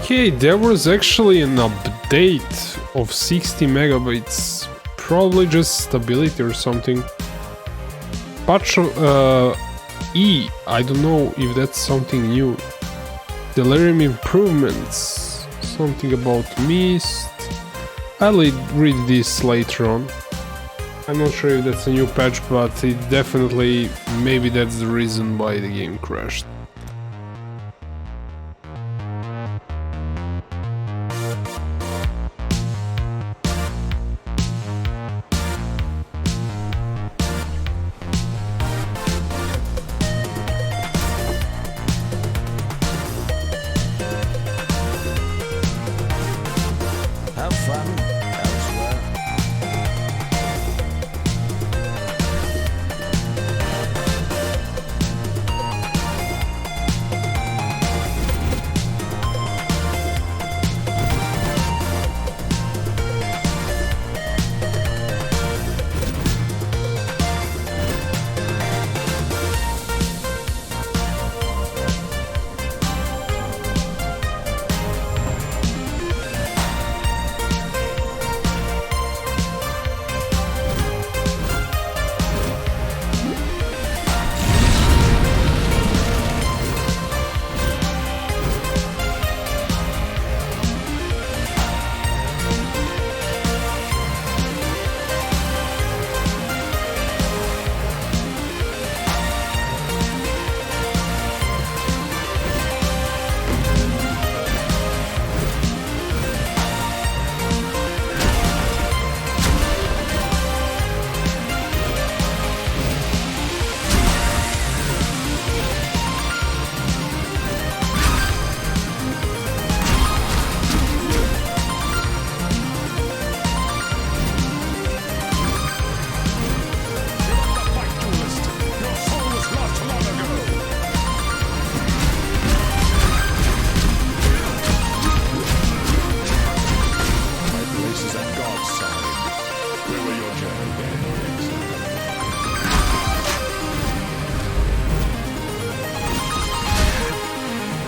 Okay, there was actually an update of 60 megabytes. Probably just stability or something. Patch E, I don't know if that's something new. Delirium improvements. Something about mist. I'll read this later on. I'm not sure if that's a new patch, but it definitely, maybe that's the reason why the game crashed. Have fun elsewhere.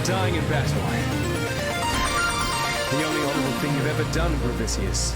Dying in battle. The only honorable thing you've ever done, Bravisius.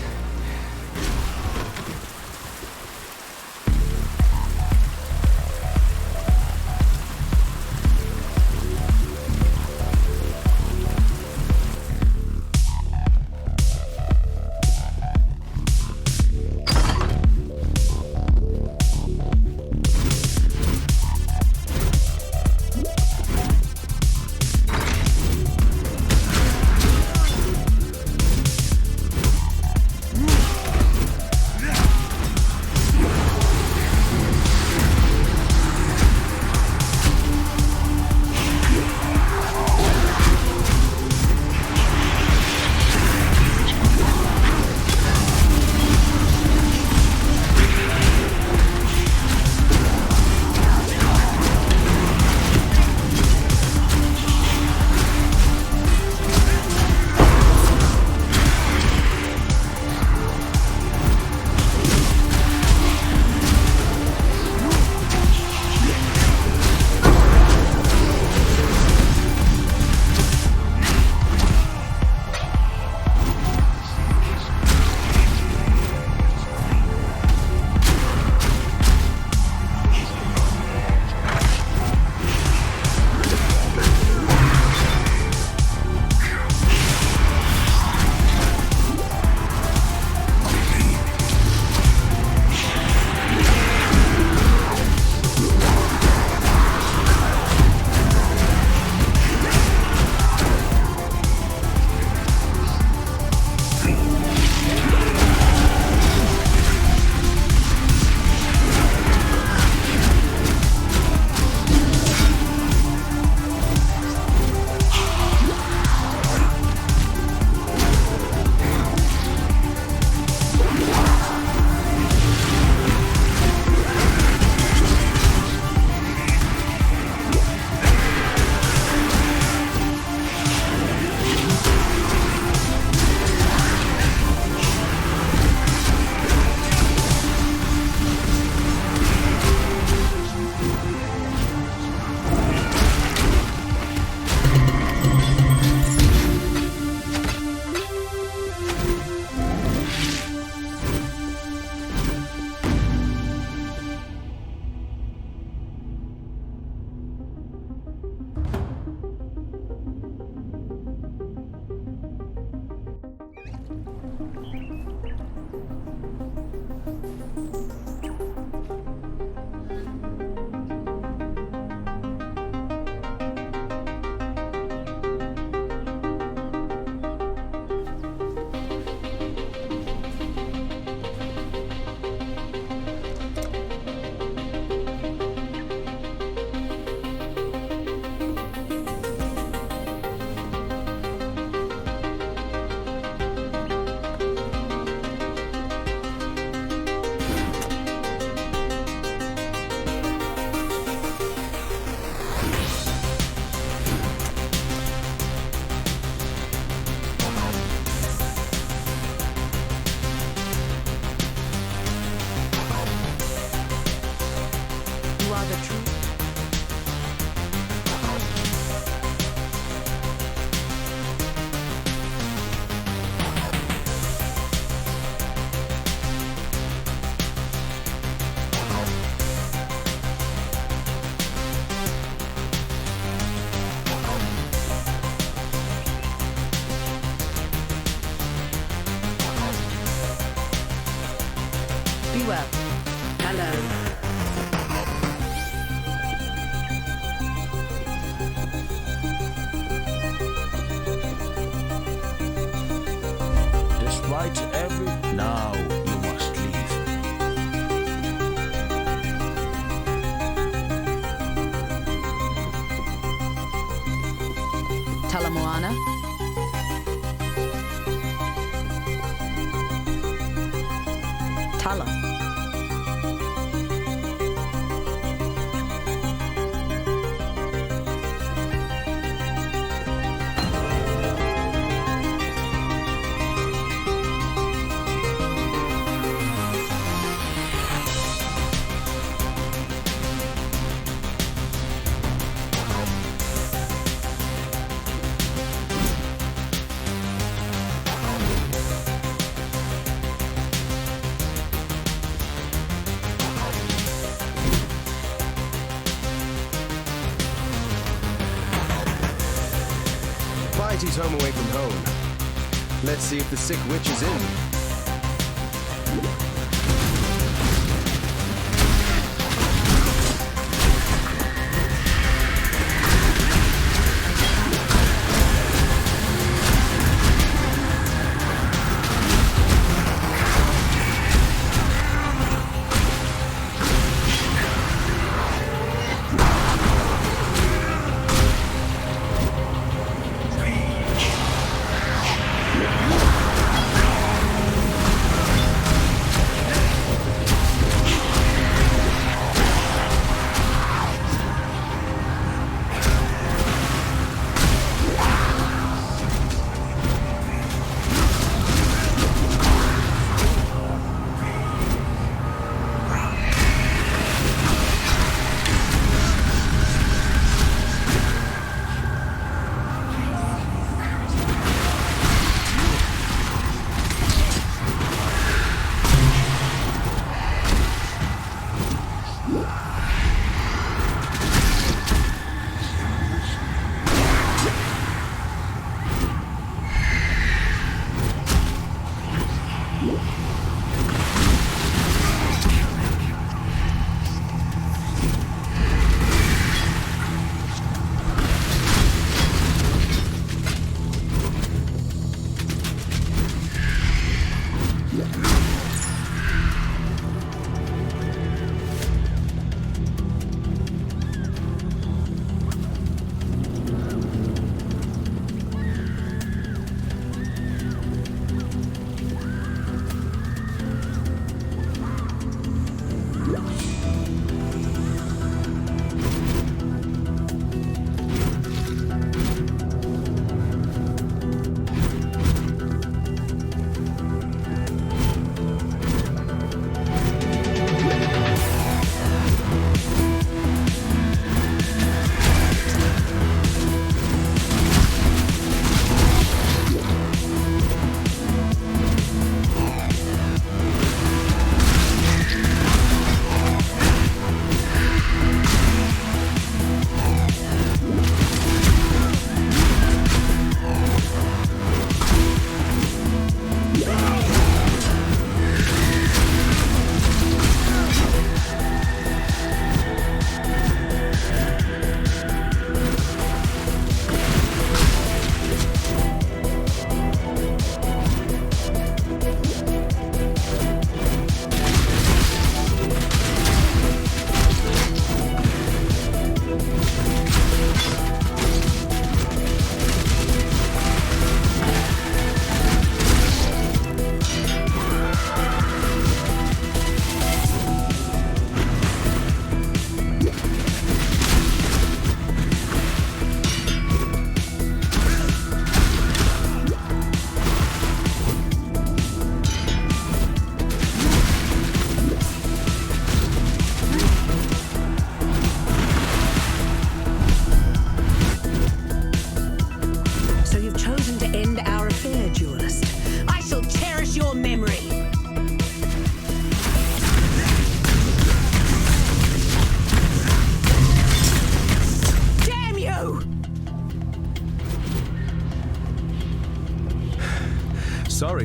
the truth. Be well. Hello. Despite every... Now you must leave. Talamoana. Tala. Piety's home away from home. Let's see if the sick witch is in.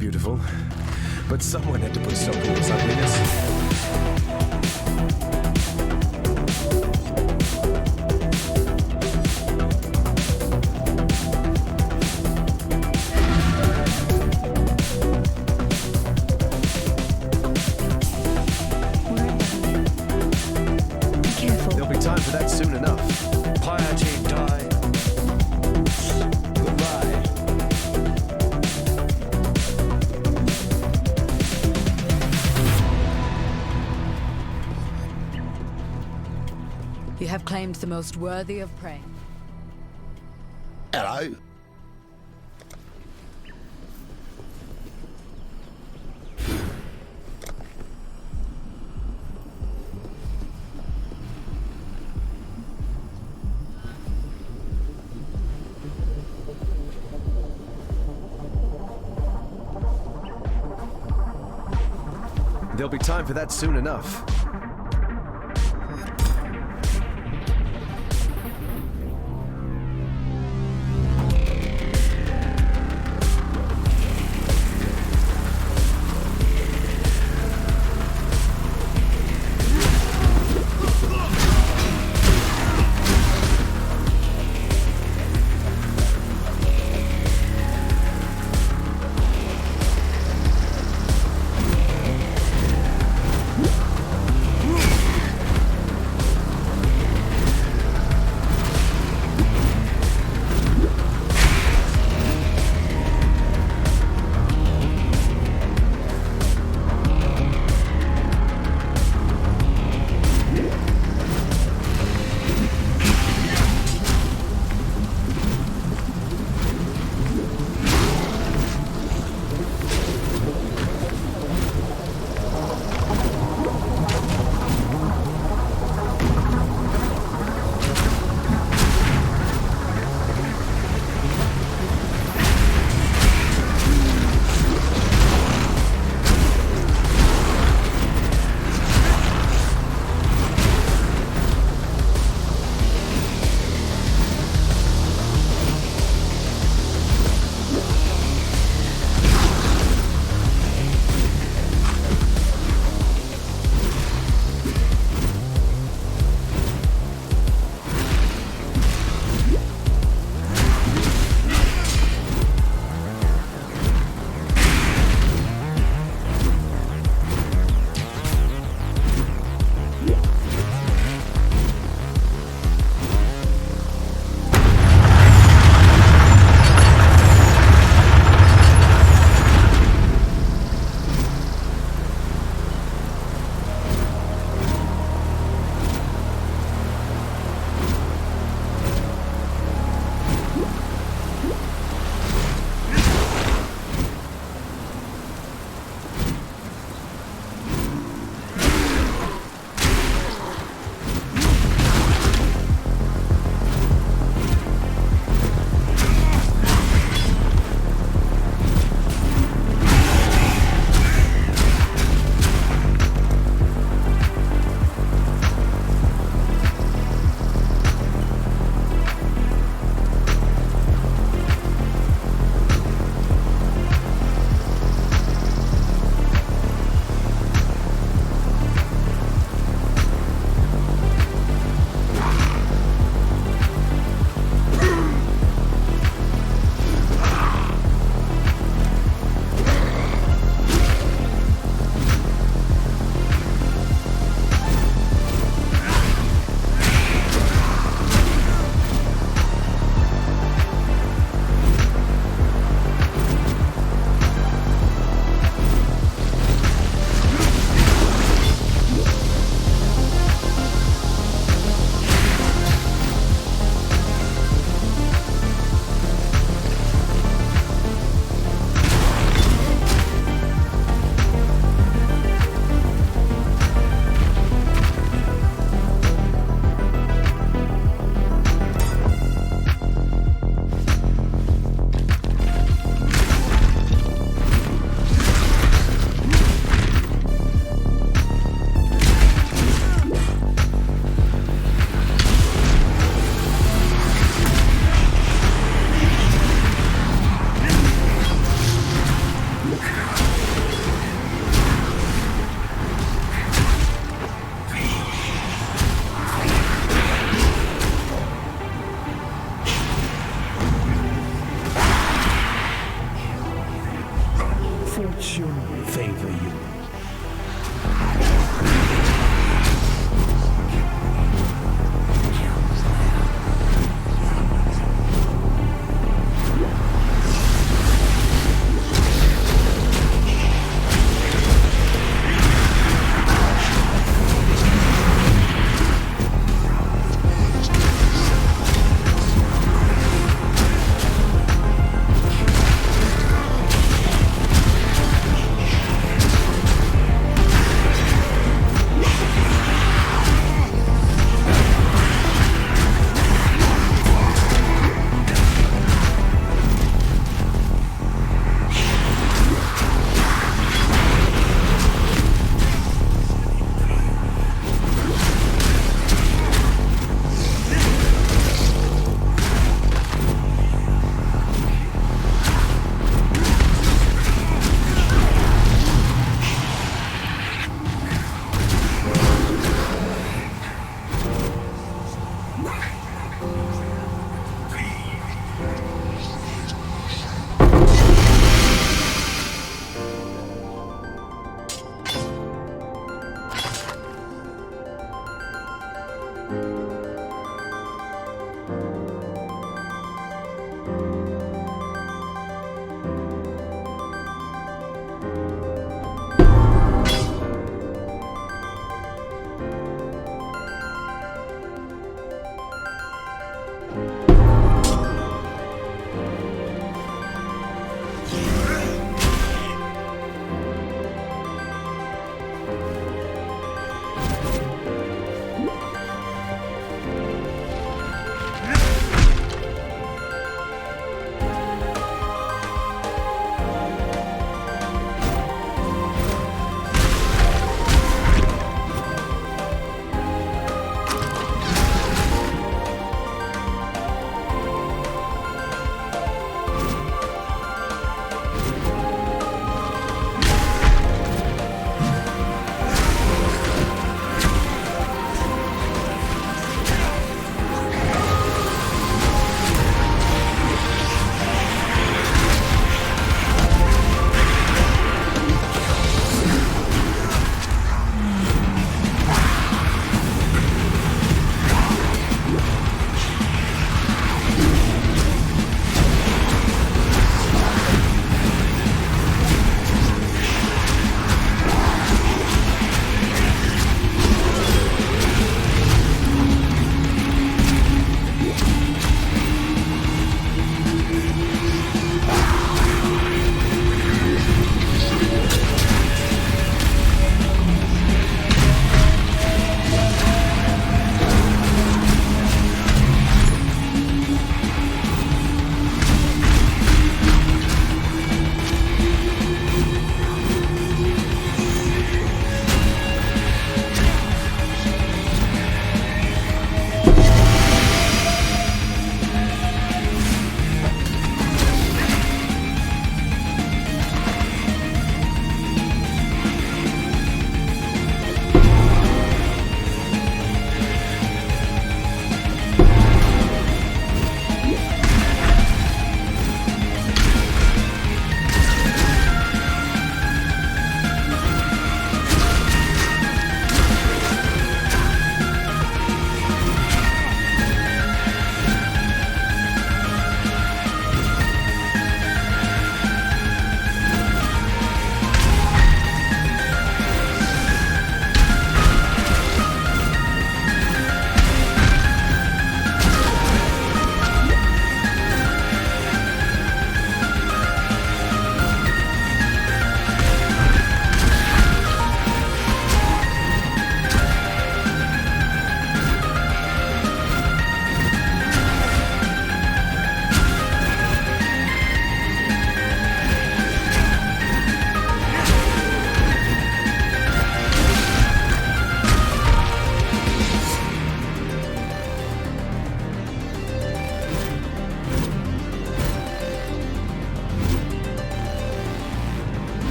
beautiful, but someone had to put stop to this ugliness. We're done. Be careful. There'll be time for that soon enough. Piety die. Goodbye. You have claimed the most worthy of prey. Hello. There'll be time for that soon enough.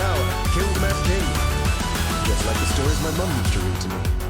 tower, killed Mad King. Just like the stories my mum used to read to me.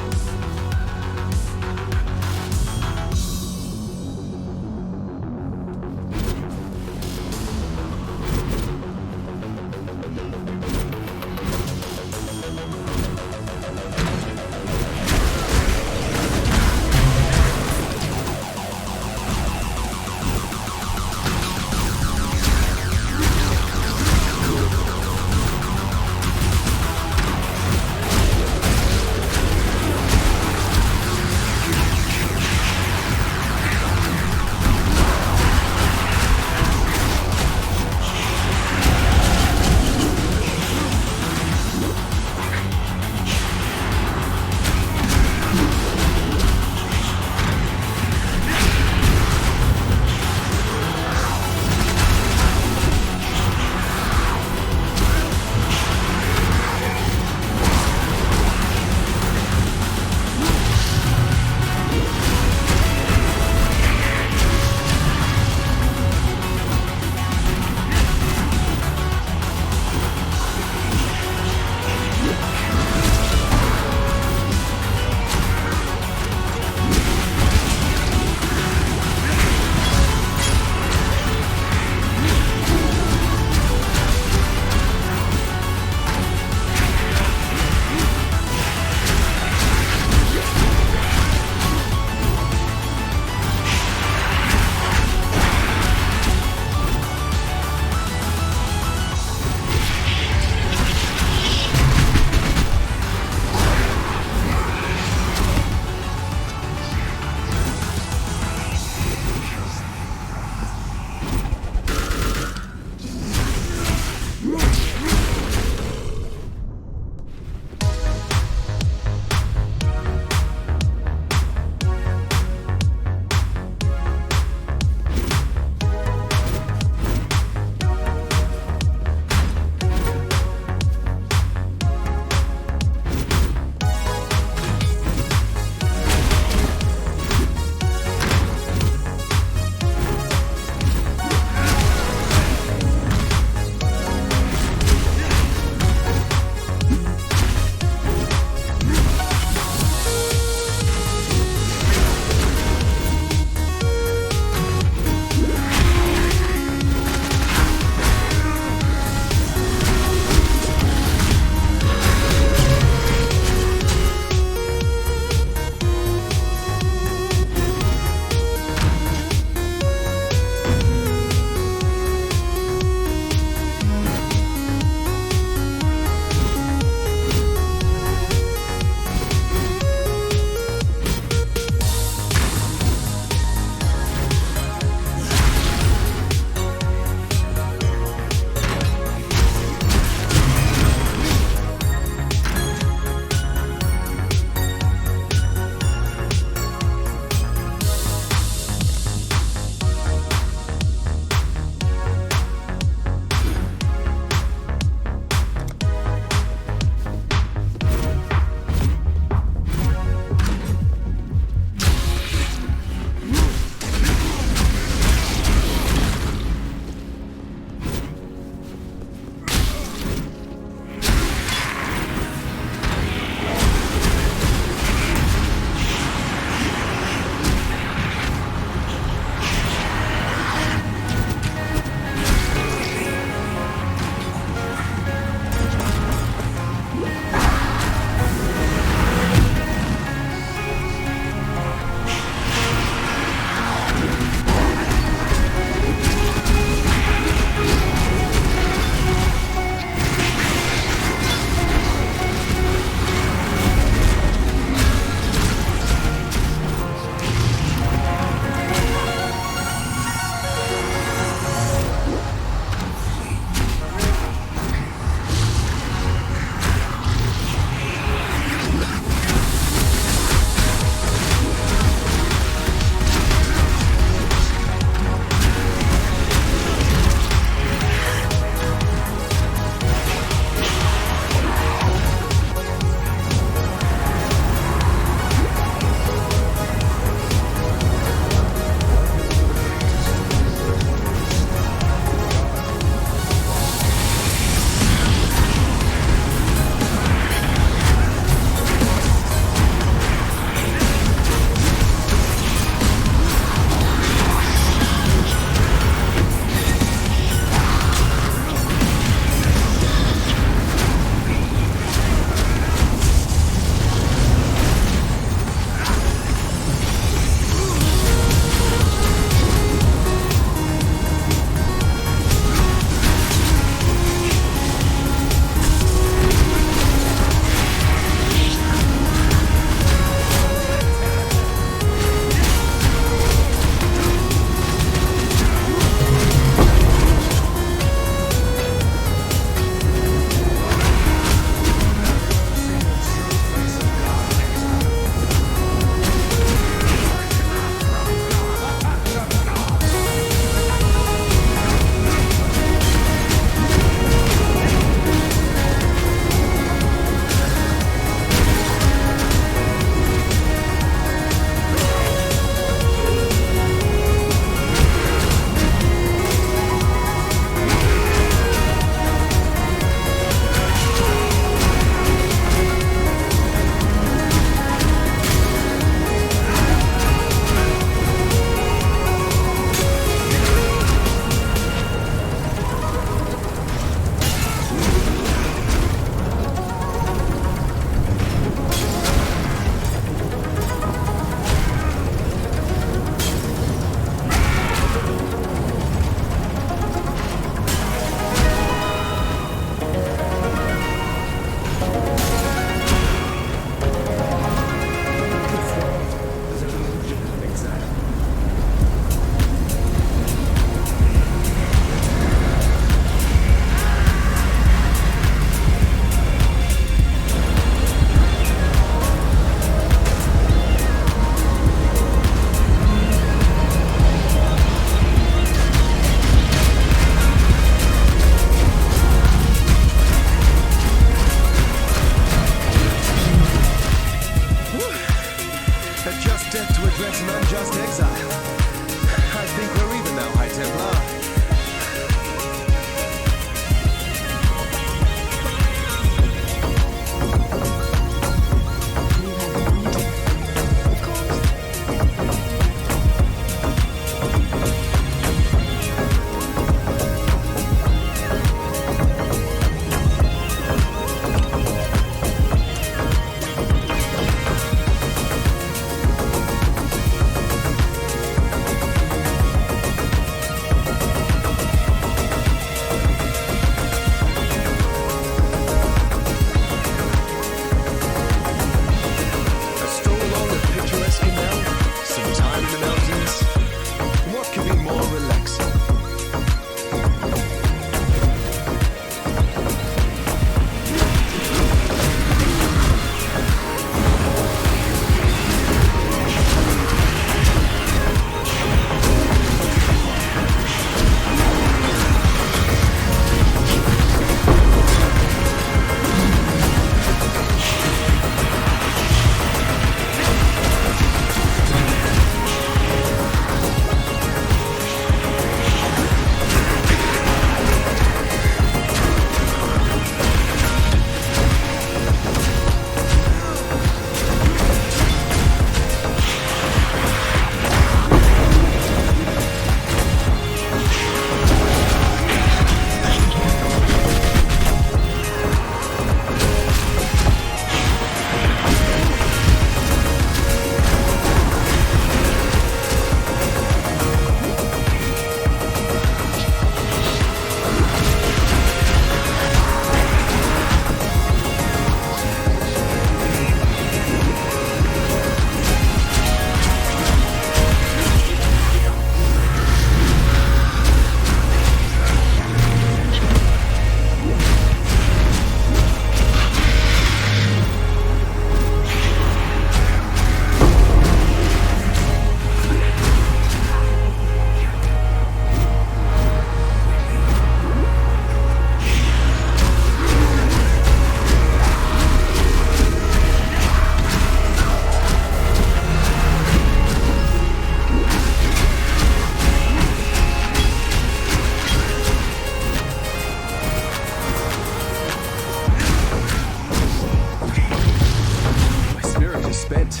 spent.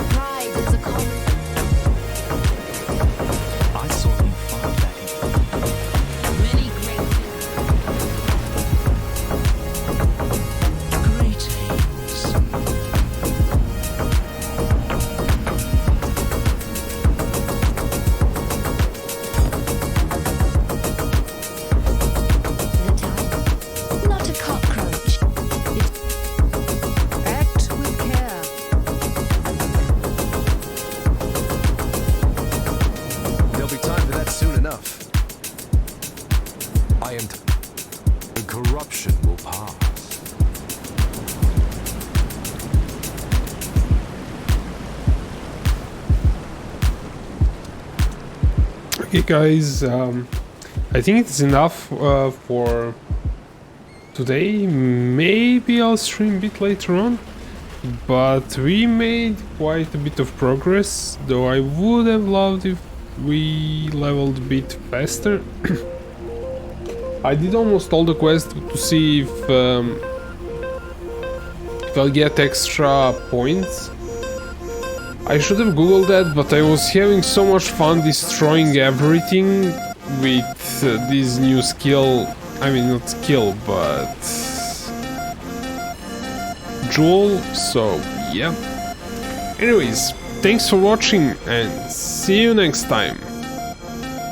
Pride is a common. I saw him far back. Many great Greetings. the time. Not a cockroach. Act with care. There'll be time for that soon enough. I am. The corruption will pass. Okay, guys, I think it's enough for today. Maybe I'll stream a bit later on, but we made quite a bit of progress, though I would have loved if we leveled a bit faster. I did almost all the quests to see if I'll get extra points. I should have googled that, but I was having so much fun destroying everything with this new skill. I mean, not skill, but jewel, so yeah. Anyways, thanks for watching and see you next time.